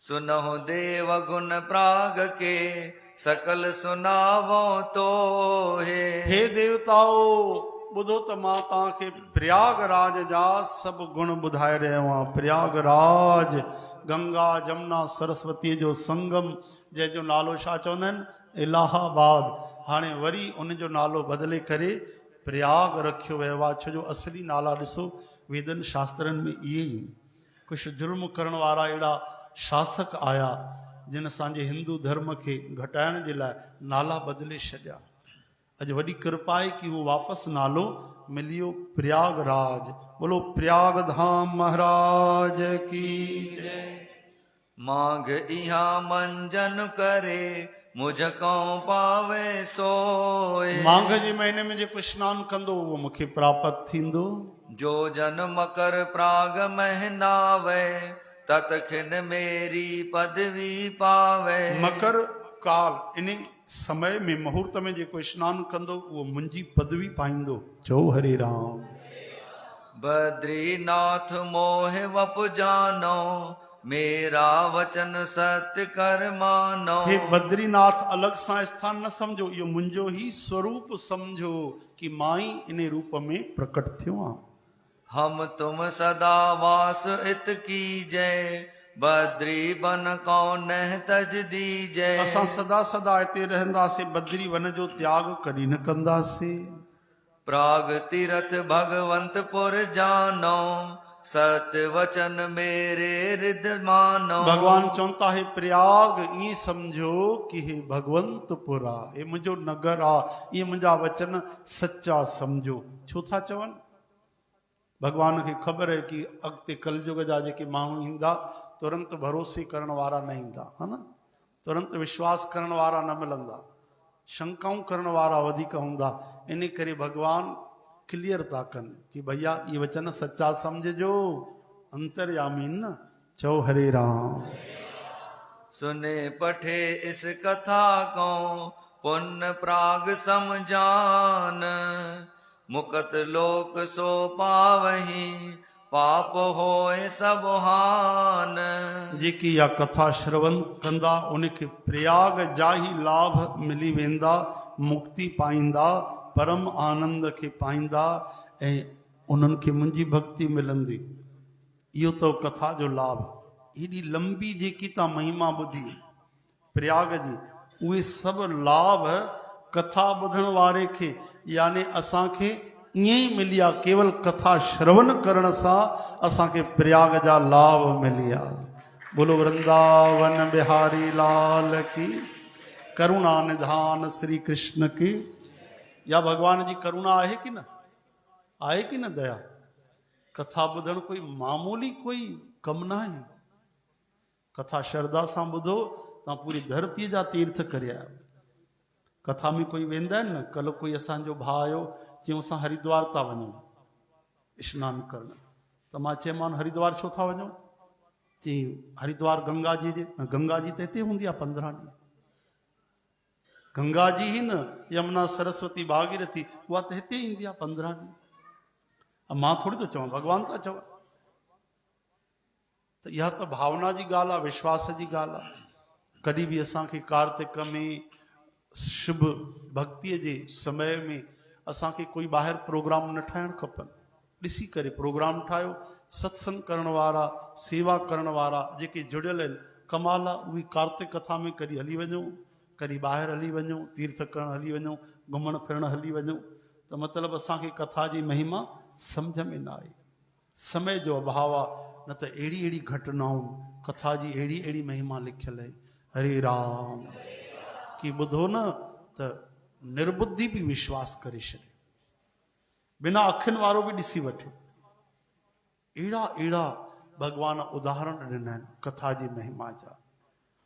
सुनहु देव गुण प्राग के, सकल सुनावो तो हे देवताओ, ॿुधो त मां तव्हांखे प्रयागराज जा सभु गुण ॿुधाए रहियो आहियां। प्रयागराज गंगा जमुना सरस्वतीअ जो संगम, जंहिंजो नालो छा चवंदा आहिनि? इलाहाबाद। हाणे वरी उन जो नालो बदिले करे प्रयाग रखियो वियो आहे। छो जो असली नाला ॾिसो वेदनि शास्त्रनि में इहे ई। कुझु जुल्म करण वारा अहिड़ा शासक आया जिन असांजे हिंदू धर्म खे घटाइण जे लाइ नाला बदिले छॾिया। अॼु वॾी कृपा आहे कि उहो वापसि नालो मिलियो प्रयागराज। बोलो प्रयाग धाम महाराज की जय। मांग इहा मंजन करे मुझको पावे सोए। माघ जे महीने में जेको स्नान कंदो उहो मूंखे प्राप्त थींदो। जो जन मकर प्राग महनावे ततखिन मेरी पदवी पावे। मकर काल इन समय में मुहूर्त में जेको स्नान कंदो उहो मुंहिंजी पदवी पाईंदो। चओ हरे राम। बद्रीनाथ मोह वपु जानो मेरा वचन सत्य कर मानो। हे बद्रीनाथ अलग सां स्थान न समझो, इहो मुंहिंजो ही स्वरूप समझो कि मां ई इन रूप में प्रकट थियो आहियां। हम तुम सदा वास इत कीजय बद्री बन कौन तज दीजय। असां सदा सदा हिते रहंदासीं, बद्री वन जो त्याग कॾहिं न कंदासीं। प्राग तीरथ भगवंतपुर जानो सत्य वचन मेरे हृदय मानो। भगवान चवंदा है प्रयाग ईअं समझो कि हे भगवंतपुर आ, हे मुंहिंजो नगर आ, ये मुंहिंजा वचन सच्चा समझो। छो था चवनि? भगवान खे ख़बर है कि अॻिते कलयुग जा जेके माण्हू ईंदा तुरंत भरोसे करण वारा न ईंदा, है न, तुरंत विश्वास करण वारा न मिलंदा, शंकाऊं करण वारा वधीक हूंदा। इन करे भगवान क्लियर था कनि कि भैया ये वचन सच्चा समझजो, अंतर्यामी न। चओ हरे राम। सुने पठे इस कथा को पुण्य प्राग समझान मुकत लोक सो पावही पाप होए सब हान। जेकी या कथा श्रवण कंदा उनखे प्रयाग जा ही लाभ मिली वेंदा, मुक्ति पाईंदा, परम आनंद खे पाईंदा ऐं उन्हनि खे मुंहिंजी भक्ति मिलंदी। इहो तो कथा जो लाभ। एॾी लंबी जेकी तव्हां महिमा ॿुधी प्रयाग जी, उहे सभु लाभ कथा ॿुधण वारे खे यानी असांखे ईअं ई मिली आहे। केवल कथा श्रवण करण सां असांखे प्रयाग जा लाभ मिली आहे। बोलो वृंदावन बिहारी लाल की, करुणा निधान श्री कृष्ण की। या भगवान जी करुणा आहे कि न आहे कि न दया? कथा ॿुधण कोई मामूली कोई कम न आहे। कथा श्रद्धा सां ॿुधो तव्हां पूरी धरतीअ जा तीर्थ करे आयो। कथा में कोई वेंदा आहिनि न। कल्ह कोई असांजो भाउ आयो, चयूं असां हरिद्वार था वञूं सनानु करण। त मां चयोमांनि हरिद्वार छो था वञूं? चई हरिद्वार गंगा जी जे, गंगा जी त हिते हूंदी आहे 15 ॾींहं। गंगा जी ही न, यमुना सरस्वती भागीरथी उहा त हिते ईंदी आहे 15 ॾींहं। मां थोड़ी थो चवां, भगवान था चवनि। त इहा त भावना जी ॻाल्हि आहे, विश्वास जी ॻाल्हि आहे। कॾहिं बि असांखे कार्तिक में शुभ भक्तीअ जे समय में असांखे कोई ॿाहिरि प्रोग्राम न ठाहिणु खपनि। ॾिसी करे प्रोग्राम ठाहियो। सत्संग करण वारा, सेवा करण वारा जेके जुड़ियल आहिनि, कमाल आहे। उहे कार्तिक कथा में कॾहिं हली वञूं, कॾहिं ॿाहिरि हली वञूं, तीर्थ करण हली वञूं, घुमण फिरण हली वञूं। त मतिलबु असांखे कथा जी महिमा सम्झ में न आई। समय जो अभाव आहे, न त अहिड़ी अहिड़ी घटनाऊं कथा जी अहिड़ी अहिड़ी महिमा लिखियल आहे। हरे राम की ॿुधो न त निर्बुद्धि बि विश्वास करे छॾे, बिना अखियुनि वारो बि ॾिसी वठे। अहिड़ा अहिड़ा भगवान उदाहरण ॾिना आहिनि कथा जी महिमा जा।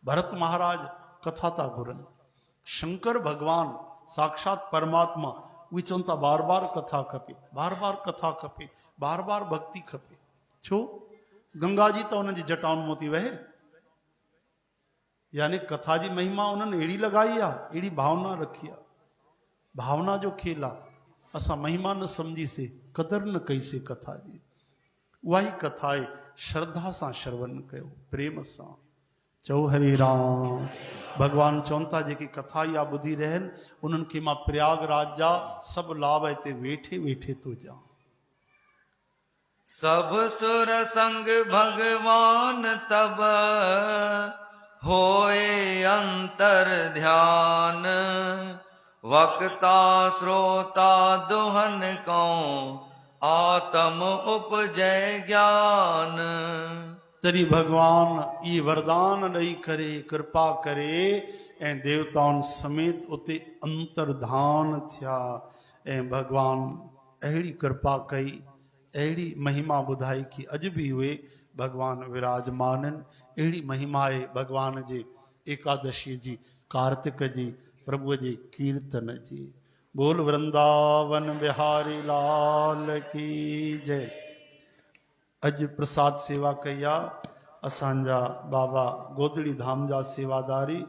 भरत महाराज कथा था घुरनि, शंकर भगवान साक्षात परमात्मा उहे चवनि था बार बार कथा खपे, बार बार कथा खपे, बार बार भक्ति खपे। छो? गंगा जी त उन्हनि जी जटाउनि मां थी वहे, यानी कथा जी महिमा उन्हनि अहिड़ी लॻाई आहे, अहिड़ी भावना रखी आहे। भावना जो खेल आहे। असां महिमा न सम्झीसीं, क़दर न कईसीं कथा जी। उहा ई कथा आहे, श्रद्धा सां श्रवण कयो, प्रेम सां। चओ हरे राम। भगवान चवनि था जेकी कथा इहा ॿुधी रहनि उन्हनि खे मां प्रयागराज जा सभु लाभ हिते वेठे वेठे थो ॾियां। सब सुर संग भगवान तब होए अंतर ध्यान वक्ता श्रोता दुहन को आत्म उपजय ज्ञान। तॾहिं भगवान ई वरदान ॾेई करे कृपा करे ऐं देवताउनि समेत उते अंतर्धान थिया ऐं भगवान अहिड़ी कृपा कई, अहिड़ी महिमा ॿुधाई कि अॼु बि उहे भगवान विराजमान आहिनि। अहिड़ी महिमा आहे भॻवान जे एकादशी जी, कार्तिक जी, प्रभुअ जे कीर्तन जी। बोल वृंदावन बिहारी लाल की जय। अॼु प्रसाद सेवा कई आहे असांजा बाबा गोदड़ी धाम जा सेवादारी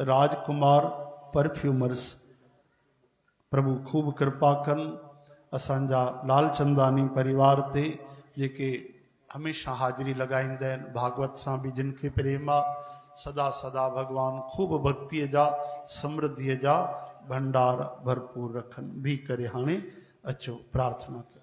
राजकुमार परफ्यूमर्स। प्रभु खूब कृपा कनि असांजा लालचंदानी परिवार ते, जेके हमेशा हाज़िरी लगाईंदा आहिनि। भागवत सां बि जिन खे प्रेम आहे सदा सदा भगवान खूब भक्तीअ जा समृद्धीअ जा भंडार भरपूर रखनि। भी करे हाणे अचो प्रार्थना कयो।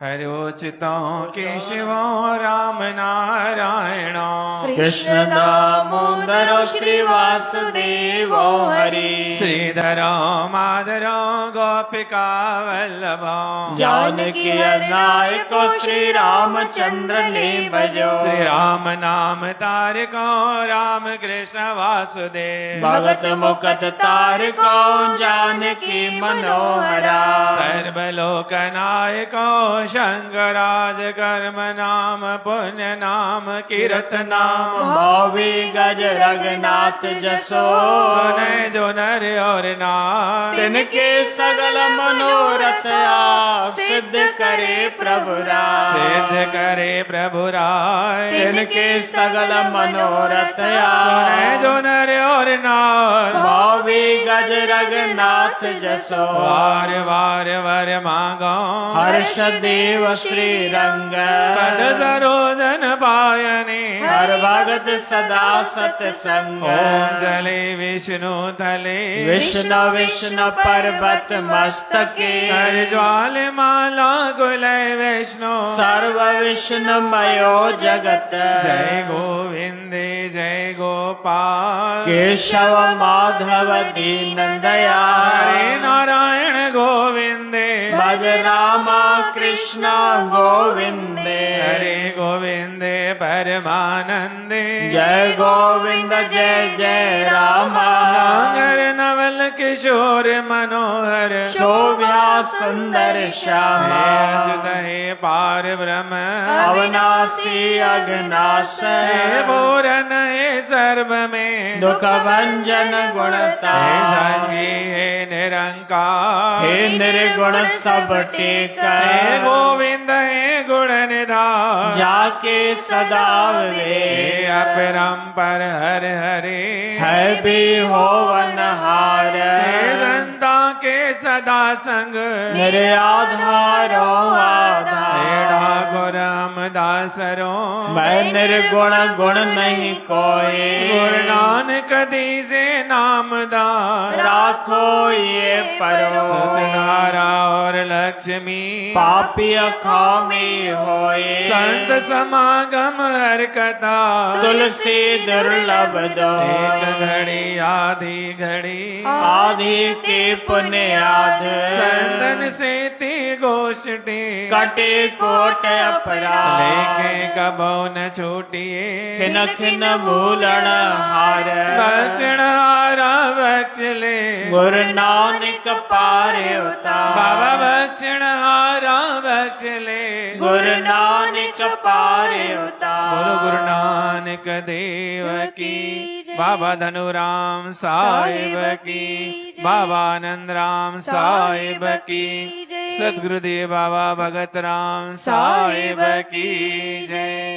हरो चितों केशवो राम नारायणो कृष्ण दामोदरो श्री वासुदेवो हरि श्रीधरो माधरो गोपिका वल्लभो जानकी नायको श्री रामचंद्र ने भजो श्री राम नाम तारको राम कृष्ण वासुदेव भगत मुकत तारको जानकी मनोहरा सर्वलोक नायको शंकराज कर्म नाम पुण्य नाम कीरत नाम भावी गज रघुनाथ जसो सुने जो नर और नार तिनके सगल मनोरथ आप सिद्ध करे प्रभु राय सिद्ध करे प्रभु राय तिनके सगल मनोरथ आप सुने जो नर और नार भावी गज रघुनाथ जसो वार वार वर मांगो हर्ष देव श्री रंग पद सरोजन पायने हर भगत सदा सतसंग ओम जले विष्णु तले विष्णु विष्णु पर्वत मस्तके हर ज्वाल माला गुलय वैष्णो सर्व विष्णुमयो जगत जय गोविंद जय गोपाल केशव माधव दीन हरे दयाल नारायण गोविंदे भज रामा कृष्ण गोविंदे हरे गोविंदे परमानंदे जय गोविंद जय जय रामा नागर नवल किशोर मनोहर शोभ्या सुंदर श्यामा हे पार ब्रह्म अविनाशी अघनाश हे पूरन हे सर्व में दुख भंजन गुणता संगी हे निरंकार हे निर्गुण सब टेक हे गोविंद हे गुण निधान जाके सदा वे हे अपरंपर हर हरे है भी होवन हार हे संता के सदा संग निर्आधारो हे आधार ठाकुर दासरो मैं निर्गुण गुण नहीं कोई गुरु नानक दीजे नामदान राखो ये परो सतनारा और लक्ष्मी पापी अखामी होए संत समागम हर कथा तुलसी दुर्लभ दो एक घड़ी आधी घड़ी आदि के पुण्याध संतन से ती गोष्ठी कटे कोट अपराध लेखे कबो न छूटिए खिन खिन भूलण हार बचन हारा बचले गुरु नानक पारे उतार बाबा बचन हारा बचले गुरु नानक पारे बोलो उतार गुरु नानक देव की बाबा धनुराम साहिब की बाबा आनंद राम साहिब की सदगुरुदेव बाबा भगत राम साहिब की जय।